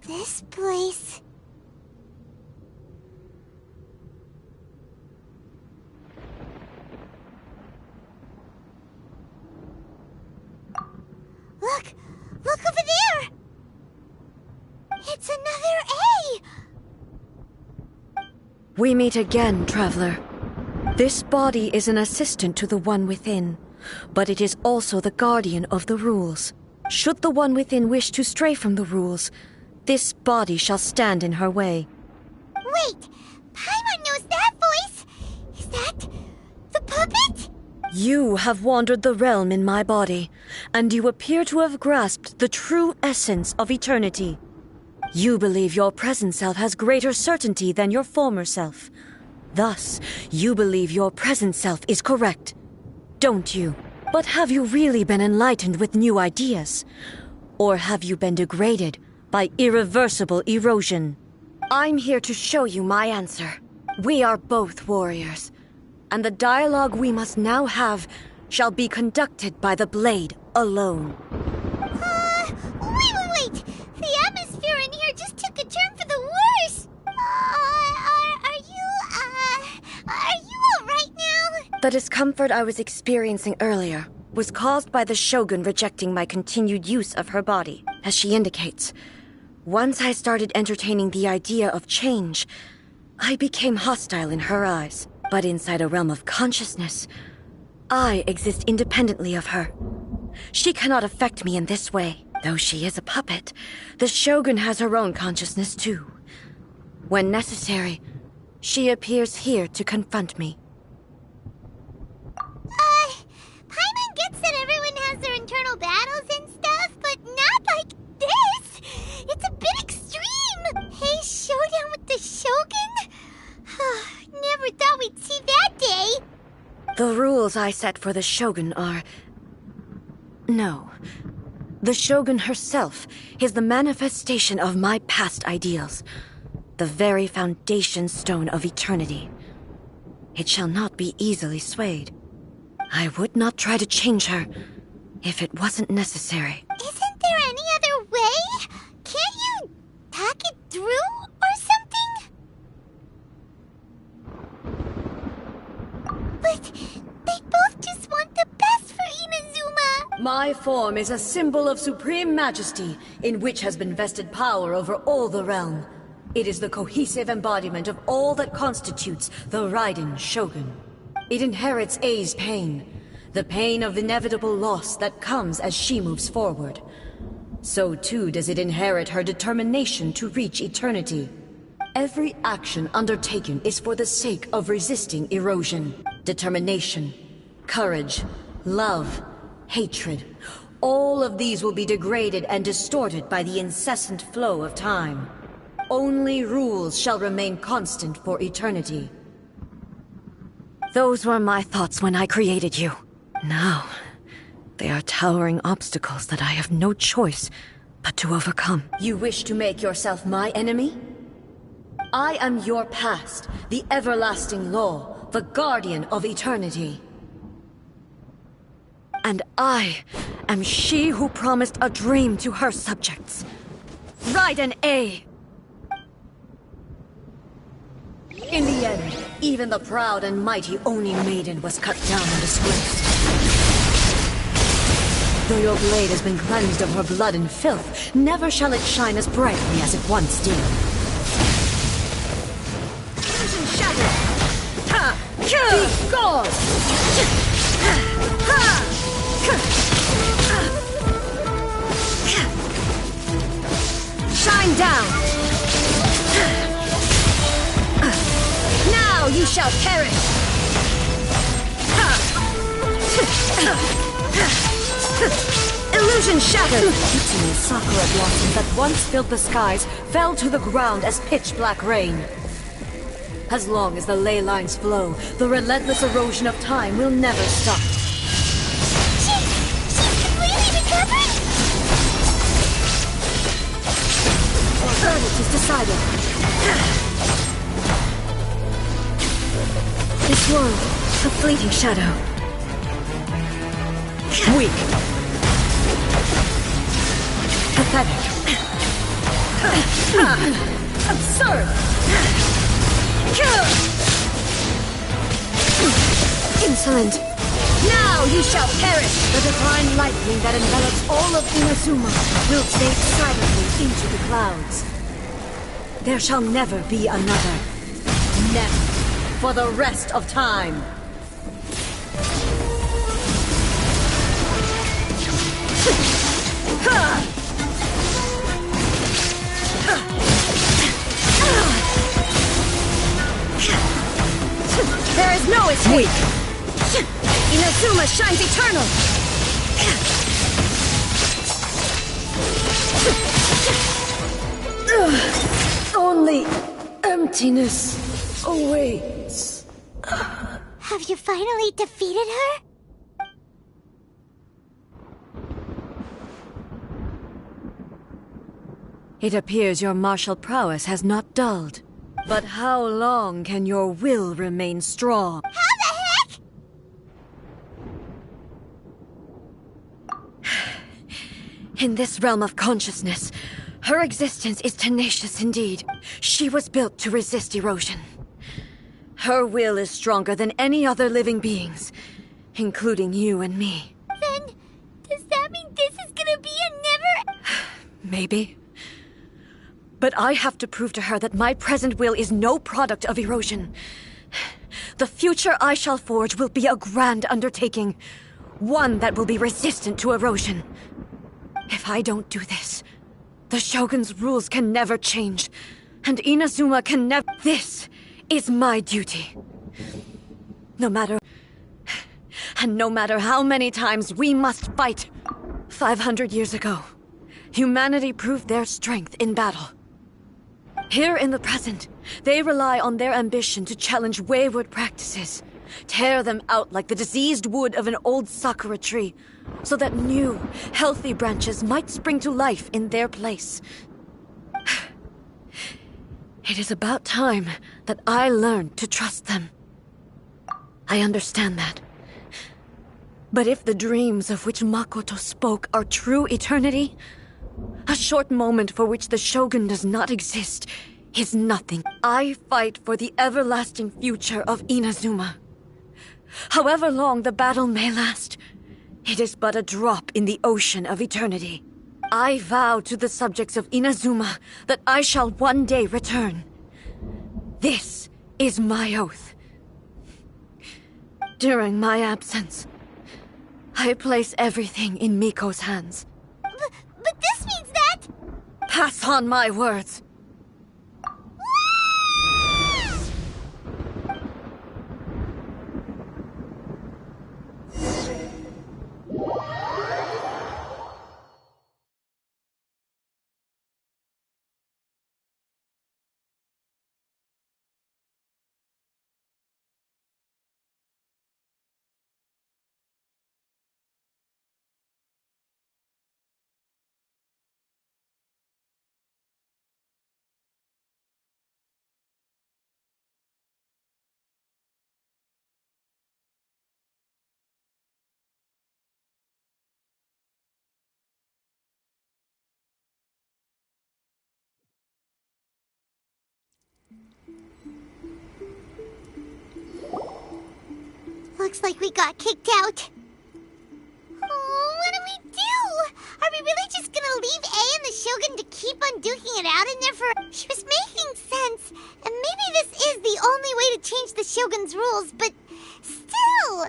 S3: This place... Look! Look over there! It's another A!
S18: We meet again, traveler. This body is an assistant to the One Within, but it is also the guardian of the rules. Should the One Within wish to stray from the rules, this body shall stand in her way.
S3: Wait! Paimon knows that voice! Is that... the puppet?
S18: You have wandered the realm in my body, and you appear to have grasped the true essence of eternity. You believe your present self has greater certainty than your former self. Thus, you believe your present self is correct, don't you? But have you really been enlightened with new ideas? Or have you been degraded by irreversible erosion? I'm here to show you my answer. We are both warriors, and the dialogue we must now have shall be conducted by the blade alone.
S3: Wait! The atmosphere in here just took a turn for the worse! Are you alright now?
S18: The discomfort I was experiencing earlier was caused by the Shogun rejecting my continued use of her body. As she indicates, once I started entertaining the idea of change, I became hostile in her eyes. But inside a realm of consciousness, I exist independently of her. She cannot affect me in this way. Though she is a puppet, the Shogun has her own consciousness too. When necessary, she appears here to confront me.
S3: Paimon gets that everyone has their internal battles and stuff, but not like this! It's a bit extreme! Hey, showdown with the Shogun? Never thought we'd see that day!
S18: The rules I set for the Shogun are... No. The Shogun herself is the manifestation of my past ideals. The very foundation stone of eternity. It shall not be easily swayed. I would not try to change her if it wasn't necessary.
S3: Isn't there any other way? Can't you talk it through or something? But they both just want the best for Inazuma.
S18: My form is a symbol of supreme majesty, in which has been vested power over all the realm. It is the cohesive embodiment of all that constitutes the Raiden Shogun. It inherits Ei's pain, the pain of inevitable loss that comes as she moves forward. So too does it inherit her determination to reach eternity.
S4: Every action undertaken is for the sake of resisting erosion. Determination, courage, love, hatred. All of these will be degraded and distorted by the incessant flow of time. Only rules shall remain constant for eternity.
S18: Those were my thoughts when I created you. Now, they are towering obstacles that I have no choice but to overcome.
S4: You wish to make yourself my enemy? I am your past, the everlasting law, the guardian of eternity.
S18: And I am she who promised a dream to her subjects. Raiden A.
S4: In the end, even the proud and mighty Oni maiden was cut down and disgraced. Though your blade has been cleansed of her blood and filth, never shall it shine as brightly as it once did. Fusion shatter! Ha! Be gone! Ha! Shine down! Now you shall perish! Illusion shattered! Kitsune sakura blossoms that once filled the skies fell to the ground as pitch-black rain. As long as the ley lines flow, the relentless erosion of time will never stop.
S3: She's completely recovered?
S4: Our verdict is decided. This world, a fleeting shadow. Weak. Pathetic. Absurd. Insolent. Now you shall perish! The divine lightning that envelops all of Inazuma will fade silently into the clouds. There shall never be another. Never. For the rest of time. There is no escape! Inazuma shines eternal! Only emptiness awaits.
S3: Have you finally defeated her?
S18: It appears your martial prowess has not dulled. But how long can your will remain strong?
S3: How the heck?
S18: In this realm of consciousness, her existence is tenacious indeed. She was built to resist erosion. Her will is stronger than any other living being's, including you and me.
S3: Then, does that mean this is gonna be a never...
S18: Maybe. But I have to prove to her that my present will is no product of erosion. The future I shall forge will be a grand undertaking. One that will be resistant to erosion. If I don't do this, the Shogun's rules can never change. And Inazuma can never... This is my duty. No matter... And no matter how many times we must fight. 500 years ago, humanity proved their strength in battle. Here in the present, they rely on their ambition to challenge wayward practices, tear them out like the diseased wood of an old sakura tree, so that new, healthy branches might spring to life in their place. It is about time that I learned to trust them. I understand that. But if the dreams of which Makoto spoke are true eternity, a short moment for which the Shogun does not exist is nothing. I fight for the everlasting future of Inazuma. However long the battle may last, it is but a drop in the ocean of eternity. I vow to the subjects of Inazuma that I shall one day return. This is my oath. During my absence, I place everything in Miko's hands.
S3: But this means that...
S18: Pass on my words.
S3: Looks like we got kicked out. Oh, what do we do? Are we really just gonna leave A and the Shogun to keep on duking it out in there for... She was making sense. And maybe this is the only way to change the Shogun's rules, but still...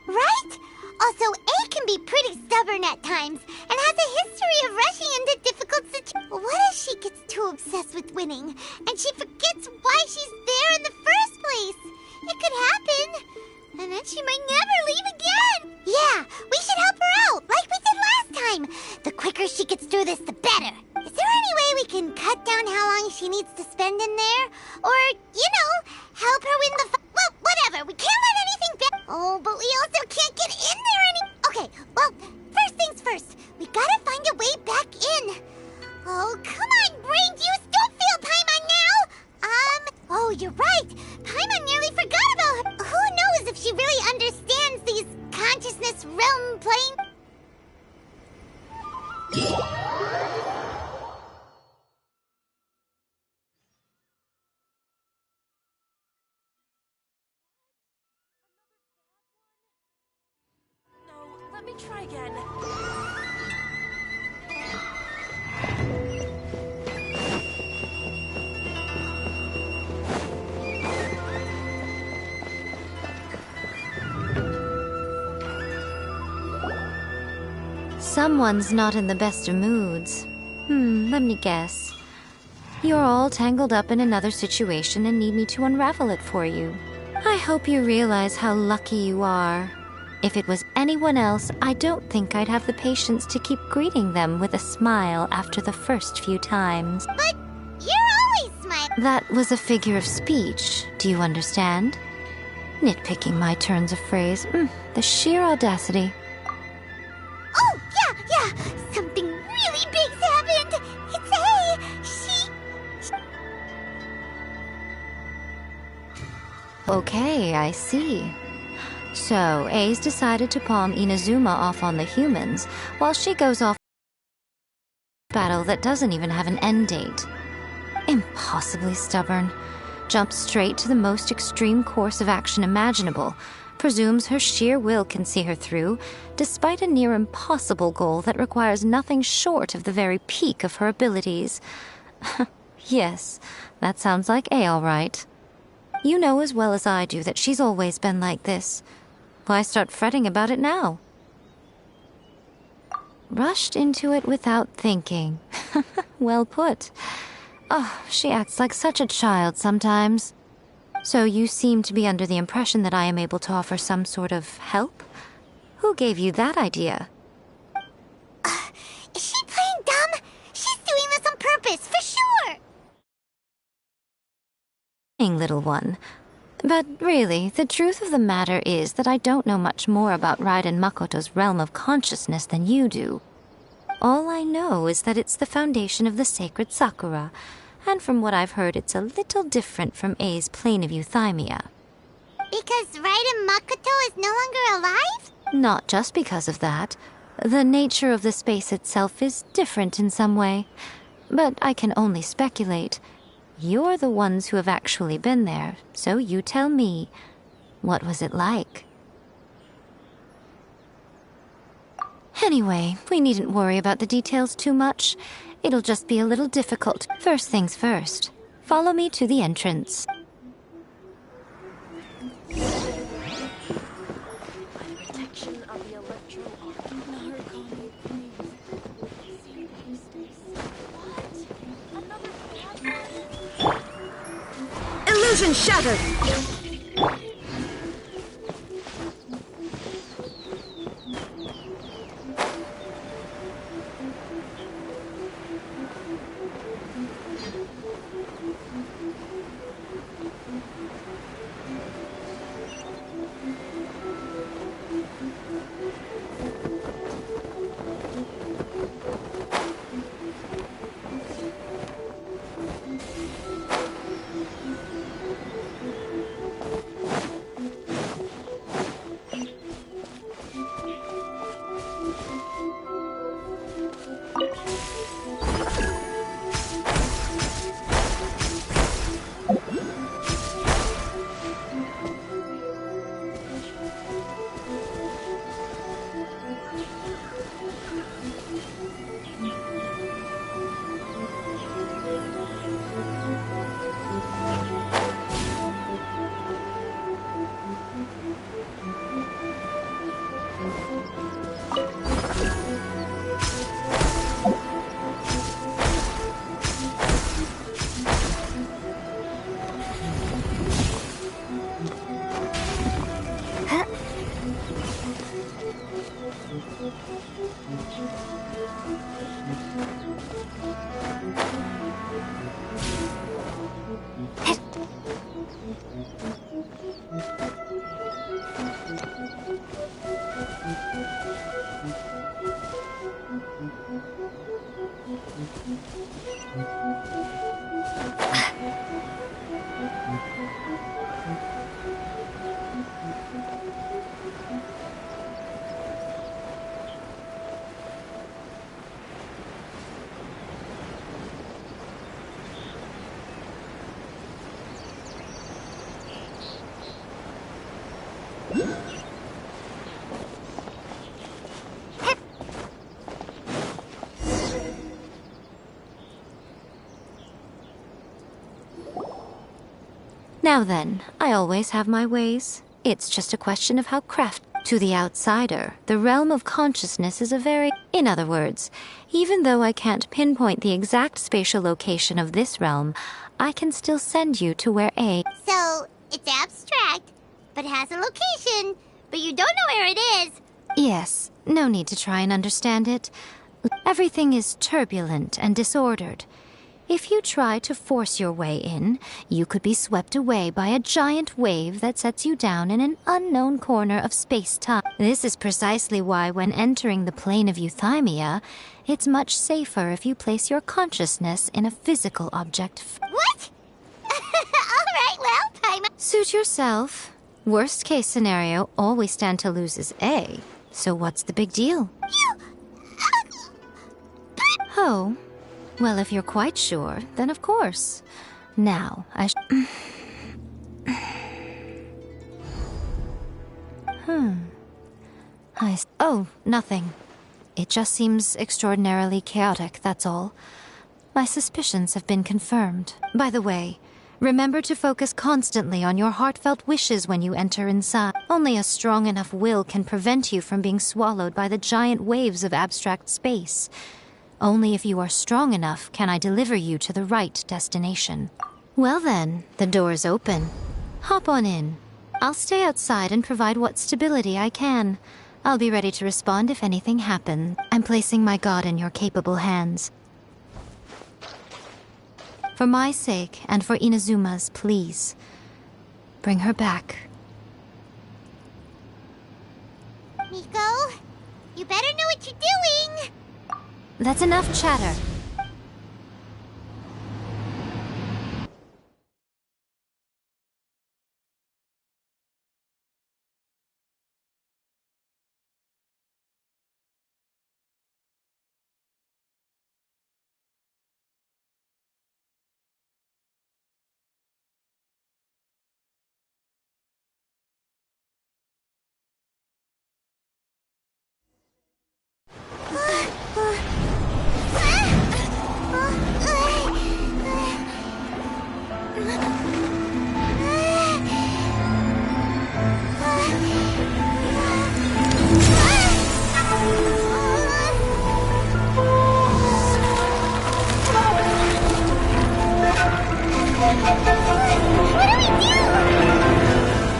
S3: Right? Also, A can be pretty stubborn at times, and has a history of rushing into difficult situations. What if she gets too obsessed with winning, and she forgets why she's there in the first place? It could happen, and then she might never leave again. Yeah, we should help her out, like we did last time. The quicker she gets through this, the better. Is there any way we can cut down how long she needs to spend in there? Or, you know, help her win the well, whatever. We can't let anything Oh, but we also can't get in there Okay, well, first things first. We gotta find a way back in. Oh, come on, brain juice. Don't feel Paimon now. Oh, you're right. Paimon nearly forgot about her. Who knows if she really understands these consciousness realm plane?
S16: Let me try again.
S6: Someone's not in the best of moods. Let me guess. You're all tangled up in another situation and need me to unravel it for you. I hope you realize how lucky you are. If it was anyone else, I don't think I'd have the patience to keep greeting them with a smile after the first few times.
S3: But you're always smiling.
S6: That was a figure of speech, do you understand? Nitpicking my turns of phrase. The sheer audacity.
S3: Oh, yeah. Something really big's happened. It's A.
S6: Okay, I see. So, A's decided to palm Inazuma off on the humans, while she goes off battle that doesn't even have an end date. Impossibly stubborn. Jumps straight to the most extreme course of action imaginable, presumes her sheer will can see her through, despite a near impossible goal that requires nothing short of the very peak of her abilities. Yes, that sounds like A all right. You know as well as I do that she's always been like this. Why start fretting about it now? Rushed into it without thinking. Well put. Oh, she acts like such a child sometimes. So you seem to be under the impression that I am able to offer some sort of help? Who gave you that idea?
S3: Is she playing dumb? She's doing this on purpose, for sure!
S6: Little one. But really, the truth of the matter is that I don't know much more about Raiden Makoto's realm of consciousness than you do. All I know is that it's the foundation of the sacred Sakura, and from what I've heard, it's a little different from A's plane of euthymia.
S3: Because Raiden Makoto is no longer alive?
S6: Not just because of that. The nature of the space itself is different in some way. But I can only speculate. You're the ones who have actually been there, so you tell me, what was it like? Anyway, we needn't worry about the details too much. It'll just be a little difficult. First things first. Follow me to the entrance.
S4: Illusion shattered!
S6: Now then, I always have my ways. It's just a question of how To the outsider, the realm of consciousness is a very... In other words, even though I can't pinpoint the exact spatial location of this realm, I can still send you to where A...
S3: So, it's abstract, but has a location, but you don't know where it is.
S6: Yes, no need to try and understand it. Everything is turbulent and disordered. If you try to force your way in, you could be swept away by a giant wave that sets you down in an unknown corner of space-time. This is precisely why when entering the plane of euthymia, it's much safer if you place your consciousness in a physical object.
S3: What? Alright, well, Paimon.
S6: Suit yourself. Worst case scenario, all we stand to lose is A. So what's the big deal? Oh. Well, if you're quite sure, then of course. Now, Oh, nothing. It just seems extraordinarily chaotic, that's all. My suspicions have been confirmed. By the way, remember to focus constantly on your heartfelt wishes when you enter inside. Only a strong enough will can prevent you from being swallowed by the giant waves of abstract space. Only if you are strong enough can I deliver you to the right destination. Well then, the door is open. Hop on in. I'll stay outside and provide what stability I can. I'll be ready to respond if anything happens. I'm placing my god in your capable hands. For my sake, and for Inazuma's, please. Bring her back.
S3: Miko, you better know what you're doing!
S6: That's enough chatter.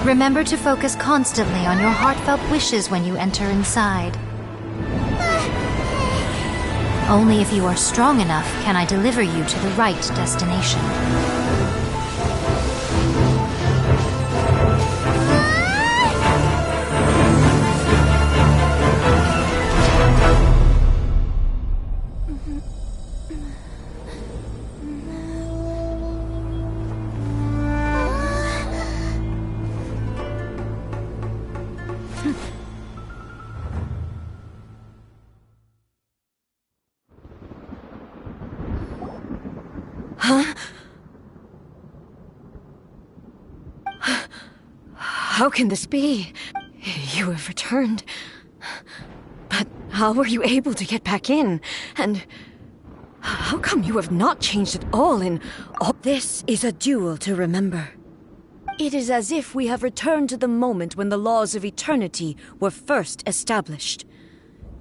S6: Remember to focus constantly on your heartfelt wishes when you enter inside. Only if you are strong enough can I deliver you to the right destination.
S18: How can this be? You have returned. But how were you able to get back in? And how come you have not changed at all in all... This is a duel to remember. It is as if we have returned to the moment when the laws of eternity were first established.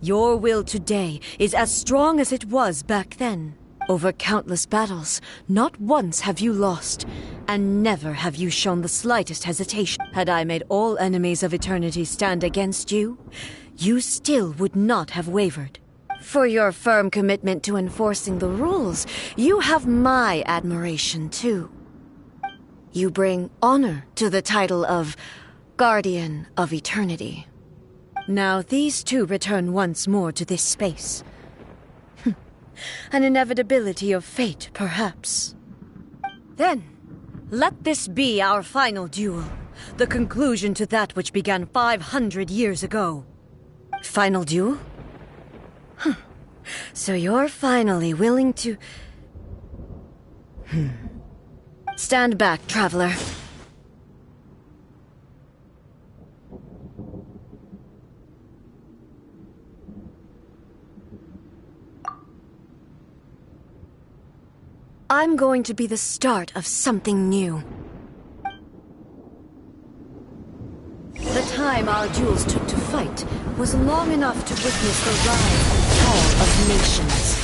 S18: Your will today is as strong as it was back then. Over countless battles, not once have you lost, and never have you shown the slightest hesitation. Had I made all enemies of eternity stand against you, you still would not have wavered. For your firm commitment to enforcing the rules, you have my admiration too. You bring honor to the title of Guardian of Eternity. Now these two return once more to this space. An inevitability of fate, perhaps. Then, let this be our final duel. The conclusion to that which began 500 years ago. Final duel? Huh. So you're finally willing to... Stand back, traveler. I'm going to be the start of something new. The time our duels took to fight was long enough to witness the rise and fall of nations.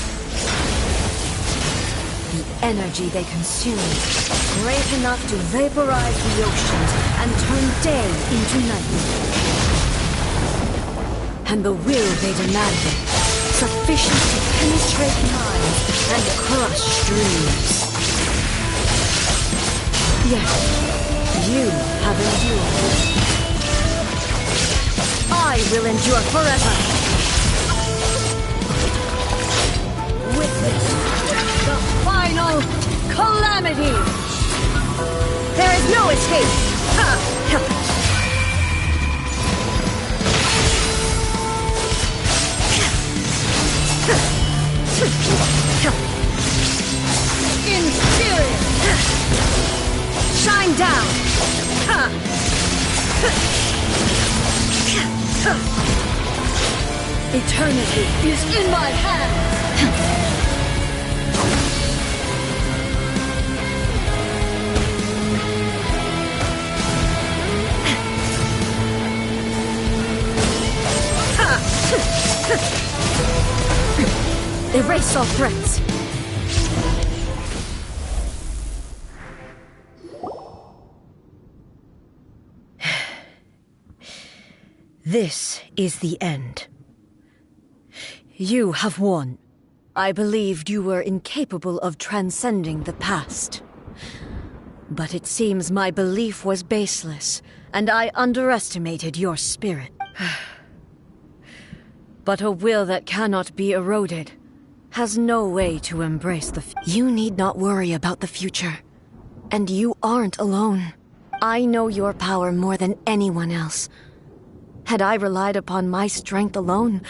S18: The energy they consumed, great enough to vaporize the oceans and turn day into night. And the will they demanded, sufficient to penetrate minds and crush dreams. Yet, you have endured. I will endure forever. Witness the final calamity. There is no escape. Inferior. Shine down. Eternity is in my hand! Erase all threats! This is the end. You have won. I believed you were incapable of transcending the past. But it seems my belief was baseless, and I underestimated your spirit. But a will that cannot be eroded has no way to embrace the You need not worry about the future. And you aren't alone. I know your power more than anyone else. Had I relied upon my strength alone,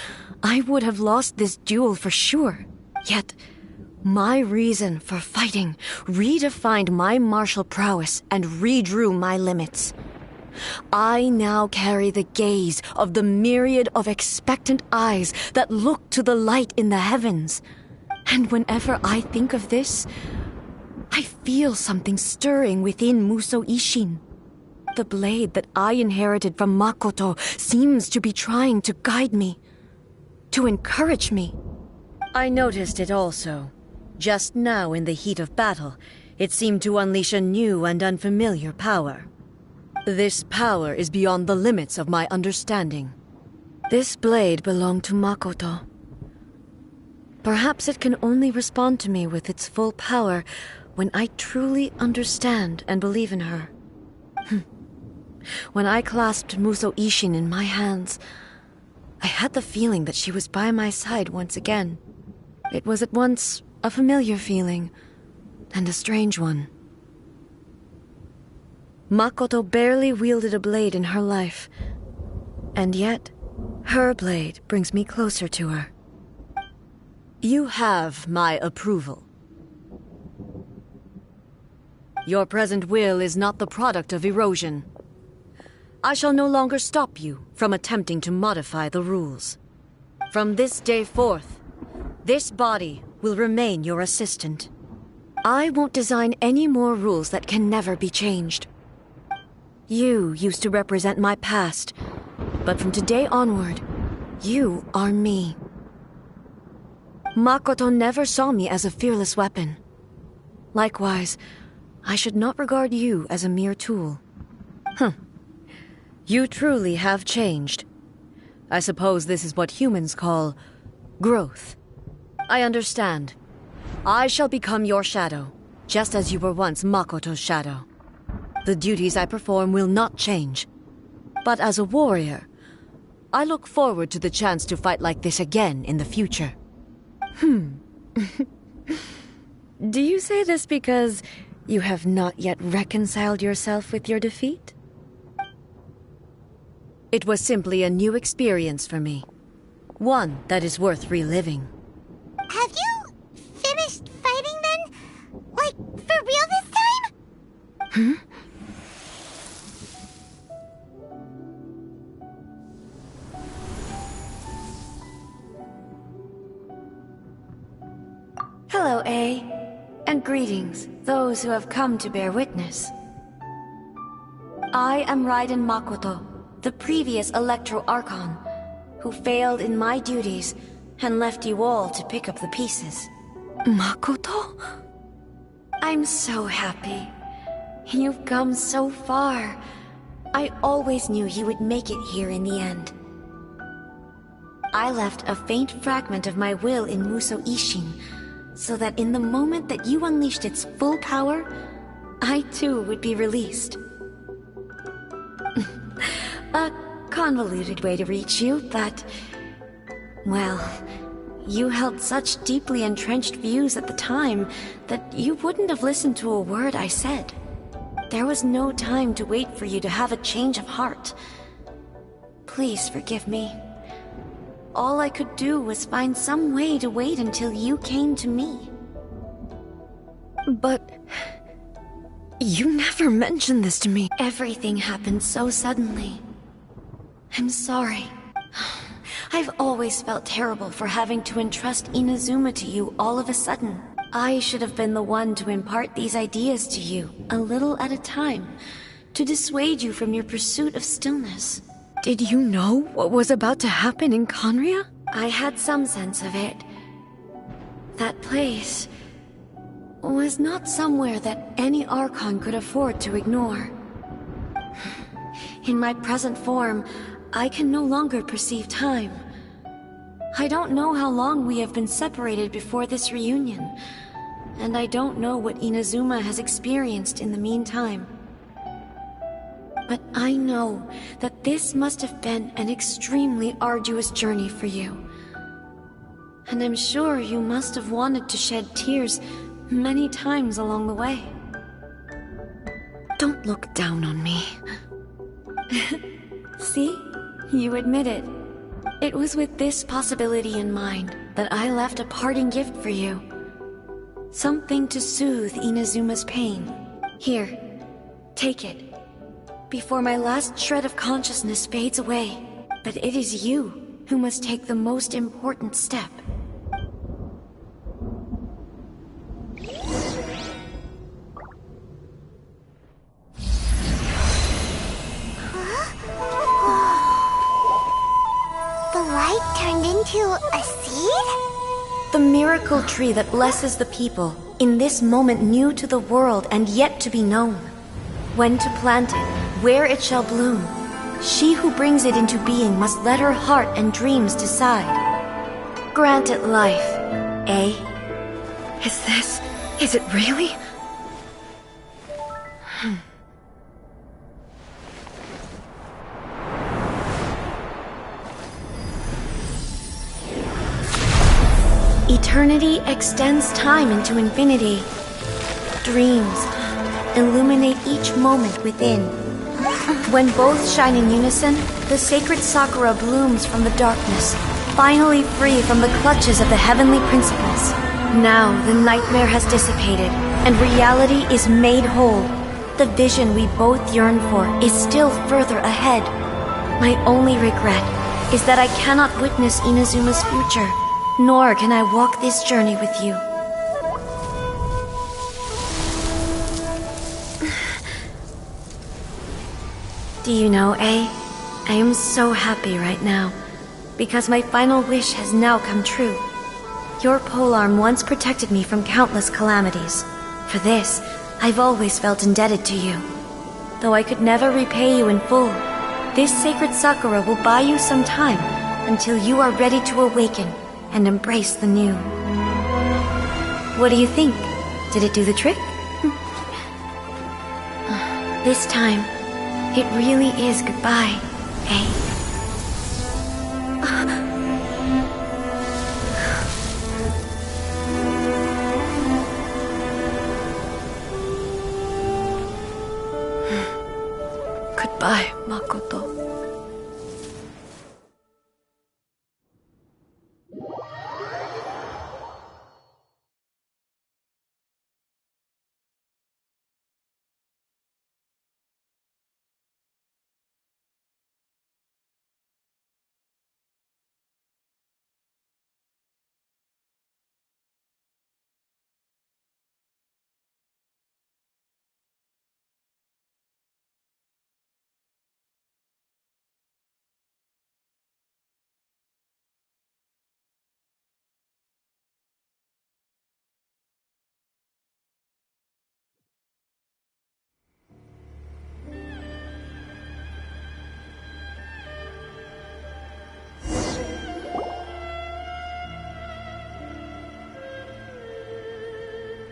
S18: I would have lost this duel for sure. Yet, my reason for fighting redefined my martial prowess and redrew my limits. I now carry the gaze of the myriad of expectant eyes that look to the light in the heavens. And whenever I think of this, I feel something stirring within Musou Ishin. The blade that I inherited from Makoto seems to be trying to guide me, to encourage me. I noticed it also. Just now in the heat of battle, it seemed to unleash a new and unfamiliar power. This power is beyond the limits of my understanding. This blade belonged to Makoto. Perhaps it can only respond to me with its full power when I truly understand and believe in her. When I clasped Musou Ishin in my hands, I had the feeling that she was by my side once again. It was at once a familiar feeling and a strange one. Makoto barely wielded a blade in her life, and yet her blade brings me closer to her. You have my approval. Your present will is not the product of erosion. I shall no longer stop you from attempting to modify the rules. From this day forth, this body will remain your assistant. I won't design any more rules that can never be changed. You used to represent my past, but from today onward, you are me. Makoto never saw me as a fearless weapon. Likewise, I should not regard you as a mere tool. You truly have changed. I suppose this is what humans call growth. I understand. I shall become your shadow, just as you were once Makoto's shadow. The duties I perform will not change. But as a warrior, I look forward to the chance to fight like this again in the future. Do you say this because you have not yet reconciled yourself with your defeat? It was simply a new experience for me. One that is worth reliving.
S3: Have you finished fighting then? Like, for real this time?
S18: Hmm? Hello, A. And greetings, those who have come to bear witness. I am Raiden Makoto, the previous Electro Archon, who failed in my duties and left you all to pick up the pieces. Makoto? I'm so happy. You've come so far. I always knew you would make it here in the end. I left a faint fragment of my will in Muso Ishin, so that in the moment that you unleashed its full power, I too would be released. A convoluted way to reach you, but... well, you held such deeply entrenched views at the time that you wouldn't have listened to a word I said. There was no time to wait for you to have a change of heart. Please forgive me. All I could do was find some way to wait until you came to me. But... you never mentioned this to me. Everything happened so suddenly. I'm sorry. I've always felt terrible for having to entrust Inazuma to you all of a sudden. I should have been the one to impart these ideas to you, a little at a time, to dissuade you from your pursuit of stillness. Did you know what was about to happen in Conria? I had some sense of it. That place was not somewhere that any Archon could afford to ignore. In my present form, I can no longer perceive time. I don't know how long we have been separated before this reunion, and I don't know what Inazuma has experienced in the meantime. But I know that this must have been an extremely arduous journey for you. And I'm sure you must have wanted to shed tears many times along the way. Don't look down on me. See? You admit it. It was with this possibility in mind that I left a parting gift for you. Something to soothe Inazuma's pain. Here, take it. Before my last shred of consciousness fades away. But it is you who must take the most important step.
S3: The light turned into a seed?
S4: The miracle tree that blesses the people, in this moment new to the world and yet to be known. When to plant it, where it shall bloom. She who brings it into being must let her heart and dreams decide. Grant it life, eh?
S18: Is it really?
S4: Eternity extends time into infinity. Dreams illuminate each moment within. When both shine in unison, the sacred Sakura blooms from the darkness, finally free from the clutches of the heavenly principles. Now the nightmare has dissipated, and reality is made whole. The vision we both yearn for is still further ahead. My only regret is that I cannot witness Inazuma's future, nor can I walk this journey with you. Do you know, A? I am so happy right now, because my final wish has now come true. Your polearm once protected me from countless calamities. For this, I've always felt indebted to you. Though I could never repay you in full, this sacred Sakura will buy you some time until you are ready to awaken and embrace the new. What do you think? Did it do the trick? This time, it really is goodbye, eh?
S18: Goodbye, Makoto.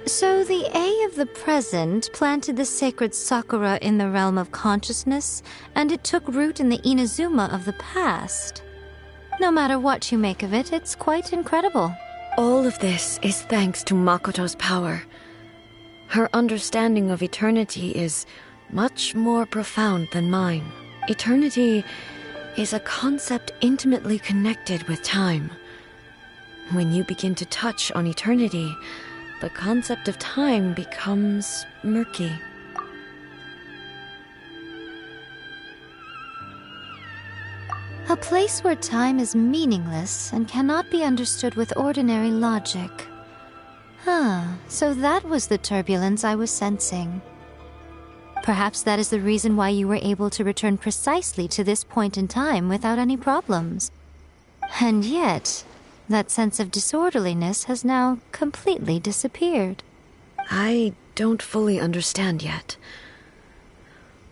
S6: So the A of the present planted the sacred sakura in the realm of consciousness, and it took root in the Inazuma of the past. No matter what you make of it, it's quite incredible.
S18: All of this is thanks to Makoto's power. Her understanding of eternity is much more profound than mine. Eternity is a concept intimately connected with time. When you begin to touch on eternity, the concept of time becomes murky.
S6: A place where time is meaningless and cannot be understood with ordinary logic. So that was the turbulence I was sensing. Perhaps that is the reason why you were able to return precisely to this point in time without any problems. And yet, that sense of disorderliness has now completely disappeared.
S18: I don't fully understand yet.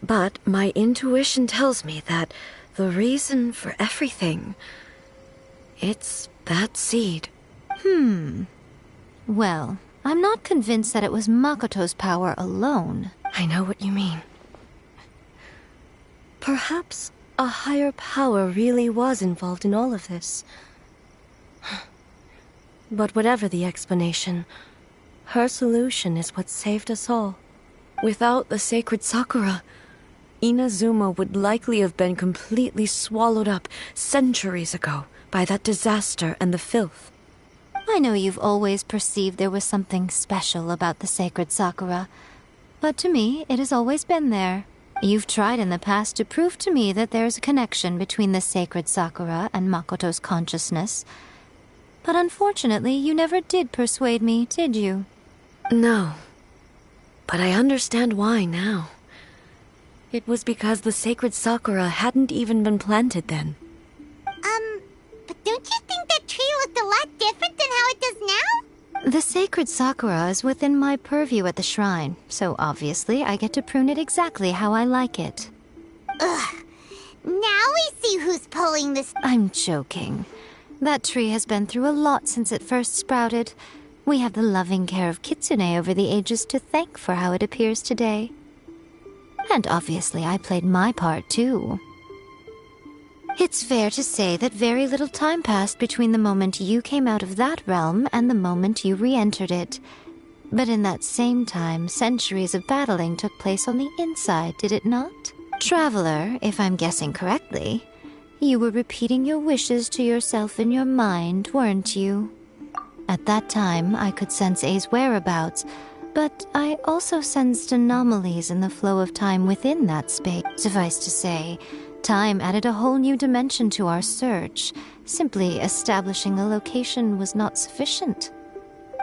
S18: But my intuition tells me that the reason for everything, it's that seed.
S6: Well, I'm not convinced that it was Makoto's power alone.
S18: I know what you mean. Perhaps a higher power really was involved in all of this. But whatever the explanation, her solution is what saved us all. Without the sacred Sakura, Inazuma would likely have been completely swallowed up centuries ago by that disaster and the filth.
S6: I know you've always perceived there was something special about the sacred Sakura, but to me, it has always been there. You've tried in the past to prove to me that there's a connection between the sacred Sakura and Makoto's consciousness, but unfortunately, you never did persuade me, did you?
S18: No. But I understand why now. It was because the sacred Sakura hadn't even been planted then.
S3: But don't you think that tree looked a lot different than how it does now?
S6: The sacred Sakura is within my purview at the shrine, so obviously I get to prune it exactly how I like it.
S3: Ugh. Now we see who's pulling this.
S6: I'm joking. That tree has been through a lot since it first sprouted. We have the loving care of Kitsune over the ages to thank for how it appears today. And obviously I played my part too. It's fair to say that very little time passed between the moment you came out of that realm and the moment you re-entered it. But in that same time, centuries of battling took place on the inside, did it not? Traveler, if I'm guessing correctly, you were repeating your wishes to yourself in your mind, weren't you? At that time, I could sense A's whereabouts, but I also sensed anomalies in the flow of time within that space. Suffice to say, time added a whole new dimension to our search. Simply establishing a location was not sufficient.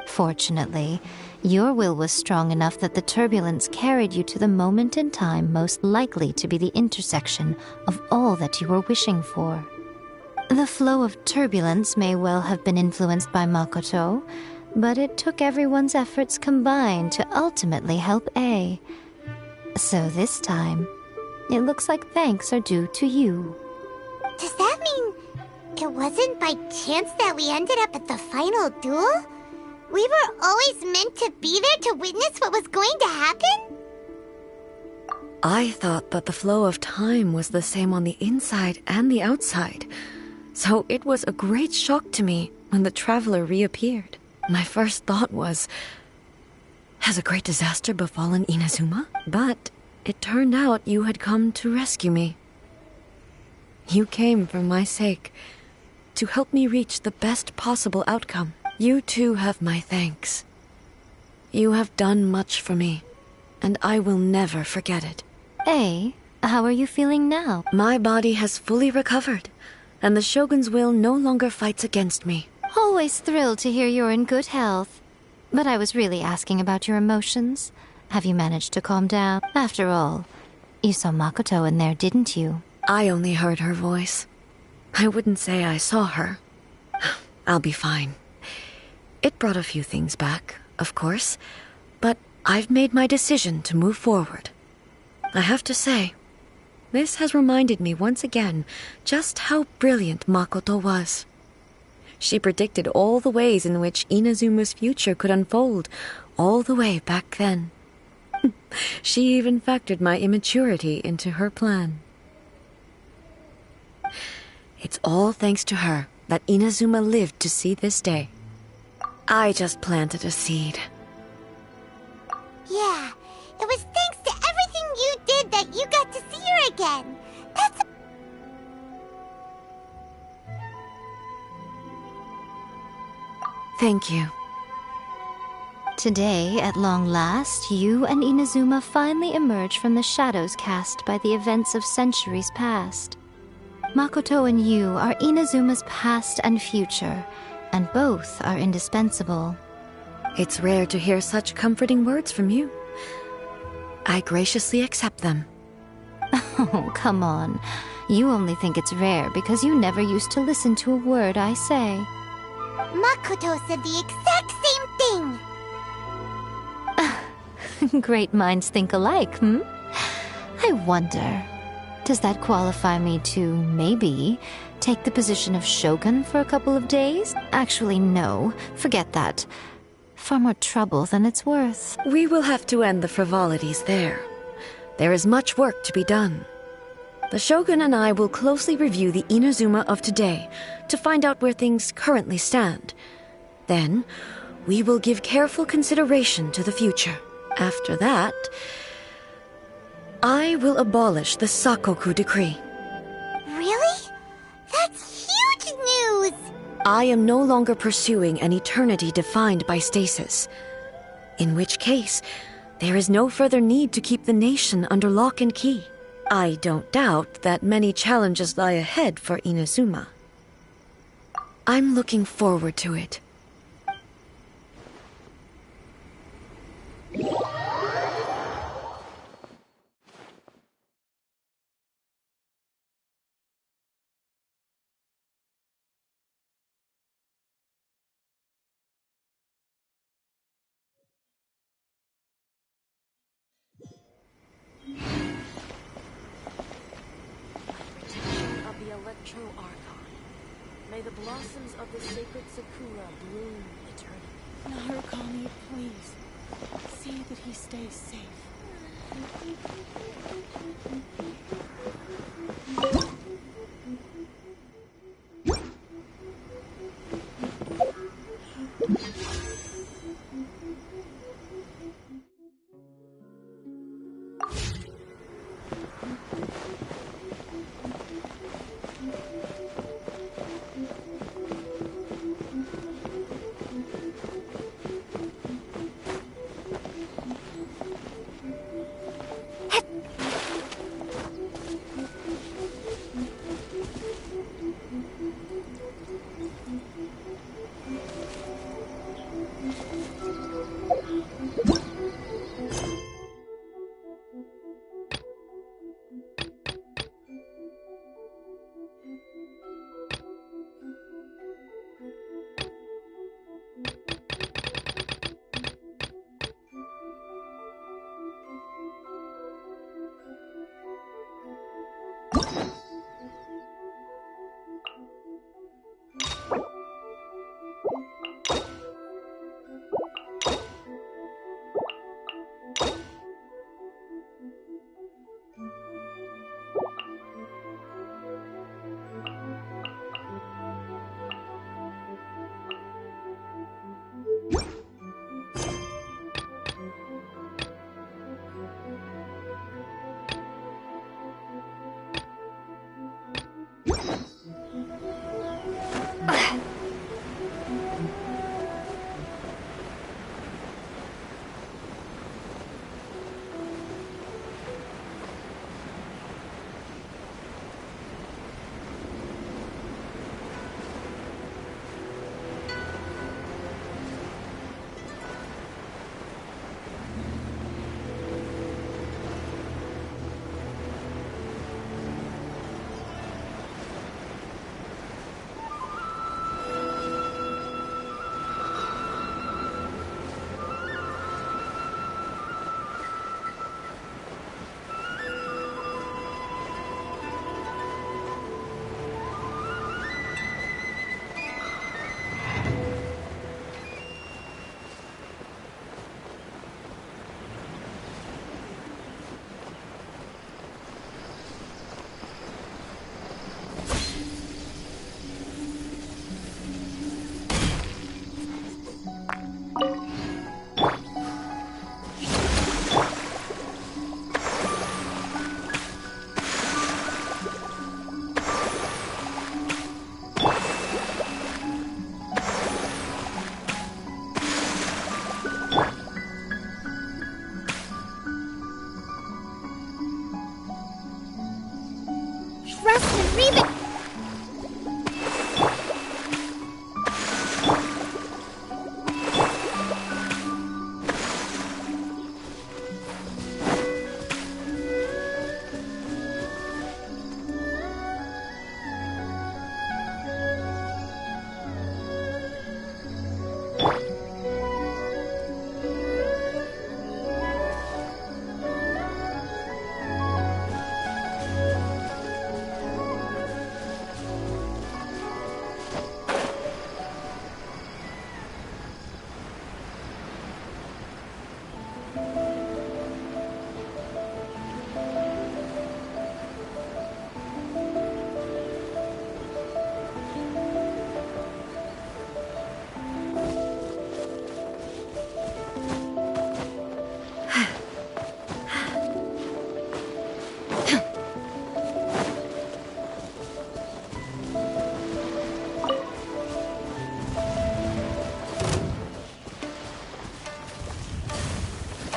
S6: Fortunately, your will was strong enough that the turbulence carried you to the moment in time most likely to be the intersection of all that you were wishing for. The flow of turbulence may well have been influenced by Makoto, but it took everyone's efforts combined to ultimately help A. So this time, it looks like thanks are due to you.
S3: Does that mean it wasn't by chance that we ended up at the final duel? We were always meant to be there to witness what was going to happen?
S18: I thought that the flow of time was the same on the inside and the outside. So it was a great shock to me when the traveler reappeared. My first thought was, has a great disaster befallen Inazuma? But it turned out you had come to rescue me. You came for my sake, to help me reach the best possible outcome. You too have my thanks. You have done much for me, and I will never forget it.
S6: Hey, how are you feeling now?
S18: My body has fully recovered, and the Shogun's will no longer fights against me.
S6: Always thrilled to hear you're in good health. But I was really asking about your emotions. Have you managed to calm down? After all, you saw Makoto in there, didn't you?
S18: I only heard her voice. I wouldn't say I saw her. I'll be fine. It brought a few things back, of course, but I've made my decision to move forward. I have to say, this has reminded me once again just how brilliant Makoto was. She predicted all the ways in which Inazuma's future could unfold, all the way back then. She even factored my immaturity into her plan. It's all thanks to her that Inazuma lived to see this day. I just planted a seed.
S3: Yeah, it was thanks to everything you did that you got to see her again. That's...
S18: Thank you.
S6: Today, at long last, you and Inazuma finally emerge from the shadows cast by the events of centuries past. Makoto and you are Inazuma's past and future, and both are indispensable.
S18: It's rare to hear such comforting words from you. I graciously accept them.
S6: Oh, come on. You only think it's rare because you never used to listen to a word I say.
S3: Makoto said the exact same thing!
S6: Great minds think alike, hmm? I wonder, does that qualify me to, maybe, take the position of Shogun for a couple of days? Actually, no. Forget that. Far more trouble than it's worth.
S18: We will have to end the frivolities there. There is much work to be done. The Shogun and I will closely review the Inazuma of today to find out where things currently stand. Then, we will give careful consideration to the future. After that, I will abolish the Sakoku decree.
S3: Really? That's huge news!
S18: I am no longer pursuing an eternity defined by stasis. In which case, there is no further need to keep the nation under lock and key. I don't doubt that many challenges lie ahead for Inazuma. I'm looking forward to it.
S11: Of the Electro-Archon. May the blossoms of the sacred Sakura bloom eternally.
S14: Narukami, please. See that he stays safe.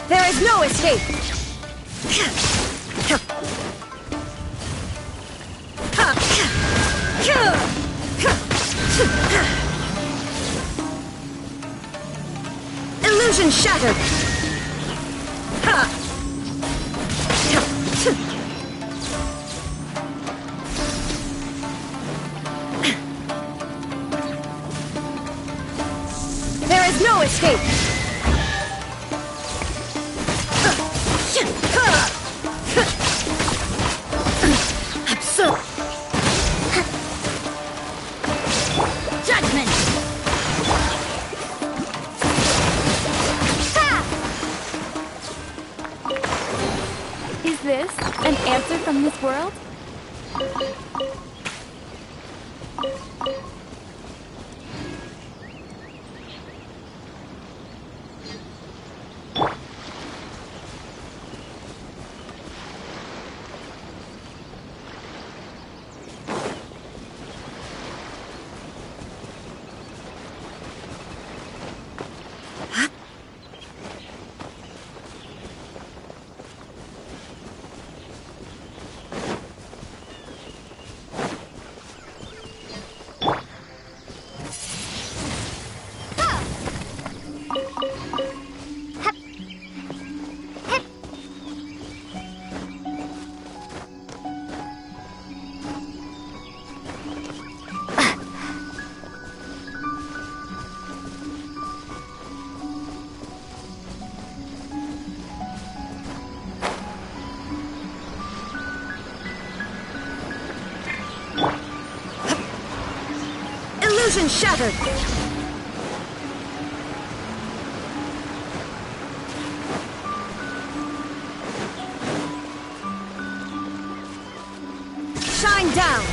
S16: There is no escape! Illusion shattered! There is no escape!
S3: Judgment!
S11: Is this an answer from this world?
S16: Illusion shattered! Shine down!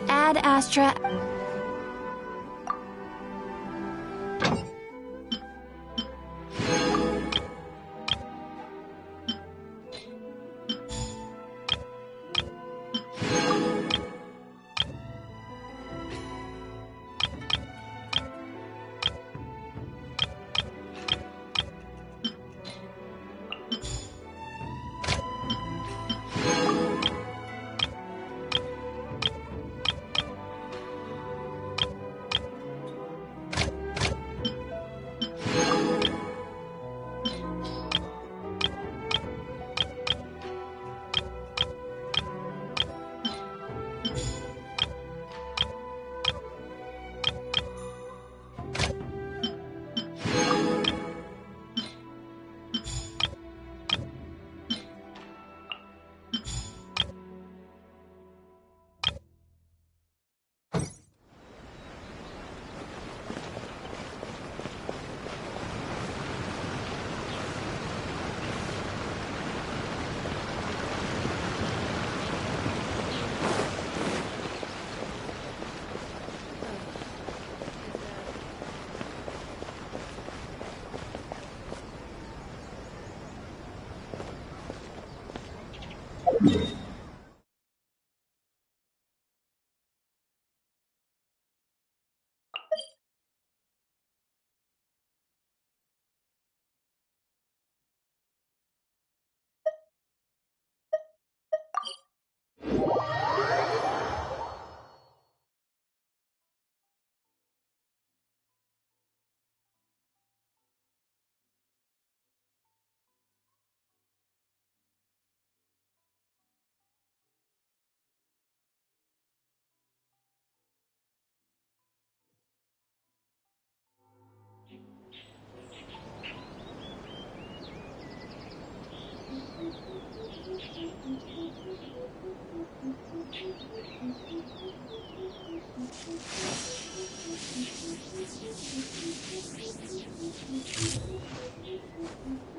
S11: Ad Astra.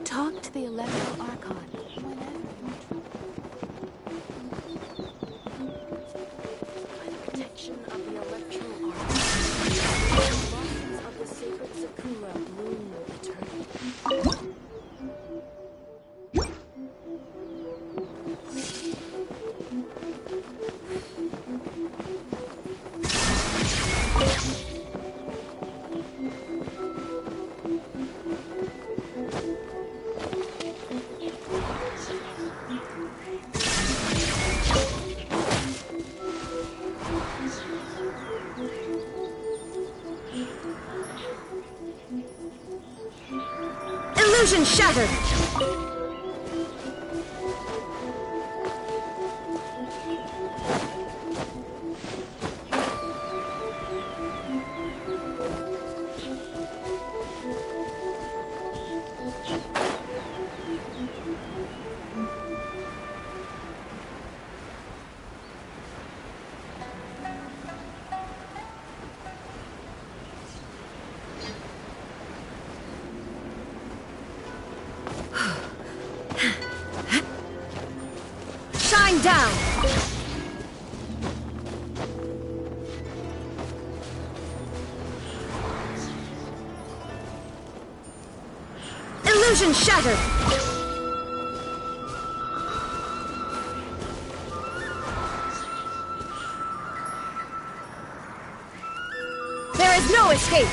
S14: Talk to the Electro Archon whenever by the protection of the Electro Archon, the blossoms of the sacred Sakura bloom eternally.
S16: Illusion shattered! Shine down! Illusion shattered! There is no escape!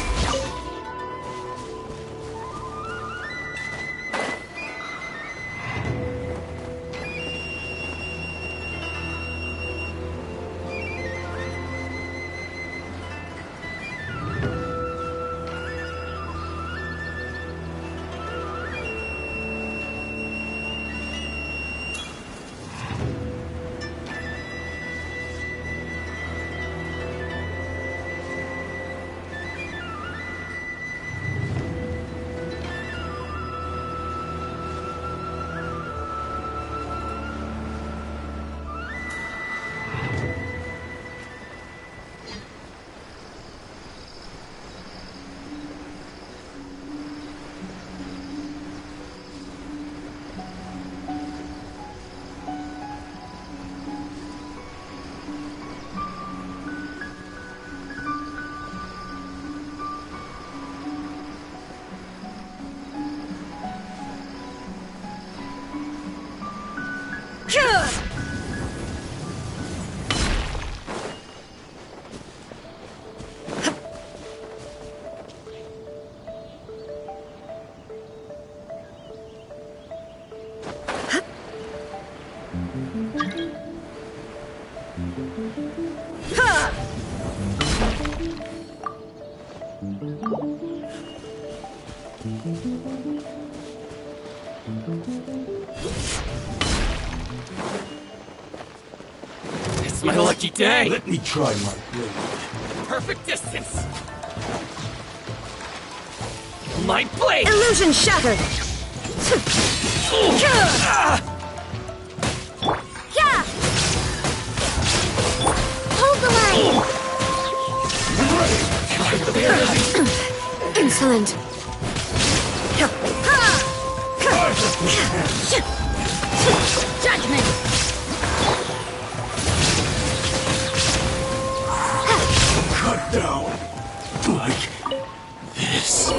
S2: It's my lucky day!
S21: Let me try my blade.
S2: Perfect distance! My blade!
S16: Illusion shattered!
S3: Hold the line!
S16: Insolent!
S3: Judgment!
S21: Cut down. Like this.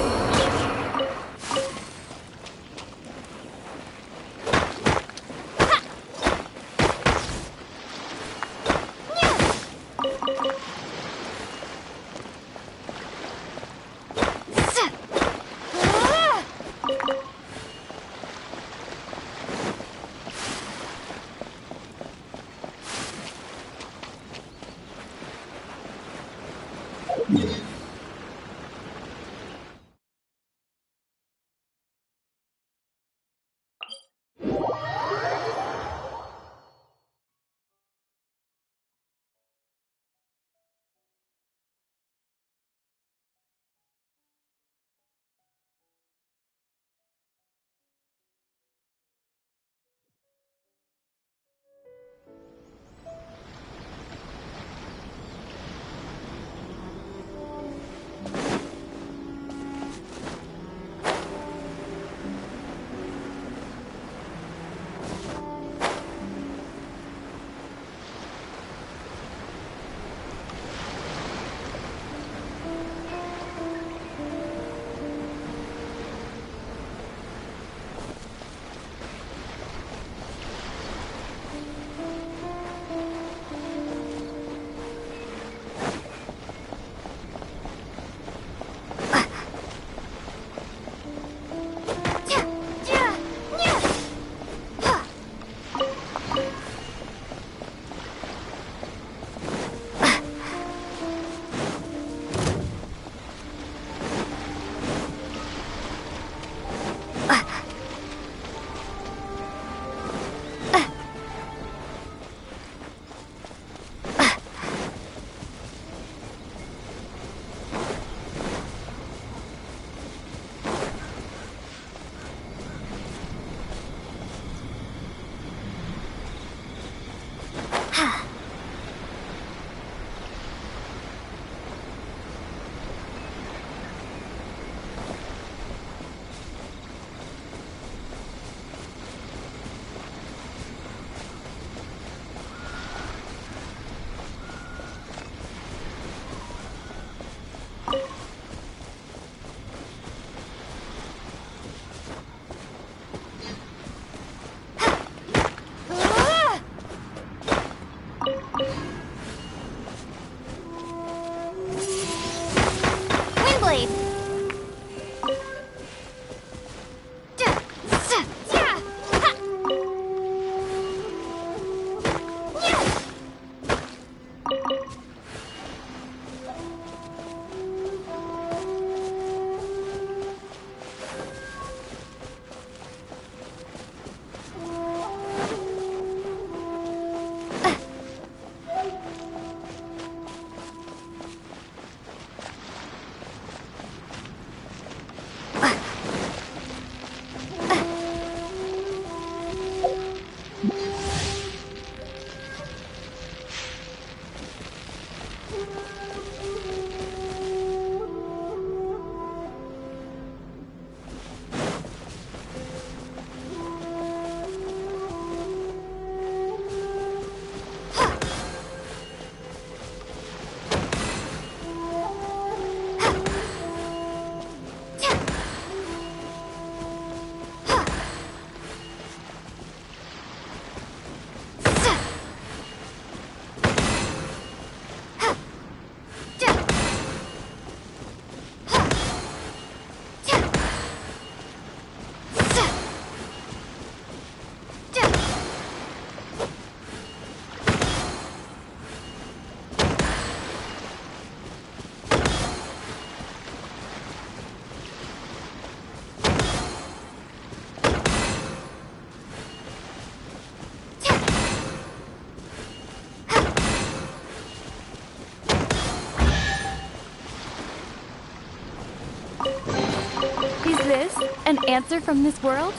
S16: An answer from this world?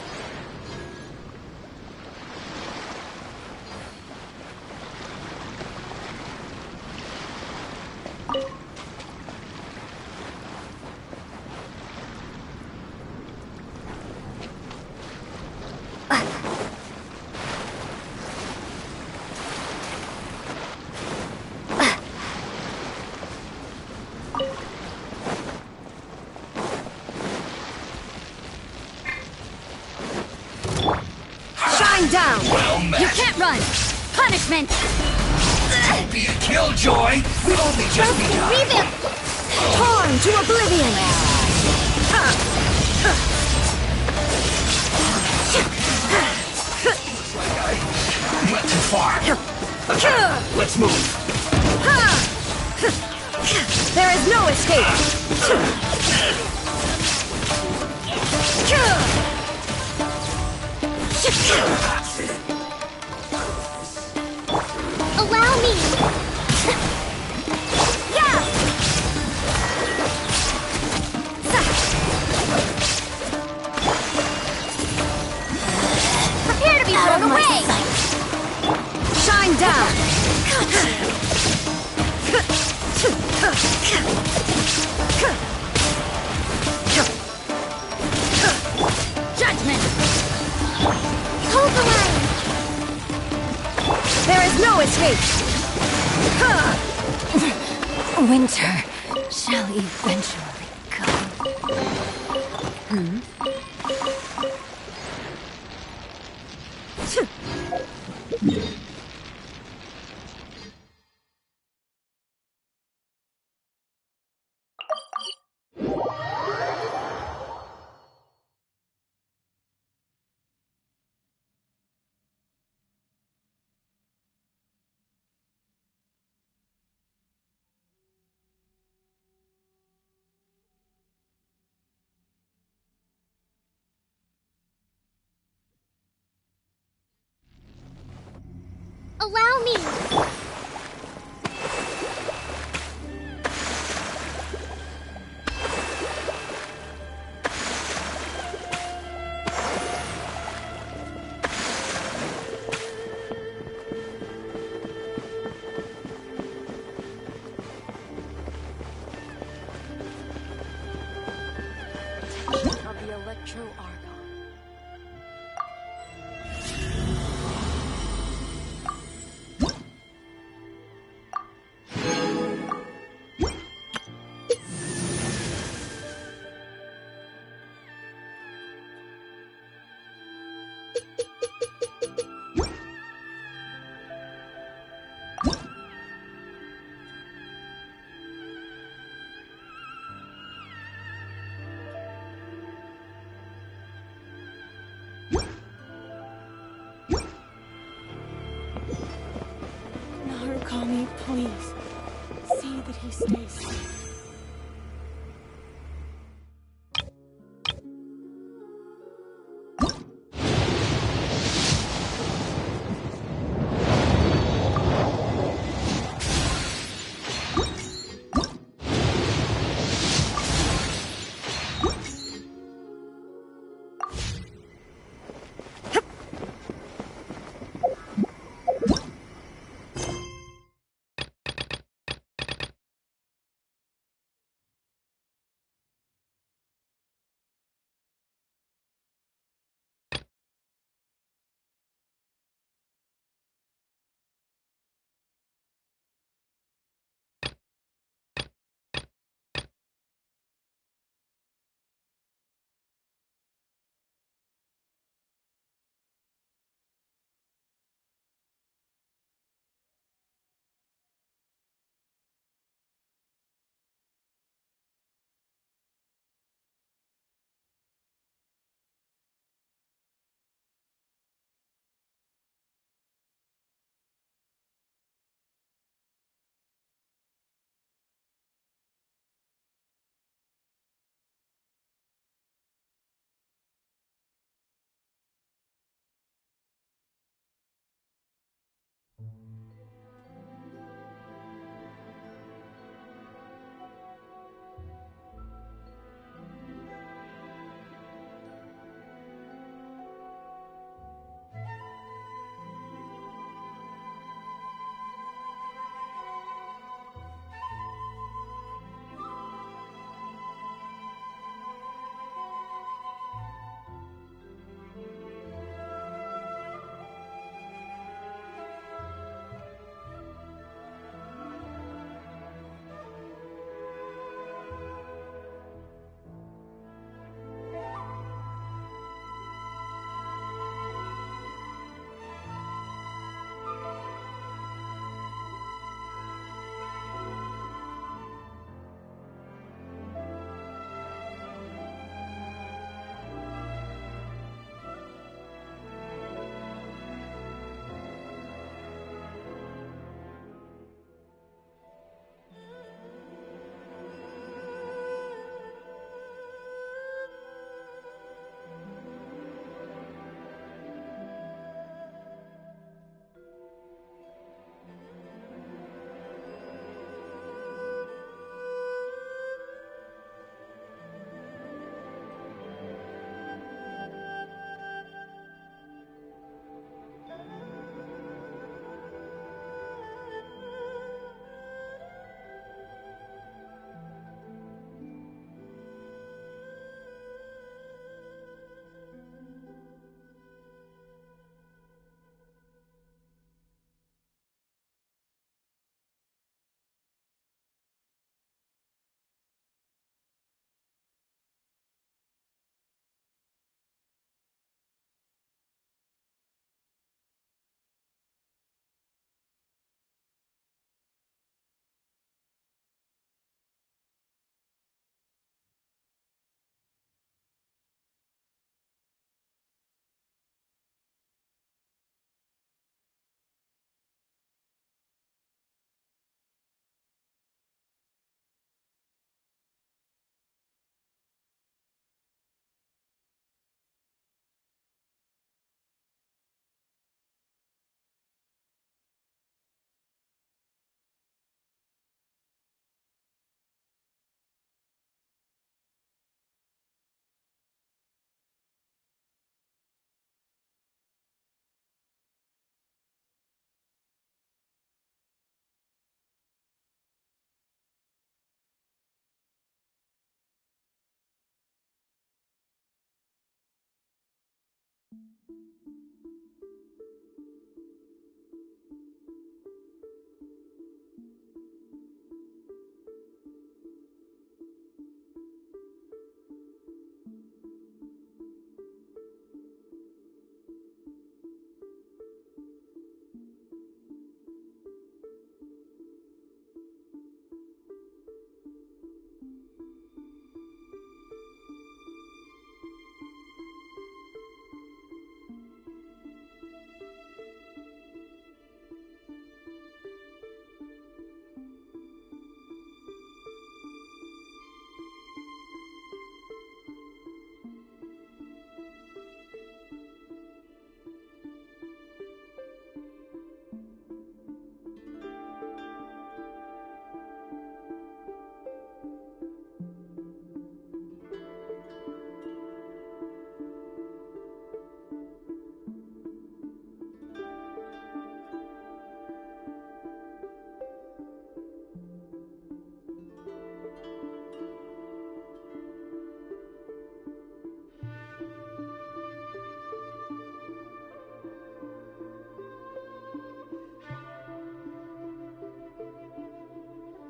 S4: Down! You can't run! Punishment!
S1: Don't be a killjoy! We've only just begun!
S4: Torn to oblivion!
S1: Went too far. Let's move.
S4: There is no escape!
S3: Allow me! Yeah! Prepare to be blown away!
S4: Shine down! Judgment!
S3: Hold the line!
S4: There is no escape! Winter shall eventually come.
S3: Allow me!
S11: Of the Electro Argon.
S14: Narukami, please. See that he stays safe.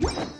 S3: Huh?